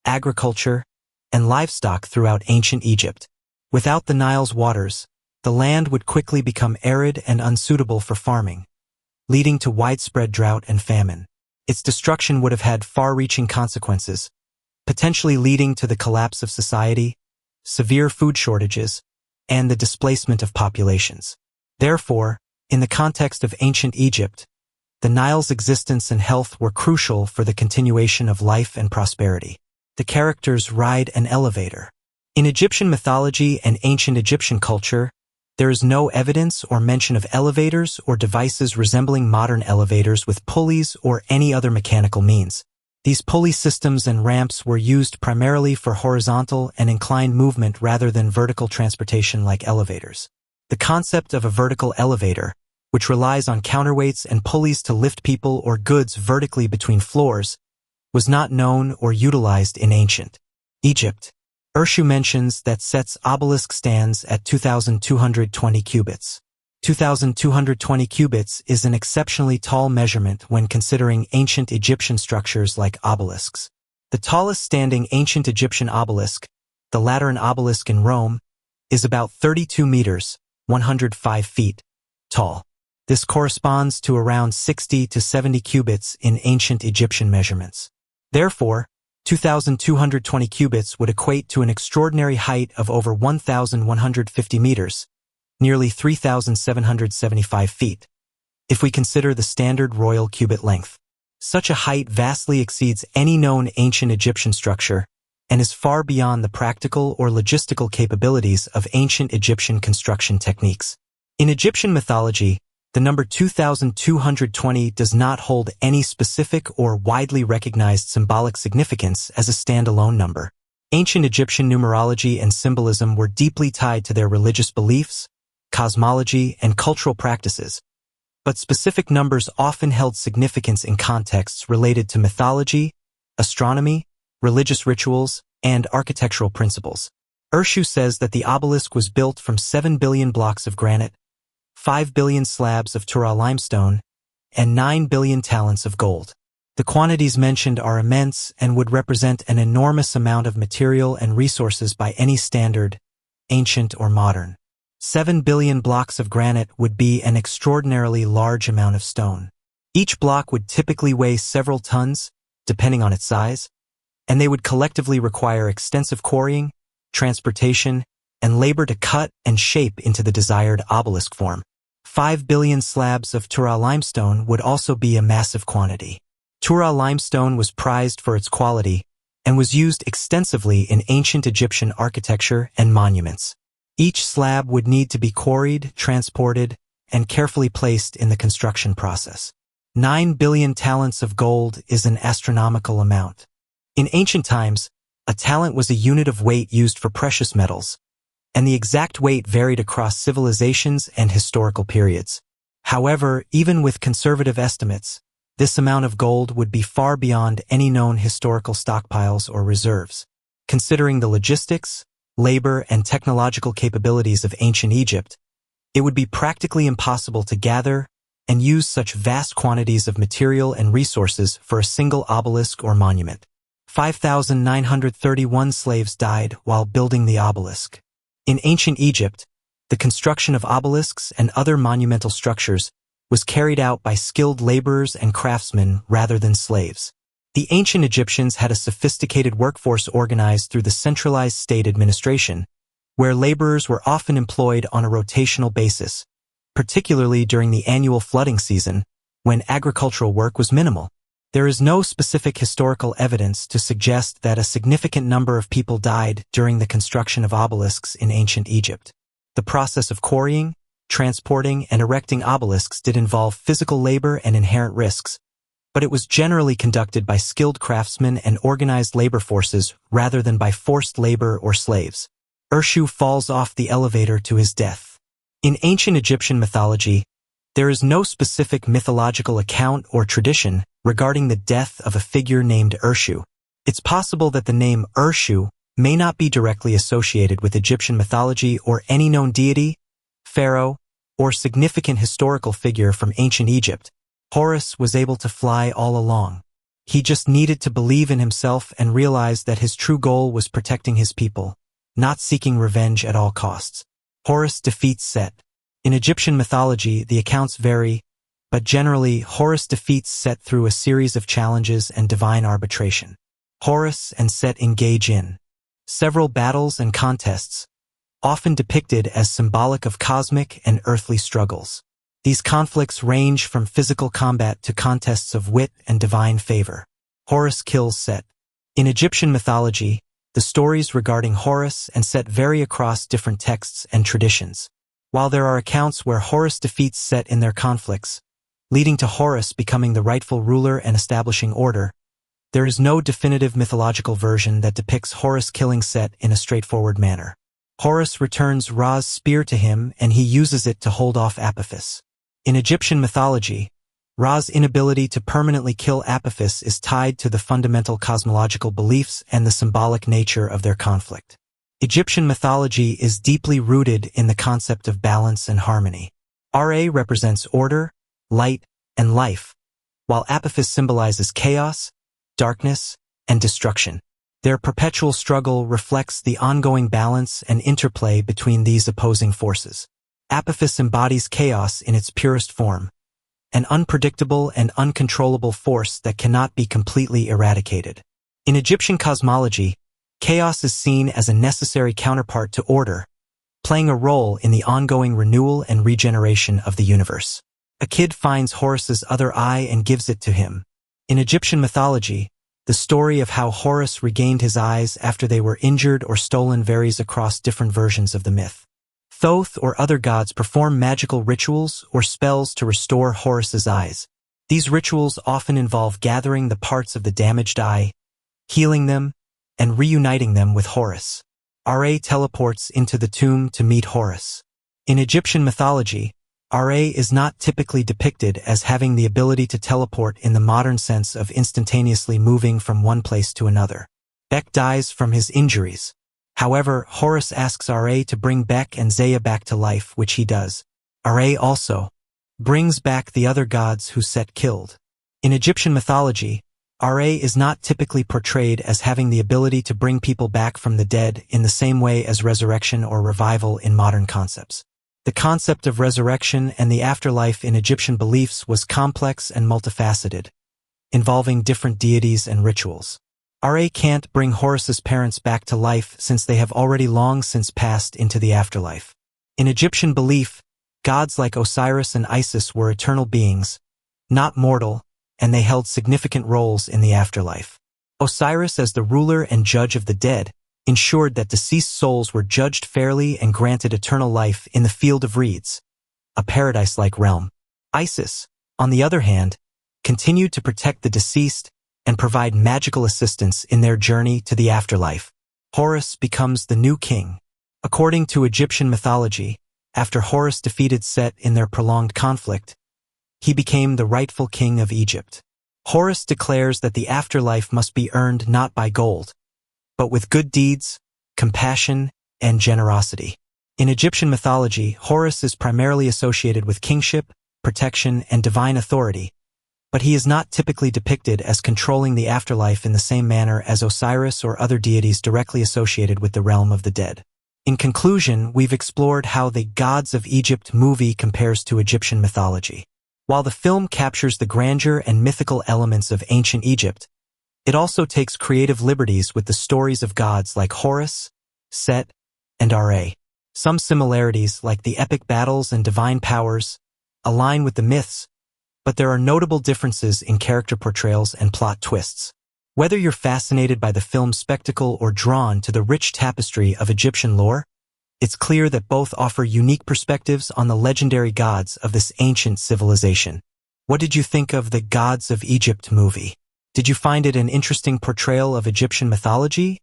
agriculture, and livestock throughout ancient Egypt. Without the Nile's waters, the land would quickly become arid and unsuitable for farming, leading to widespread drought and famine. Its destruction would have had far-reaching consequences, potentially leading to the collapse of society, severe food shortages, and the displacement of populations. Therefore, in the context of ancient Egypt, the Nile's existence and health were crucial for the continuation of life and prosperity. The characters ride an elevator. In Egyptian mythology and ancient Egyptian culture, there is no evidence or mention of elevators or devices resembling modern elevators with pulleys or any other mechanical means. These pulley systems and ramps were used primarily for horizontal and inclined movement rather than vertical transportation like elevators. The concept of a vertical elevator, which relies on counterweights and pulleys to lift people or goods vertically between floors, was not known or utilized in ancient Egypt. Urshu mentions that Set's obelisk stands at 2,220 cubits. 2,220 cubits is an exceptionally tall measurement when considering ancient Egyptian structures like obelisks. The tallest standing ancient Egyptian obelisk, the Lateran obelisk in Rome, is about 32 meters, 105 feet, tall. This corresponds to around 60 to 70 cubits in ancient Egyptian measurements. Therefore, 2,220 cubits would equate to an extraordinary height of over 1,150 meters, nearly 3,775 feet, if we consider the standard royal cubit length. Such a height vastly exceeds any known ancient Egyptian structure and is far beyond the practical or logistical capabilities of ancient Egyptian construction techniques. In Egyptian mythology, the number 2,220 does not hold any specific or widely recognized symbolic significance as a standalone number. Ancient Egyptian numerology and symbolism were deeply tied to their religious beliefs, cosmology, and cultural practices, but specific numbers often held significance in contexts related to mythology, astronomy, religious rituals, and architectural principles. Urshu says that the obelisk was built from 7 billion blocks of granite, 5 billion slabs of Tura limestone, and 9 billion talents of gold. The quantities mentioned are immense and would represent an enormous amount of material and resources by any standard, ancient or modern. 7 billion blocks of granite would be an extraordinarily large amount of stone. Each block would typically weigh several tons, depending on its size, and they would collectively require extensive quarrying, transportation, and labor to cut and shape into the desired obelisk form. 5 billion slabs of Tura limestone would also be a massive quantity. Tura limestone was prized for its quality and was used extensively in ancient Egyptian architecture and monuments. Each slab would need to be quarried, transported, and carefully placed in the construction process. 9 billion talents of gold is an astronomical amount. In ancient times, a talent was a unit of weight used for precious metals, and the exact weight varied across civilizations and historical periods. However, even with conservative estimates, this amount of gold would be far beyond any known historical stockpiles or reserves. Considering the logistics, labor, and technological capabilities of ancient Egypt, it would be practically impossible to gather and use such vast quantities of material and resources for a single obelisk or monument. 5,931 slaves died while building the obelisk. In ancient Egypt, the construction of obelisks and other monumental structures was carried out by skilled laborers and craftsmen rather than slaves. The ancient Egyptians had a sophisticated workforce organized through the centralized state administration, where laborers were often employed on a rotational basis, particularly during the annual flooding season, when agricultural work was minimal. There is no specific historical evidence to suggest that a significant number of people died during the construction of obelisks in ancient Egypt. The process of quarrying, transporting, and erecting obelisks did involve physical labor and inherent risks, but it was generally conducted by skilled craftsmen and organized labor forces rather than by forced labor or slaves. Urshu falls off the elevator to his death. In ancient Egyptian mythology, there is no specific mythological account or tradition regarding the death of a figure named Urshu. It's possible that the name Urshu may not be directly associated with Egyptian mythology or any known deity, pharaoh, or significant historical figure from ancient Egypt. Horus was able to fly all along. He just needed to believe in himself and realize that his true goal was protecting his people, not seeking revenge at all costs. Horus defeats Set. In Egyptian mythology, the accounts vary, but generally, Horus defeats Set through a series of challenges and divine arbitration. Horus and Set engage in several battles and contests, often depicted as symbolic of cosmic and earthly struggles. These conflicts range from physical combat to contests of wit and divine favor. Horus kills Set. In Egyptian mythology, the stories regarding Horus and Set vary across different texts and traditions. While there are accounts where Horus defeats Set in their conflicts, leading to Horus becoming the rightful ruler and establishing order, there is no definitive mythological version that depicts Horus killing Set in a straightforward manner. Horus returns Ra's spear to him and he uses it to hold off Apophis. In Egyptian mythology, Ra's inability to permanently kill Apophis is tied to the fundamental cosmological beliefs and the symbolic nature of their conflict. Egyptian mythology is deeply rooted in the concept of balance and harmony. Ra represents order, light, and life, while Apophis symbolizes chaos, darkness, and destruction. Their perpetual struggle reflects the ongoing balance and interplay between these opposing forces. Apophis embodies chaos in its purest form, an unpredictable and uncontrollable force that cannot be completely eradicated. In Egyptian cosmology, chaos is seen as a necessary counterpart to order, playing a role in the ongoing renewal and regeneration of the universe. A kid finds Horus's other eye and gives it to him. In Egyptian mythology, the story of how Horus regained his eyes after they were injured or stolen varies across different versions of the myth. Thoth or other gods perform magical rituals or spells to restore Horus's eyes. These rituals often involve gathering the parts of the damaged eye, healing them, and reuniting them with Horus. Ra teleports into the tomb to meet Horus. In Egyptian mythology, Ra is not typically depicted as having the ability to teleport in the modern sense of instantaneously moving from one place to another. Bek dies from his injuries. However, Horus asks Ra to bring Bek and Zaya back to life, which he does. Ra also brings back the other gods who Set killed. In Egyptian mythology, Ra is not typically portrayed as having the ability to bring people back from the dead in the same way as resurrection or revival in modern concepts. The concept of resurrection and the afterlife in Egyptian beliefs was complex and multifaceted, involving different deities and rituals. Ra can't bring Horus's parents back to life since they have already long since passed into the afterlife. In Egyptian belief, gods like Osiris and Isis were eternal beings, not mortal, and they held significant roles in the afterlife. Osiris, as the ruler and judge of the dead, ensured that deceased souls were judged fairly and granted eternal life in the field of reeds, a paradise-like realm. Isis, on the other hand, continued to protect the deceased and provide magical assistance in their journey to the afterlife. Horus becomes the new king. According to Egyptian mythology, after Horus defeated Set in their prolonged conflict, he became the rightful king of Egypt. Horus declares that the afterlife must be earned not by gold, but with good deeds, compassion, and generosity. In Egyptian mythology, Horus is primarily associated with kingship, protection, and divine authority, but he is not typically depicted as controlling the afterlife in the same manner as Osiris or other deities directly associated with the realm of the dead. In conclusion, we've explored how the Gods of Egypt movie compares to Egyptian mythology. While the film captures the grandeur and mythical elements of ancient Egypt, it also takes creative liberties with the stories of gods like Horus, Set, and Ra. Some similarities, like the epic battles and divine powers, align with the myths, but there are notable differences in character portrayals and plot twists. Whether you're fascinated by the film's spectacle or drawn to the rich tapestry of Egyptian lore, it's clear that both offer unique perspectives on the legendary gods of this ancient civilization. What did you think of the Gods of Egypt movie? Did you find it an interesting portrayal of Egyptian mythology?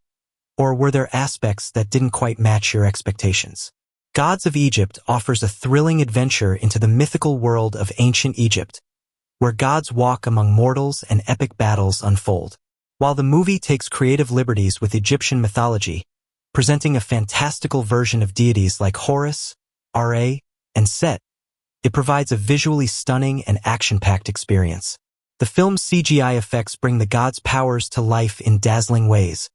Or were there aspects that didn't quite match your expectations? Gods of Egypt offers a thrilling adventure into the mythical world of ancient Egypt, where gods walk among mortals and epic battles unfold. While the movie takes creative liberties with Egyptian mythology, presenting a fantastical version of deities like Horus, Ra, and Set, it provides a visually stunning and action-packed experience. The film's CGI effects bring the gods' powers to life in dazzling ways,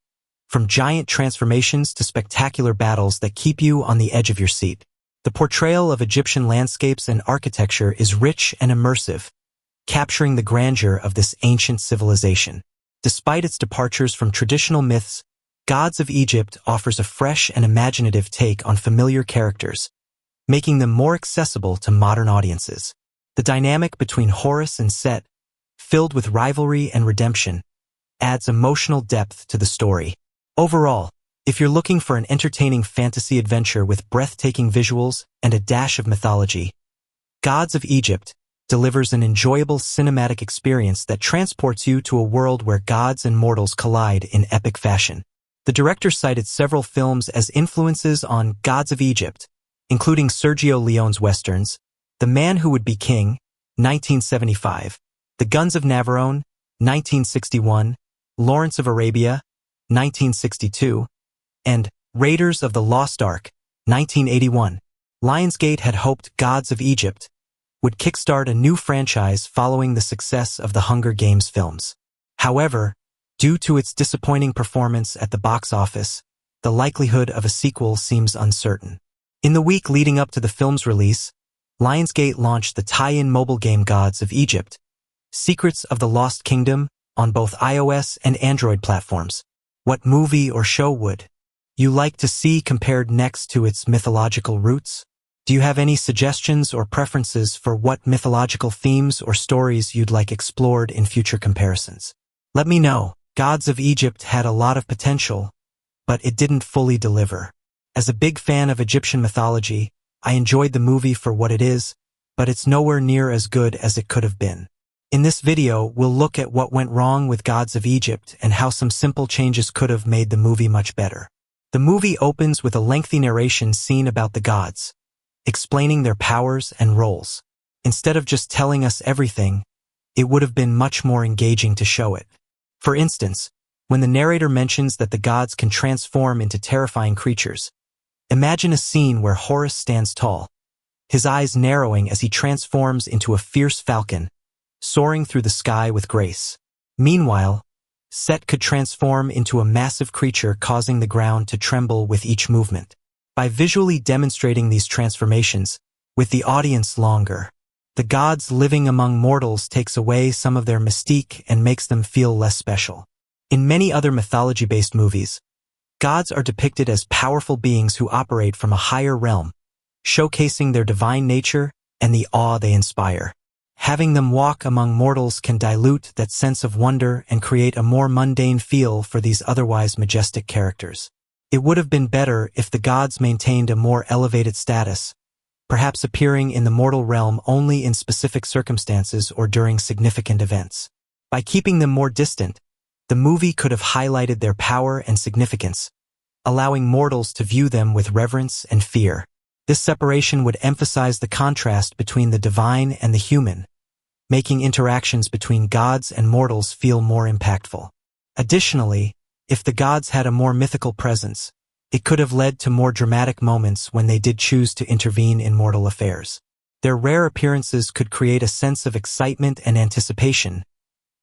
from giant transformations to spectacular battles that keep you on the edge of your seat. The portrayal of Egyptian landscapes and architecture is rich and immersive, capturing the grandeur of this ancient civilization. Despite its departures from traditional myths, Gods of Egypt offers a fresh and imaginative take on familiar characters, making them more accessible to modern audiences. The dynamic between Horus and Set, filled with rivalry and redemption, adds emotional depth to the story. Overall, if you're looking for an entertaining fantasy adventure with breathtaking visuals and a dash of mythology, Gods of Egypt delivers an enjoyable cinematic experience that transports you to a world where gods and mortals collide in epic fashion. The director cited several films as influences on Gods of Egypt, including Sergio Leone's westerns, The Man Who Would Be King, 1975, The Guns of Navarone, 1961, Lawrence of Arabia, 1962, and Raiders of the Lost Ark, 1981. Lionsgate had hoped Gods of Egypt would kickstart a new franchise following the success of the Hunger Games films. However, due to its disappointing performance at the box office, the likelihood of a sequel seems uncertain. In the week leading up to the film's release, Lionsgate launched the tie-in mobile game Gods of Egypt, Secrets of the Lost Kingdom, on both iOS and Android platforms. What movie or show would you like to see compared next to its mythological roots? Do you have any suggestions or preferences for what mythological themes or stories you'd like explored in future comparisons? Let me know. Gods of Egypt had a lot of potential, but it didn't fully deliver. As a big fan of Egyptian mythology, I enjoyed the movie for what it is, but it's nowhere near as good as it could have been. In this video, we'll look at what went wrong with Gods of Egypt and how some simple changes could have made the movie much better. The movie opens with a lengthy narration scene about the gods, explaining their powers and roles. Instead of just telling us everything, it would have been much more engaging to show it. For instance, when the narrator mentions that the gods can transform into terrifying creatures, imagine a scene where Horus stands tall, his eyes narrowing as he transforms into a fierce falcon, soaring through the sky with grace. Meanwhile, Set could transform into a massive creature, causing the ground to tremble with each movement. By visually demonstrating these transformations, with the audience longer, the gods living among mortals takes away some of their mystique and makes them feel less special. In many other mythology-based movies, gods are depicted as powerful beings who operate from a higher realm, showcasing their divine nature and the awe they inspire. Having them walk among mortals can dilute that sense of wonder and create a more mundane feel for these otherwise majestic characters. It would have been better if the gods maintained a more elevated status, perhaps appearing in the mortal realm only in specific circumstances or during significant events. By keeping them more distant, the movie could have highlighted their power and significance, allowing mortals to view them with reverence and fear. This separation would emphasize the contrast between the divine and the human, making interactions between gods and mortals feel more impactful. Additionally, if the gods had a more mythical presence, it could have led to more dramatic moments when they did choose to intervene in mortal affairs. Their rare appearances could create a sense of excitement and anticipation,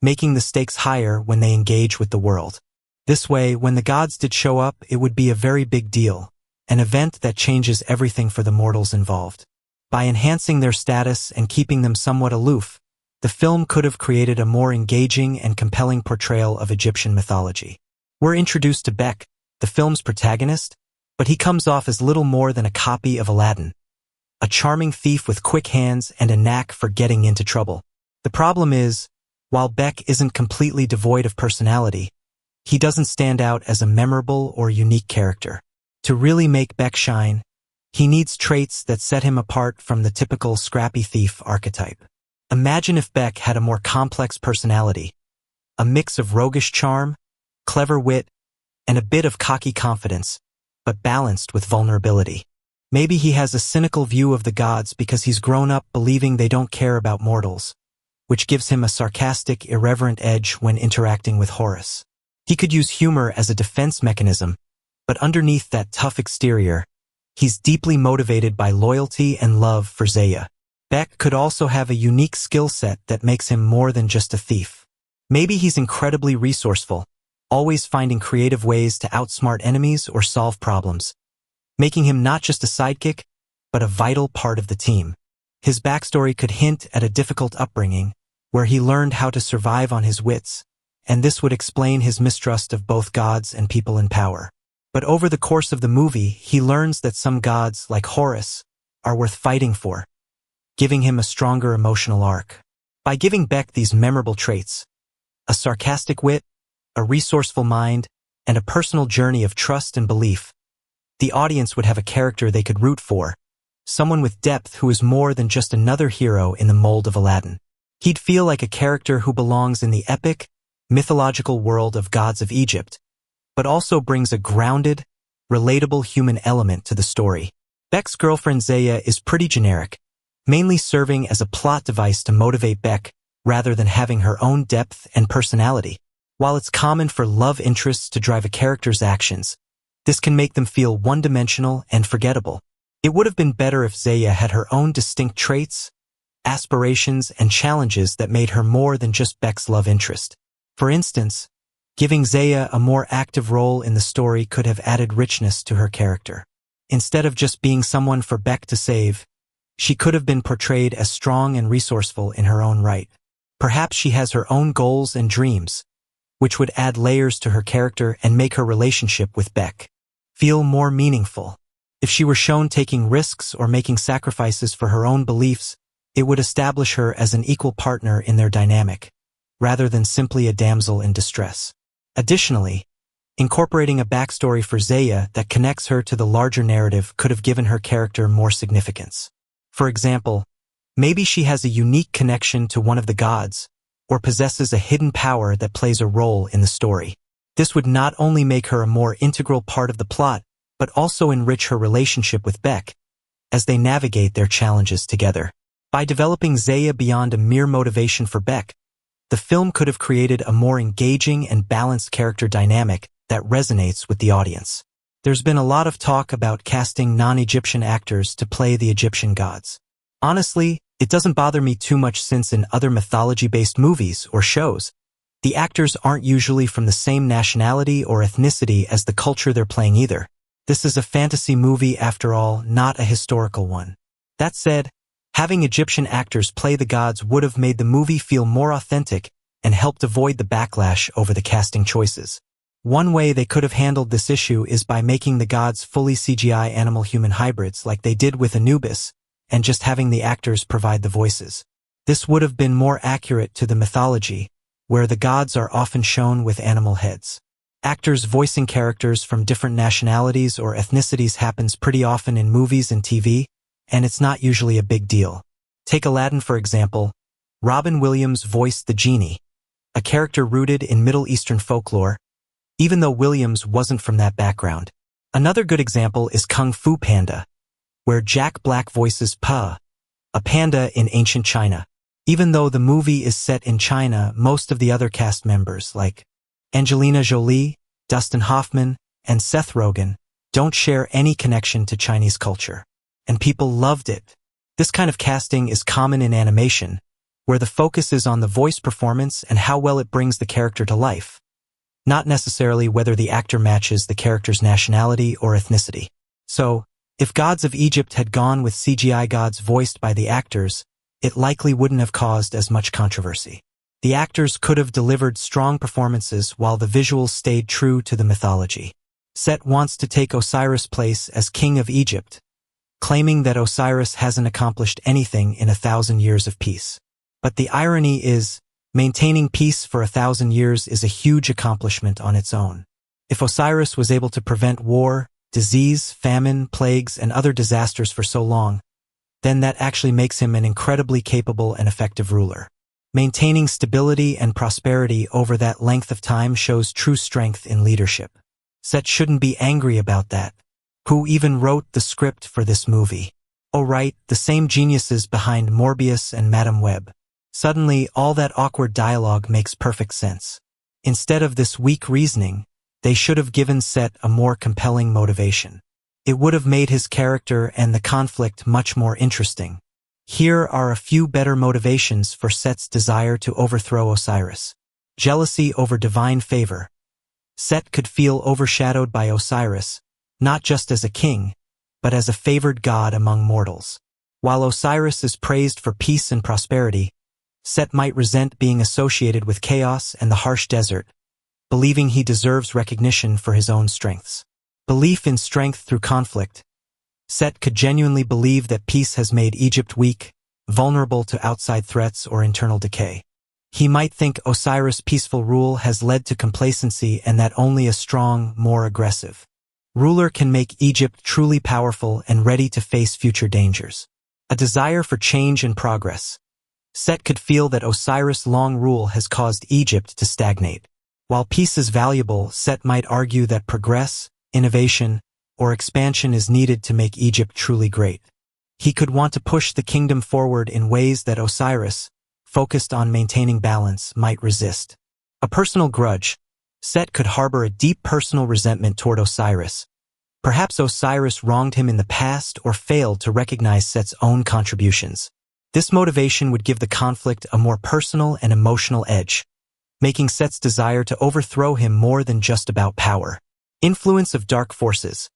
making the stakes higher when they engage with the world. This way, when the gods did show up, it would be a very big deal, an event that changes everything for the mortals involved. By enhancing their status and keeping them somewhat aloof, the film could have created a more engaging and compelling portrayal of Egyptian mythology. We're introduced to Bek, the film's protagonist, but he comes off as little more than a copy of Aladdin, a charming thief with quick hands and a knack for getting into trouble. The problem is, while Beck isn't completely devoid of personality, he doesn't stand out as a memorable or unique character. To really make Beck shine, he needs traits that set him apart from the typical scrappy thief archetype. Imagine if Beck had a more complex personality, a mix of roguish charm, clever wit, and a bit of cocky confidence, but balanced with vulnerability. Maybe he has a cynical view of the gods because he's grown up believing they don't care about mortals, which gives him a sarcastic, irreverent edge when interacting with Horus. He could use humor as a defense mechanism, but underneath that tough exterior, he's deeply motivated by loyalty and love for Zaya. Beck could also have a unique skill set that makes him more than just a thief. Maybe he's incredibly resourceful, always finding creative ways to outsmart enemies or solve problems, making him not just a sidekick, but a vital part of the team. His backstory could hint at a difficult upbringing, where he learned how to survive on his wits, and this would explain his mistrust of both gods and people in power. But over the course of the movie, he learns that some gods, like Horus, are worth fighting for, giving him a stronger emotional arc. By giving Beck these memorable traits, a sarcastic wit, a resourceful mind, and a personal journey of trust and belief, the audience would have a character they could root for, someone with depth who is more than just another hero in the mold of Aladdin. He'd feel like a character who belongs in the epic, mythological world of gods of Egypt, but also brings a grounded, relatable human element to the story. Beck's girlfriend Zaya is pretty generic, mainly serving as a plot device to motivate Beck rather than having her own depth and personality. While it's common for love interests to drive a character's actions, this can make them feel one-dimensional and forgettable. It would have been better if Zaya had her own distinct traits, aspirations, and challenges that made her more than just Beck's love interest. For instance, giving Zaya a more active role in the story could have added richness to her character. Instead of just being someone for Beck to save, she could have been portrayed as strong and resourceful in her own right. Perhaps she has her own goals and dreams, which would add layers to her character and make her relationship with Beck feel more meaningful. If she were shown taking risks or making sacrifices for her own beliefs, it would establish her as an equal partner in their dynamic, rather than simply a damsel in distress. Additionally, incorporating a backstory for Zaya that connects her to the larger narrative could have given her character more significance. For example, maybe she has a unique connection to one of the gods, or possesses a hidden power that plays a role in the story. This would not only make her a more integral part of the plot, but also enrich her relationship with Beck as they navigate their challenges together. By developing Zaya beyond a mere motivation for Beck, the film could have created a more engaging and balanced character dynamic that resonates with the audience. There's been a lot of talk about casting non-Egyptian actors to play the Egyptian gods. Honestly, it doesn't bother me too much since in other mythology-based movies or shows, the actors aren't usually from the same nationality or ethnicity as the culture they're playing either. This is a fantasy movie after all, not a historical one. That said, having Egyptian actors play the gods would have made the movie feel more authentic and helped avoid the backlash over the casting choices. One way they could have handled this issue is by making the gods fully CGI animal-human hybrids like they did with Anubis, and just having the actors provide the voices. This would have been more accurate to the mythology, where the gods are often shown with animal heads. Actors voicing characters from different nationalities or ethnicities happens pretty often in movies and TV, and it's not usually a big deal. Take Aladdin for example. Robin Williams voiced the genie, a character rooted in Middle Eastern folklore, even though Williams wasn't from that background. Another good example is Kung Fu Panda, where Jack Black voices Pa, a panda in ancient China. Even though the movie is set in China, most of the other cast members, like Angelina Jolie, Dustin Hoffman, and Seth Rogen, don't share any connection to Chinese culture. And people loved it. This kind of casting is common in animation, where the focus is on the voice performance and how well it brings the character to life, not necessarily whether the actor matches the character's nationality or ethnicity. So, if Gods of Egypt had gone with CGI gods voiced by the actors, it likely wouldn't have caused as much controversy. The actors could have delivered strong performances while the visuals stayed true to the mythology. Set wants to take Osiris' place as King of Egypt, claiming that Osiris hasn't accomplished anything in 1,000 years of peace. But the irony is, maintaining peace for 1,000 years is a huge accomplishment on its own. If Osiris was able to prevent war, disease, famine, plagues, and other disasters for so long, then that actually makes him an incredibly capable and effective ruler. Maintaining stability and prosperity over that length of time shows true strength in leadership. Set shouldn't be angry about that. Who even wrote the script for this movie? Oh right, the same geniuses behind Morbius and Madame Web. Suddenly, all that awkward dialogue makes perfect sense. Instead of this weak reasoning, they should have given Set a more compelling motivation. It would have made his character and the conflict much more interesting. Here are a few better motivations for Set's desire to overthrow Osiris. Jealousy over divine favor. Set could feel overshadowed by Osiris, not just as a king, but as a favored god among mortals. While Osiris is praised for peace and prosperity, Set might resent being associated with chaos and the harsh desert, believing he deserves recognition for his own strengths. Belief in strength through conflict. Set could genuinely believe that peace has made Egypt weak, vulnerable to outside threats or internal decay. He might think Osiris' peaceful rule has led to complacency and that only a strong, more aggressive ruler can make Egypt truly powerful and ready to face future dangers. A desire for change and progress. Set could feel that Osiris' long rule has caused Egypt to stagnate. While peace is valuable, Set might argue that progress, innovation, or expansion is needed to make Egypt truly great. He could want to push the kingdom forward in ways that Osiris, focused on maintaining balance, might resist. A personal grudge. Set could harbor a deep personal resentment toward Osiris. Perhaps Osiris wronged him in the past or failed to recognize Set's own contributions. This motivation would give the conflict a more personal and emotional edge, making Set's desire to overthrow him more than just about power. Influence of dark forces.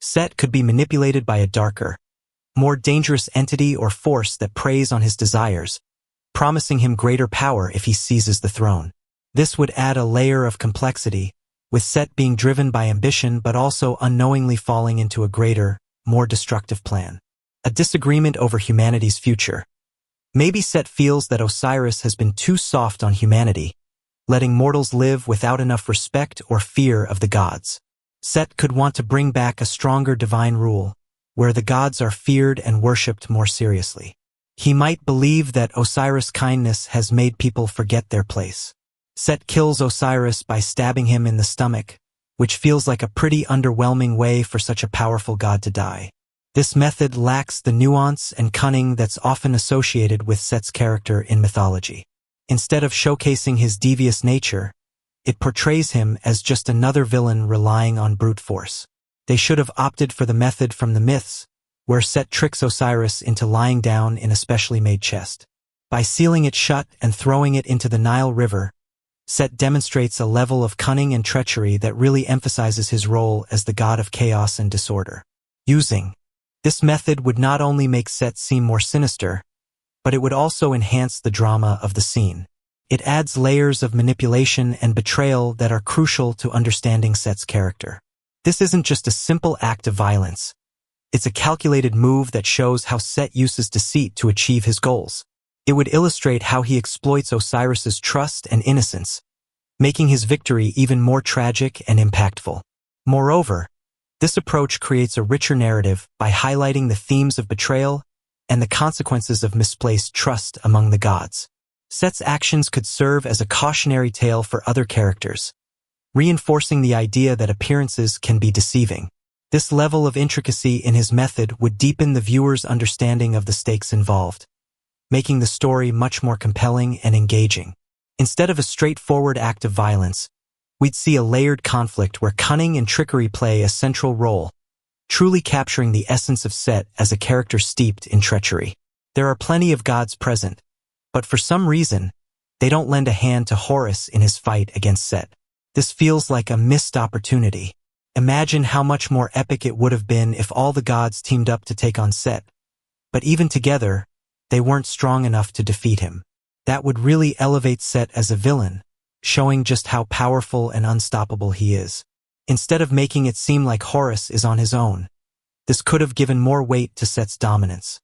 Set could be manipulated by a darker, more dangerous entity or force that preys on his desires, promising him greater power if he seizes the throne. This would add a layer of complexity, with Set being driven by ambition but also unknowingly falling into a greater, more destructive plan. A disagreement over humanity's future. Maybe Set feels that Osiris has been too soft on humanity, letting mortals live without enough respect or fear of the gods. Set could want to bring back a stronger divine rule, where the gods are feared and worshipped more seriously. He might believe that Osiris' kindness has made people forget their place. Set kills Osiris by stabbing him in the stomach, which feels like a pretty underwhelming way for such a powerful god to die. This method lacks the nuance and cunning that's often associated with Set's character in mythology. Instead of showcasing his devious nature, it portrays him as just another villain relying on brute force. They should have opted for the method from the myths, where Set tricks Osiris into lying down in a specially made chest. By sealing it shut and throwing it into the Nile River, Set demonstrates a level of cunning and treachery that really emphasizes his role as the god of chaos and disorder. Using this method would not only make Set seem more sinister, but it would also enhance the drama of the scene. It adds layers of manipulation and betrayal that are crucial to understanding Set's character. This isn't just a simple act of violence. It's a calculated move that shows how Set uses deceit to achieve his goals. It would illustrate how he exploits Osiris's trust and innocence, making his victory even more tragic and impactful. Moreover, this approach creates a richer narrative by highlighting the themes of betrayal and the consequences of misplaced trust among the gods. Set's actions could serve as a cautionary tale for other characters, reinforcing the idea that appearances can be deceiving. This level of intricacy in his method would deepen the viewer's understanding of the stakes involved, making the story much more compelling and engaging. Instead of a straightforward act of violence, we'd see a layered conflict where cunning and trickery play a central role, truly capturing the essence of Set as a character steeped in treachery. There are plenty of gods present, but for some reason, they don't lend a hand to Horus in his fight against Set. This feels like a missed opportunity. Imagine how much more epic it would have been if all the gods teamed up to take on Set. But even together, they weren't strong enough to defeat him. That would really elevate Set as a villain, showing just how powerful and unstoppable he is. Instead of making it seem like Horus is on his own, this could have given more weight to Set's dominance,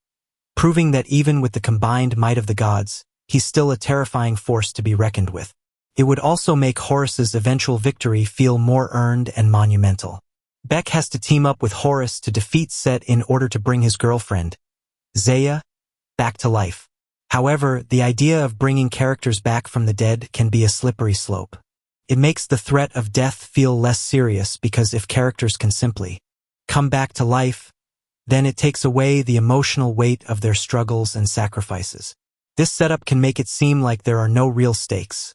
proving that even with the combined might of the gods, he's still a terrifying force to be reckoned with. It would also make Horus's eventual victory feel more earned and monumental. Beck has to team up with Horus to defeat Set in order to bring his girlfriend, Zaya, back to life. However, the idea of bringing characters back from the dead can be a slippery slope. It makes the threat of death feel less serious because if characters can simply come back to life, then it takes away the emotional weight of their struggles and sacrifices. This setup can make it seem like there are no real stakes.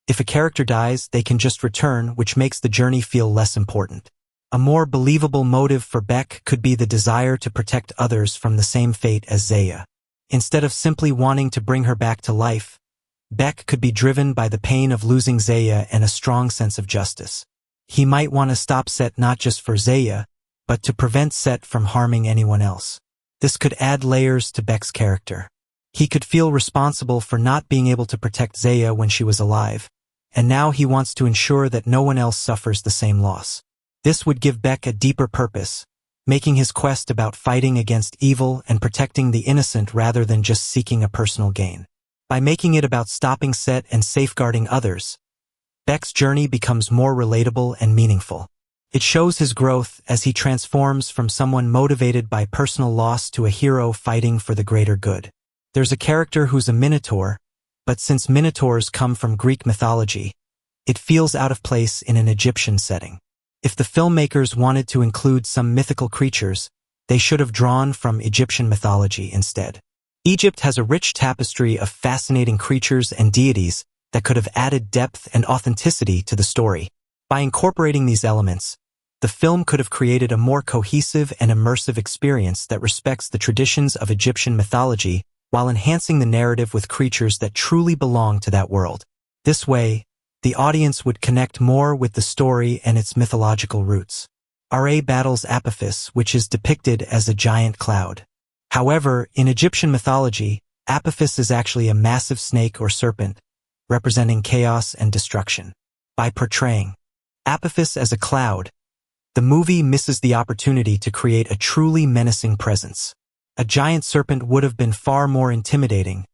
If a character dies, they can just return, which makes the journey feel less important. A more believable motive for Beck could be the desire to protect others from the same fate as Zaya. Instead of simply wanting to bring her back to life, Beck could be driven by the pain of losing Zaya and a strong sense of justice. He might want to stop Set not just for Zaya, but to prevent Set from harming anyone else. This could add layers to Beck's character. He could feel responsible for not being able to protect Zaya when she was alive, and now he wants to ensure that no one else suffers the same loss. This would give Beck a deeper purpose, making his quest about fighting against evil and protecting the innocent rather than just seeking a personal gain. By making it about stopping Set and safeguarding others, Beck's journey becomes more relatable and meaningful. It shows his growth as he transforms from someone motivated by personal loss to a hero fighting for the greater good. There's a character who's a minotaur, but since minotaurs come from Greek mythology, it feels out of place in an Egyptian setting. If the filmmakers wanted to include some mythical creatures, they should have drawn from Egyptian mythology instead. Egypt has a rich tapestry of fascinating creatures and deities that could have added depth and authenticity to the story. By incorporating these elements, the film could have created a more cohesive and immersive experience that respects the traditions of Egyptian mythology while enhancing the narrative with creatures that truly belong to that world. This way, the audience would connect more with the story and its mythological roots. Ra battles Apophis, which is depicted as a giant cloud. However, in Egyptian mythology, Apophis is actually a massive snake or serpent, representing chaos and destruction. By portraying Apophis as a cloud, the movie misses the opportunity to create a truly menacing presence. A giant serpent would have been far more intimidating,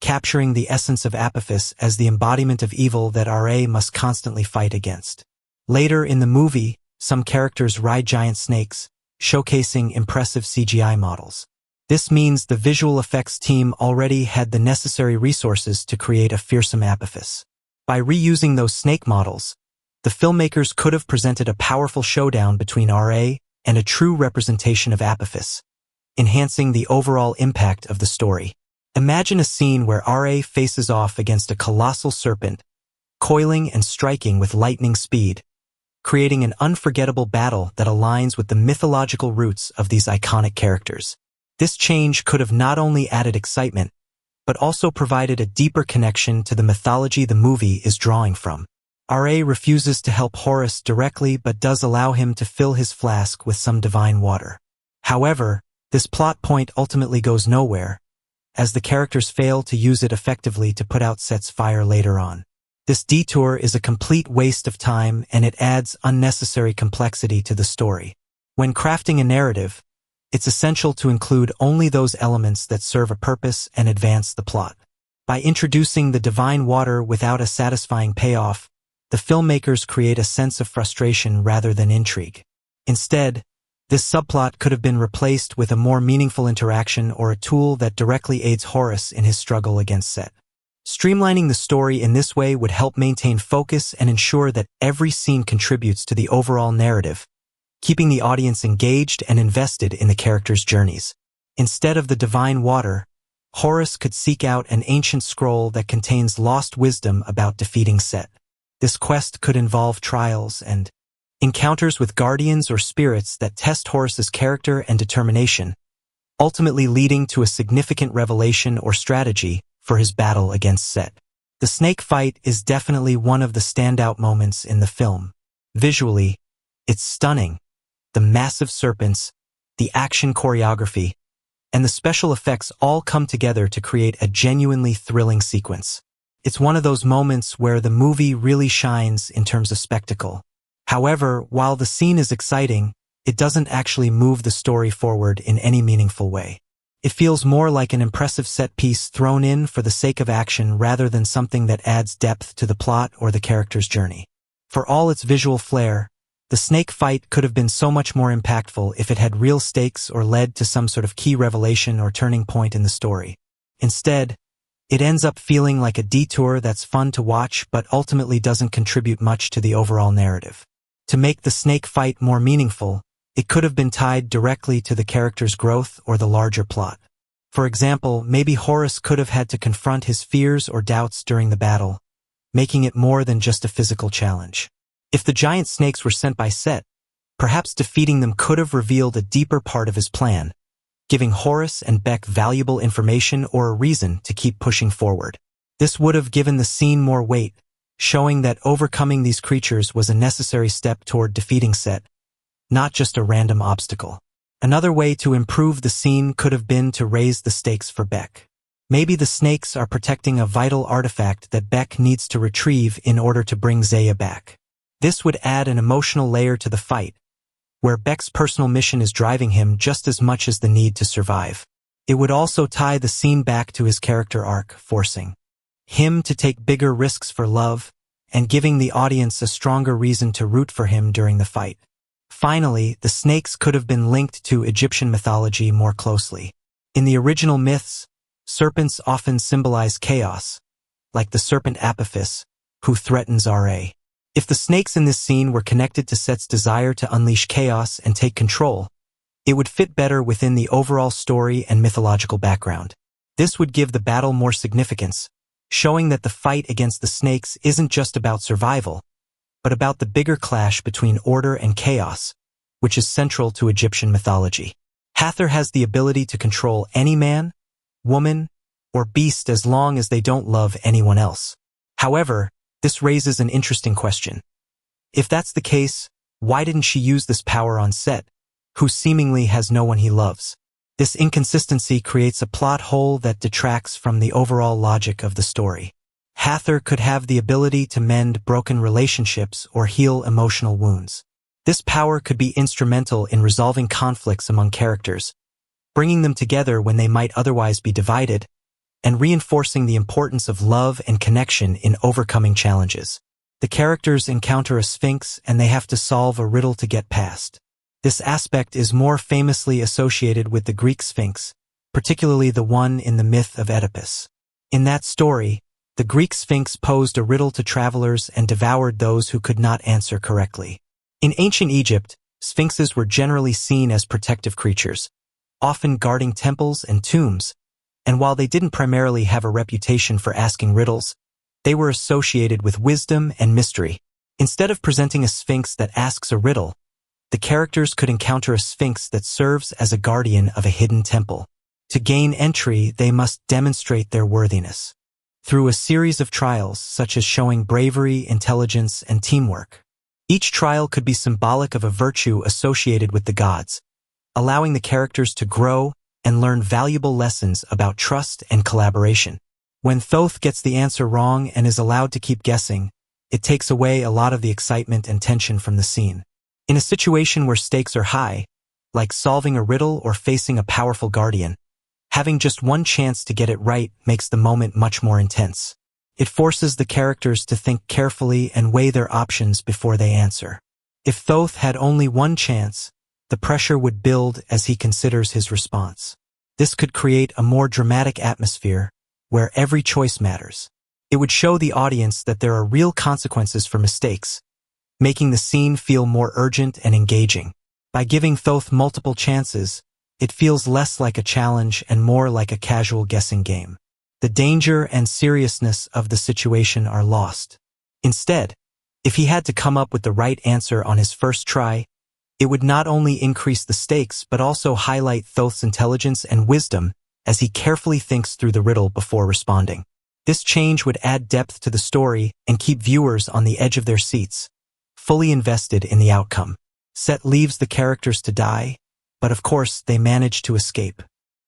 capturing the essence of Apophis as the embodiment of evil that Ra must constantly fight against. Later in the movie, some characters ride giant snakes, showcasing impressive CGI models. This means the visual effects team already had the necessary resources to create a fearsome Apophis. By reusing those snake models, the filmmakers could have presented a powerful showdown between Ra and a true representation of Apophis, enhancing the overall impact of the story. Imagine a scene where Ra faces off against a colossal serpent, coiling and striking with lightning speed, creating an unforgettable battle that aligns with the mythological roots of these iconic characters. This change could have not only added excitement, but also provided a deeper connection to the mythology the movie is drawing from. Ra refuses to help Horus directly but does allow him to fill his flask with some divine water. However, this plot point ultimately goes nowhere, as the characters fail to use it effectively to put out Set's fire later on. This detour is a complete waste of time and it adds unnecessary complexity to the story. When crafting a narrative, it's essential to include only those elements that serve a purpose and advance the plot. By introducing the divine water without a satisfying payoff, the filmmakers create a sense of frustration rather than intrigue. Instead, this subplot could have been replaced with a more meaningful interaction or a tool that directly aids Horus in his struggle against Set. Streamlining the story in this way would help maintain focus and ensure that every scene contributes to the overall narrative, keeping the audience engaged and invested in the characters' journeys. Instead of the divine water, Horus could seek out an ancient scroll that contains lost wisdom about defeating Set. This quest could involve trials and encounters with guardians or spirits that test Horus's character and determination, ultimately leading to a significant revelation or strategy for his battle against Set. The snake fight is definitely one of the standout moments in the film. Visually, it's stunning. The massive serpents, the action choreography, and the special effects all come together to create a genuinely thrilling sequence. It's one of those moments where the movie really shines in terms of spectacle. However, while the scene is exciting, it doesn't actually move the story forward in any meaningful way. It feels more like an impressive set piece thrown in for the sake of action rather than something that adds depth to the plot or the character's journey. For all its visual flair, the snake fight could have been so much more impactful if it had real stakes or led to some sort of key revelation or turning point in the story. Instead, it ends up feeling like a detour that's fun to watch but ultimately doesn't contribute much to the overall narrative. To make the snake fight more meaningful, it could have been tied directly to the character's growth or the larger plot. For example, maybe Horus could have had to confront his fears or doubts during the battle, making it more than just a physical challenge. If the giant snakes were sent by Set, perhaps defeating them could have revealed a deeper part of his plan, giving Horus and Beck valuable information or a reason to keep pushing forward. This would have given the scene more weight, showing that overcoming these creatures was a necessary step toward defeating Set, not just a random obstacle. Another way to improve the scene could have been to raise the stakes for Beck. Maybe the snakes are protecting a vital artifact that Beck needs to retrieve in order to bring Zaya back. This would add an emotional layer to the fight, where Beck's personal mission is driving him just as much as the need to survive. It would also tie the scene back to his character arc, forcing him to take bigger risks for love and giving the audience a stronger reason to root for him during the fight. Finally, the snakes could have been linked to Egyptian mythology more closely. In the original myths, serpents often symbolize chaos, like the serpent Apophis, who threatens Ra. If the snakes in this scene were connected to Set's desire to unleash chaos and take control, it would fit better within the overall story and mythological background. This would give the battle more significance, showing that the fight against the snakes isn't just about survival, but about the bigger clash between order and chaos, which is central to Egyptian mythology. Hathor has the ability to control any man, woman, or beast as long as they don't love anyone else. However, this raises an interesting question. If that's the case, why didn't she use this power on Set, who seemingly has no one he loves? This inconsistency creates a plot hole that detracts from the overall logic of the story. Hathor could have the ability to mend broken relationships or heal emotional wounds. This power could be instrumental in resolving conflicts among characters, bringing them together when they might otherwise be divided, and reinforcing the importance of love and connection in overcoming challenges. The characters encounter a sphinx and they have to solve a riddle to get past. This aspect is more famously associated with the Greek Sphinx, particularly the one in the myth of Oedipus. In that story, the Greek Sphinx posed a riddle to travelers and devoured those who could not answer correctly. In ancient Egypt, sphinxes were generally seen as protective creatures, often guarding temples and tombs, and while they didn't primarily have a reputation for asking riddles, they were associated with wisdom and mystery. Instead of presenting a sphinx that asks a riddle, the characters could encounter a sphinx that serves as a guardian of a hidden temple. To gain entry, they must demonstrate their worthiness through a series of trials, such as showing bravery, intelligence, and teamwork. Each trial could be symbolic of a virtue associated with the gods, allowing the characters to grow and learn valuable lessons about trust and collaboration. When Thoth gets the answer wrong and is allowed to keep guessing, it takes away a lot of the excitement and tension from the scene. In a situation where stakes are high, like solving a riddle or facing a powerful guardian, having just one chance to get it right makes the moment much more intense. It forces the characters to think carefully and weigh their options before they answer. If Thoth had only one chance, the pressure would build as he considers his response. This could create a more dramatic atmosphere where every choice matters. It would show the audience that there are real consequences for mistakes, making the scene feel more urgent and engaging. By giving Thoth multiple chances, it feels less like a challenge and more like a casual guessing game. The danger and seriousness of the situation are lost. Instead, if he had to come up with the right answer on his first try, it would not only increase the stakes but also highlight Thoth's intelligence and wisdom as he carefully thinks through the riddle before responding. This change would add depth to the story and keep viewers on the edge of their seats, fully invested in the outcome. Set leaves the characters to die, but of course they manage to escape.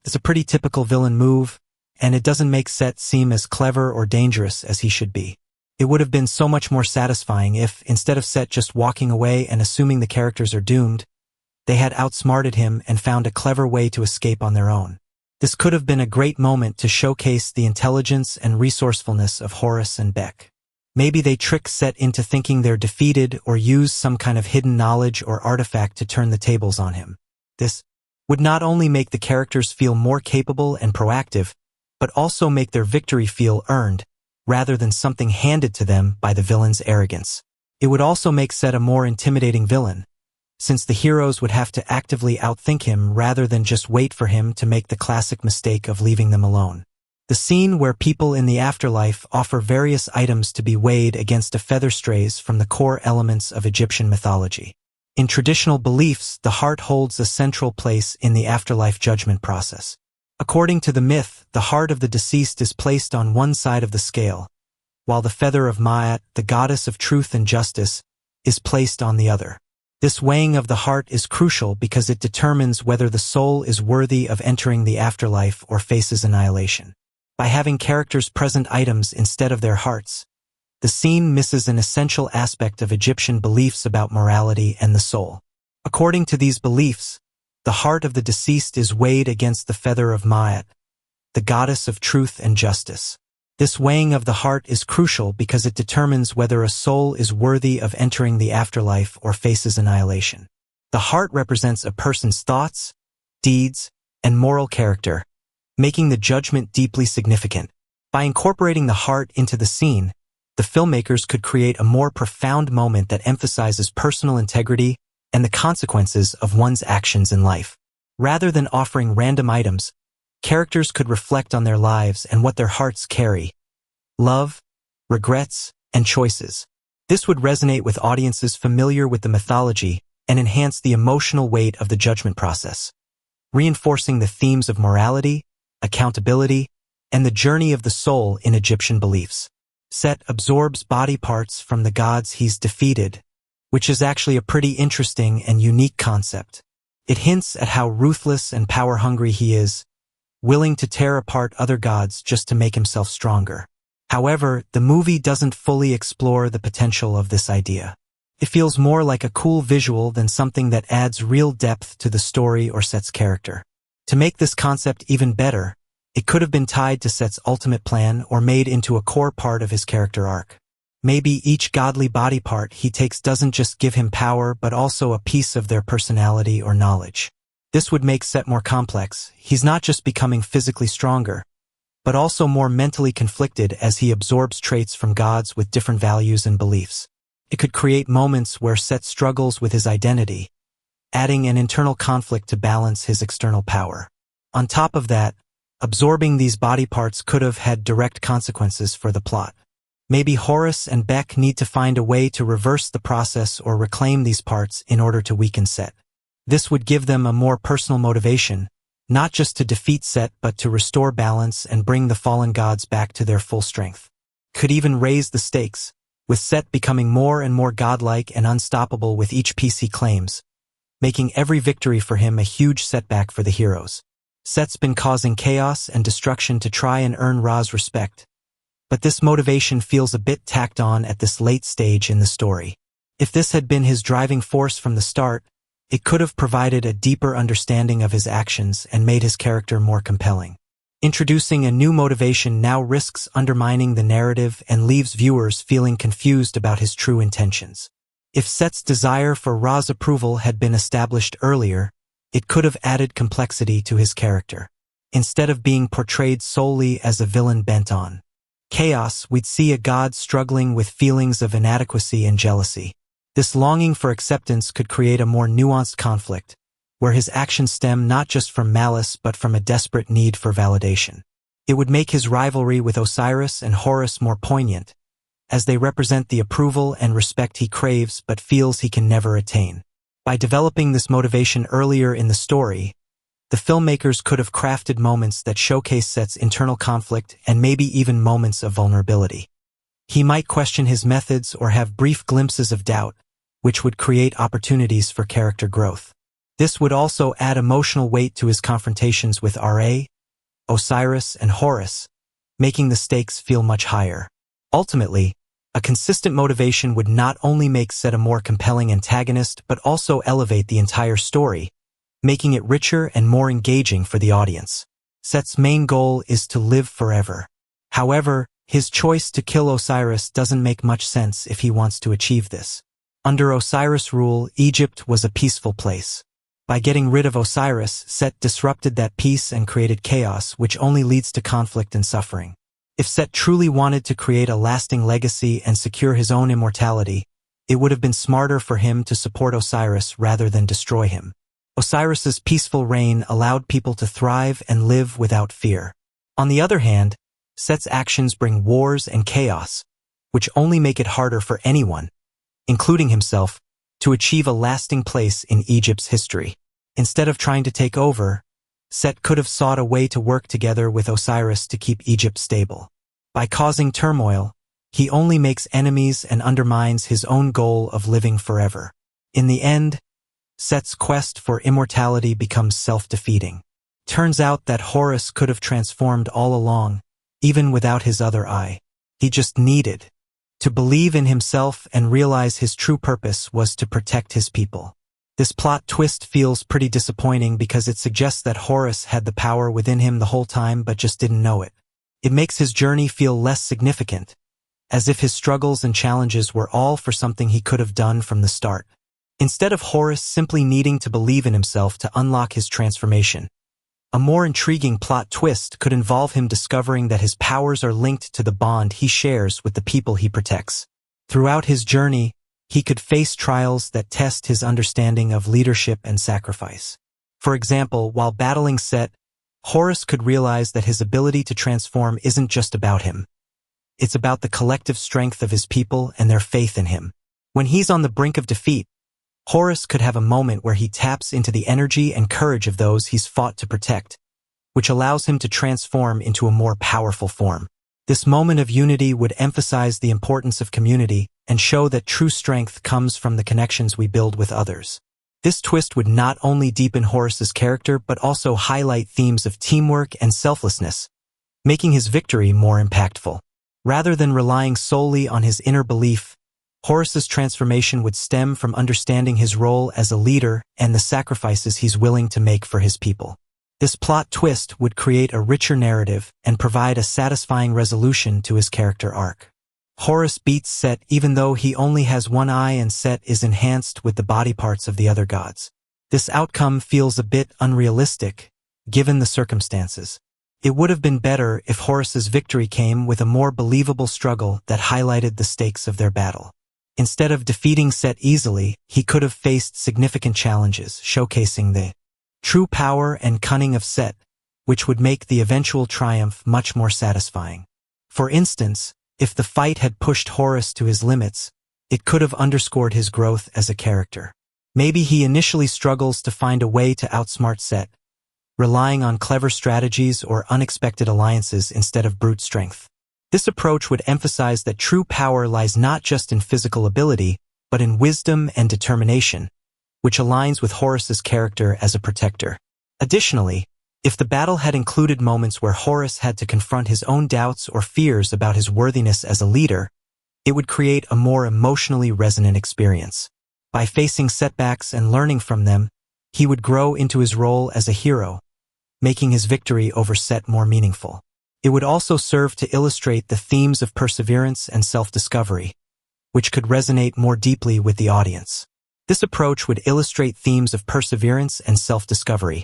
It's a pretty typical villain move, and it doesn't make Set seem as clever or dangerous as he should be. It would have been so much more satisfying if, instead of Set just walking away and assuming the characters are doomed, they had outsmarted him and found a clever way to escape on their own. This could have been a great moment to showcase the intelligence and resourcefulness of Horus and Beck. Maybe they trick Set into thinking they're defeated or use some kind of hidden knowledge or artifact to turn the tables on him. This would not only make the characters feel more capable and proactive, but also make their victory feel earned, rather than something handed to them by the villain's arrogance. It would also make Set a more intimidating villain, since the heroes would have to actively outthink him rather than just wait for him to make the classic mistake of leaving them alone. The scene where people in the afterlife offer various items to be weighed against a feather strays from the core elements of Egyptian mythology. In traditional beliefs, the heart holds a central place in the afterlife judgment process. According to the myth, the heart of the deceased is placed on one side of the scale, while the feather of Ma'at, the goddess of truth and justice, is placed on the other. This weighing of the heart is crucial because it determines whether the soul is worthy of entering the afterlife or faces annihilation. By having characters present items instead of their hearts, the scene misses an essential aspect of Egyptian beliefs about morality and the soul. According to these beliefs, the heart of the deceased is weighed against the feather of Ma'at, the goddess of truth and justice. This weighing of the heart is crucial because it determines whether a soul is worthy of entering the afterlife or faces annihilation. The heart represents a person's thoughts, deeds, and moral character, making the judgment deeply significant. By incorporating the heart into the scene, the filmmakers could create a more profound moment that emphasizes personal integrity and the consequences of one's actions in life. Rather than offering random items, characters could reflect on their lives and what their hearts carry: love, regrets, and choices. This would resonate with audiences familiar with the mythology and enhance the emotional weight of the judgment process, reinforcing the themes of morality, accountability, and the journey of the soul in Egyptian beliefs. Set absorbs body parts from the gods he's defeated, which is actually a pretty interesting and unique concept. It hints at how ruthless and power-hungry he is, willing to tear apart other gods just to make himself stronger. However, the movie doesn't fully explore the potential of this idea. It feels more like a cool visual than something that adds real depth to the story or Set's character. To make this concept even better, it could have been tied to Set's ultimate plan or made into a core part of his character arc. Maybe each godly body part he takes doesn't just give him power but also a piece of their personality or knowledge. This would make Set more complex. He's not just becoming physically stronger, but also more mentally conflicted as he absorbs traits from gods with different values and beliefs. It could create moments where Set struggles with his identity, adding an internal conflict to balance his external power. On top of that, absorbing these body parts could have had direct consequences for the plot. Maybe Horus and Beck need to find a way to reverse the process or reclaim these parts in order to weaken Set. This would give them a more personal motivation, not just to defeat Set but to restore balance and bring the fallen gods back to their full strength. Could even raise the stakes, with Set becoming more and more godlike and unstoppable with each piece he claims, making every victory for him a huge setback for the heroes. Set's been causing chaos and destruction to try and earn Ra's respect, but this motivation feels a bit tacked on at this late stage in the story. If this had been his driving force from the start, it could have provided a deeper understanding of his actions and made his character more compelling. Introducing a new motivation now risks undermining the narrative and leaves viewers feeling confused about his true intentions. If Set's desire for Ra's approval had been established earlier, it could have added complexity to his character. Instead of being portrayed solely as a villain bent on chaos, we'd see a god struggling with feelings of inadequacy and jealousy. This longing for acceptance could create a more nuanced conflict, where his actions stem not just from malice but from a desperate need for validation. It would make his rivalry with Osiris and Horus more poignant, as they represent the approval and respect he craves but feels he can never attain. By developing this motivation earlier in the story, the filmmakers could have crafted moments that showcase Set's internal conflict and maybe even moments of vulnerability. He might question his methods or have brief glimpses of doubt, which would create opportunities for character growth. This would also add emotional weight to his confrontations with Ra, Osiris, and Horus, making the stakes feel much higher. Ultimately, a consistent motivation would not only make Set a more compelling antagonist but also elevate the entire story, making it richer and more engaging for the audience. Set's main goal is to live forever. However, his choice to kill Osiris doesn't make much sense if he wants to achieve this. Under Osiris' rule, Egypt was a peaceful place. By getting rid of Osiris, Set disrupted that peace and created chaos, which only leads to conflict and suffering. If Set truly wanted to create a lasting legacy and secure his own immortality, it would have been smarter for him to support Osiris rather than destroy him. Osiris's peaceful reign allowed people to thrive and live without fear. On the other hand, Set's actions bring wars and chaos, which only make it harder for anyone, including himself, to achieve a lasting place in Egypt's history. Instead of trying to take over, Set could have sought a way to work together with Osiris to keep Egypt stable. By causing turmoil, he only makes enemies and undermines his own goal of living forever. In the end, Set's quest for immortality becomes self-defeating. Turns out that Horus could have transformed all along, even without his other eye. He just needed to believe in himself and realize his true purpose was to protect his people. This plot twist feels pretty disappointing because it suggests that Horus had the power within him the whole time but just didn't know it. It makes his journey feel less significant, as if his struggles and challenges were all for something he could have done from the start. Instead of Horus simply needing to believe in himself to unlock his transformation, a more intriguing plot twist could involve him discovering that his powers are linked to the bond he shares with the people he protects. Throughout his journey, he could face trials that test his understanding of leadership and sacrifice. For example, while battling Set, Horus could realize that his ability to transform isn't just about him. It's about the collective strength of his people and their faith in him. When he's on the brink of defeat, Horus could have a moment where he taps into the energy and courage of those he's fought to protect, which allows him to transform into a more powerful form. This moment of unity would emphasize the importance of community and show that true strength comes from the connections we build with others. This twist would not only deepen Horus's character but also highlight themes of teamwork and selflessness, making his victory more impactful. Rather than relying solely on his inner belief, Horus's transformation would stem from understanding his role as a leader and the sacrifices he's willing to make for his people. This plot twist would create a richer narrative and provide a satisfying resolution to his character arc. Horus beats Set even though he only has one eye and Set is enhanced with the body parts of the other gods. This outcome feels a bit unrealistic, given the circumstances. It would have been better if Horus's victory came with a more believable struggle that highlighted the stakes of their battle. Instead of defeating Set easily, he could have faced significant challenges, showcasing the true power and cunning of Set, which would make the eventual triumph much more satisfying. For instance, if the fight had pushed Horus to his limits, it could have underscored his growth as a character. Maybe he initially struggles to find a way to outsmart Set, relying on clever strategies or unexpected alliances instead of brute strength. This approach would emphasize that true power lies not just in physical ability, but in wisdom and determination, which aligns with Horus's character as a protector. Additionally, if the battle had included moments where Horus had to confront his own doubts or fears about his worthiness as a leader, it would create a more emotionally resonant experience. By facing setbacks and learning from them, he would grow into his role as a hero, making his victory over Set more meaningful. It would also serve to illustrate the themes of perseverance and self-discovery, which could resonate more deeply with the audience. This approach would illustrate themes of perseverance and self-discovery,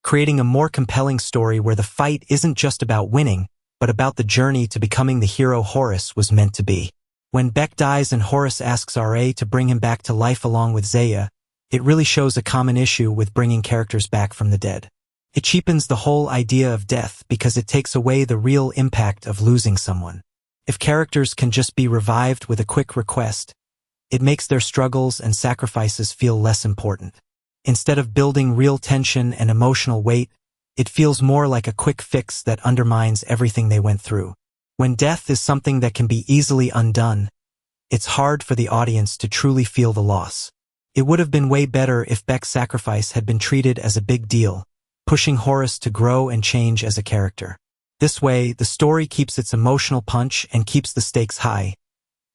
creating a more compelling story where the fight isn't just about winning, but about the journey to becoming the hero Horus was meant to be. When Beck dies and Horus asks Ra to bring him back to life along with Zaya, it really shows a common issue with bringing characters back from the dead. It cheapens the whole idea of death because it takes away the real impact of losing someone. If characters can just be revived with a quick request, it makes their struggles and sacrifices feel less important. Instead of building real tension and emotional weight, it feels more like a quick fix that undermines everything they went through. When death is something that can be easily undone, it's hard for the audience to truly feel the loss. It would have been way better if Beck's sacrifice had been treated as a big deal, pushing Horus to grow and change as a character. This way, the story keeps its emotional punch and keeps the stakes high,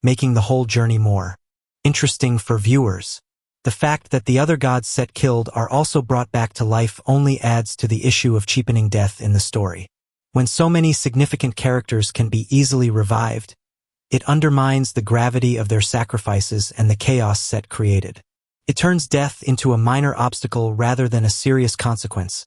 making the whole journey more interesting for viewers. The fact that the other gods Set killed are also brought back to life only adds to the issue of cheapening death in the story. When so many significant characters can be easily revived, it undermines the gravity of their sacrifices and the chaos Set created. It turns death into a minor obstacle rather than a serious consequence,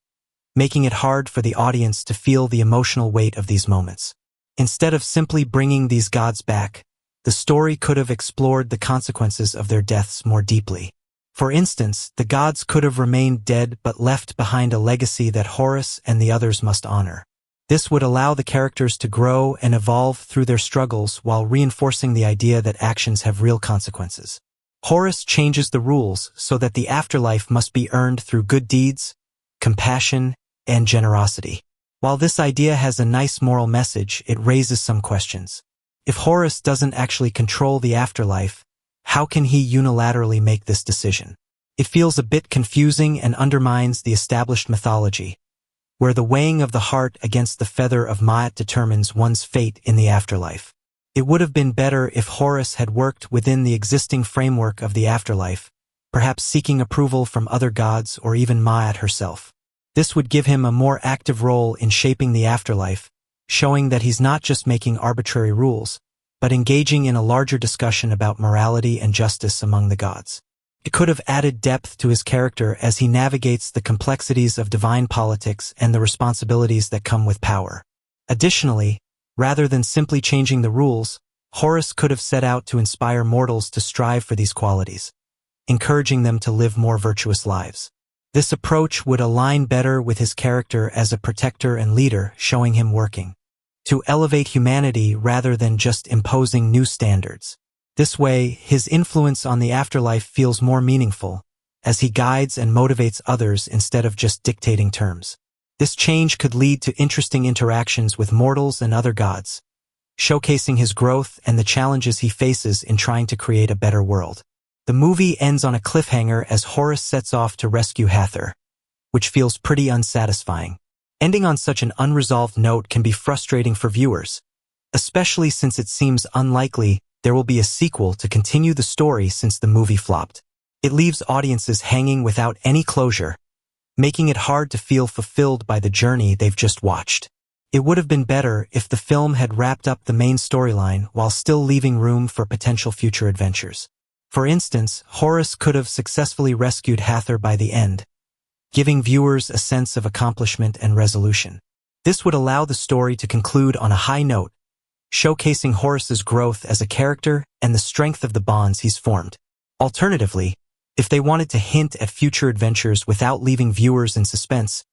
making it hard for the audience to feel the emotional weight of these moments. Instead of simply bringing these gods back, the story could have explored the consequences of their deaths more deeply. For instance, the gods could have remained dead but left behind a legacy that Horus and the others must honor. This would allow the characters to grow and evolve through their struggles while reinforcing the idea that actions have real consequences. Horus changes the rules so that the afterlife must be earned through good deeds, compassion, and generosity. While this idea has a nice moral message, it raises some questions. If Horus doesn't actually control the afterlife, how can he unilaterally make this decision? It feels a bit confusing and undermines the established mythology, where the weighing of the heart against the feather of Ma'at determines one's fate in the afterlife. It would have been better if Horus had worked within the existing framework of the afterlife, perhaps seeking approval from other gods or even Ma'at herself. This would give him a more active role in shaping the afterlife, showing that he's not just making arbitrary rules, but engaging in a larger discussion about morality and justice among the gods. It could have added depth to his character as he navigates the complexities of divine politics and the responsibilities that come with power. Additionally, rather than simply changing the rules, Horus could have set out to inspire mortals to strive for these qualities, encouraging them to live more virtuous lives. This approach would align better with his character as a protector and leader, showing him working to elevate humanity rather than just imposing new standards. This way, his influence on the afterlife feels more meaningful, as he guides and motivates others instead of just dictating terms. This change could lead to interesting interactions with mortals and other gods, showcasing his growth and the challenges he faces in trying to create a better world. The movie ends on a cliffhanger as Horus sets off to rescue Hathor, which feels pretty unsatisfying. Ending on such an unresolved note can be frustrating for viewers, especially since it seems unlikely there will be a sequel to continue the story since the movie flopped. It leaves audiences hanging without any closure, making it hard to feel fulfilled by the journey they've just watched. It would have been better if the film had wrapped up the main storyline while still leaving room for potential future adventures. For instance, Horus could have successfully rescued Hathor by the end, giving viewers a sense of accomplishment and resolution. This would allow the story to conclude on a high note, showcasing Horus's growth as a character and the strength of the bonds he's formed. Alternatively, if they wanted to hint at future adventures without leaving viewers in suspense,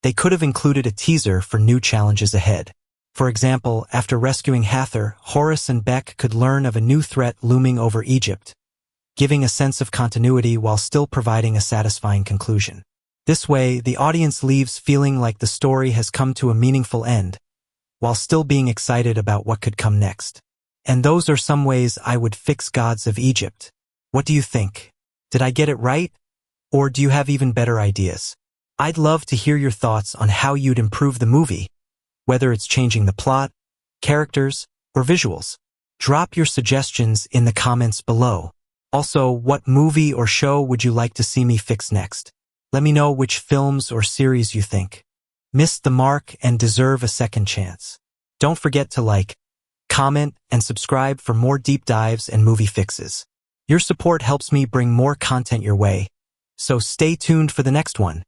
they could have included a teaser for new challenges ahead. For example, after rescuing Hathor, Horus and Beck could learn of a new threat looming over Egypt, giving a sense of continuity while still providing a satisfying conclusion. This way, the audience leaves feeling like the story has come to a meaningful end, while still being excited about what could come next. And those are some ways I would fix Gods of Egypt. What do you think? Did I get it right? Or do you have even better ideas? I'd love to hear your thoughts on how you'd improve the movie, whether it's changing the plot, characters, or visuals. Drop your suggestions in the comments below. Also, what movie or show would you like to see me fix next? Let me know which films or series you think missed the mark and deserve a second chance. Don't forget to like, comment, and subscribe for more deep dives and movie fixes. Your support helps me bring more content your way, so stay tuned for the next one.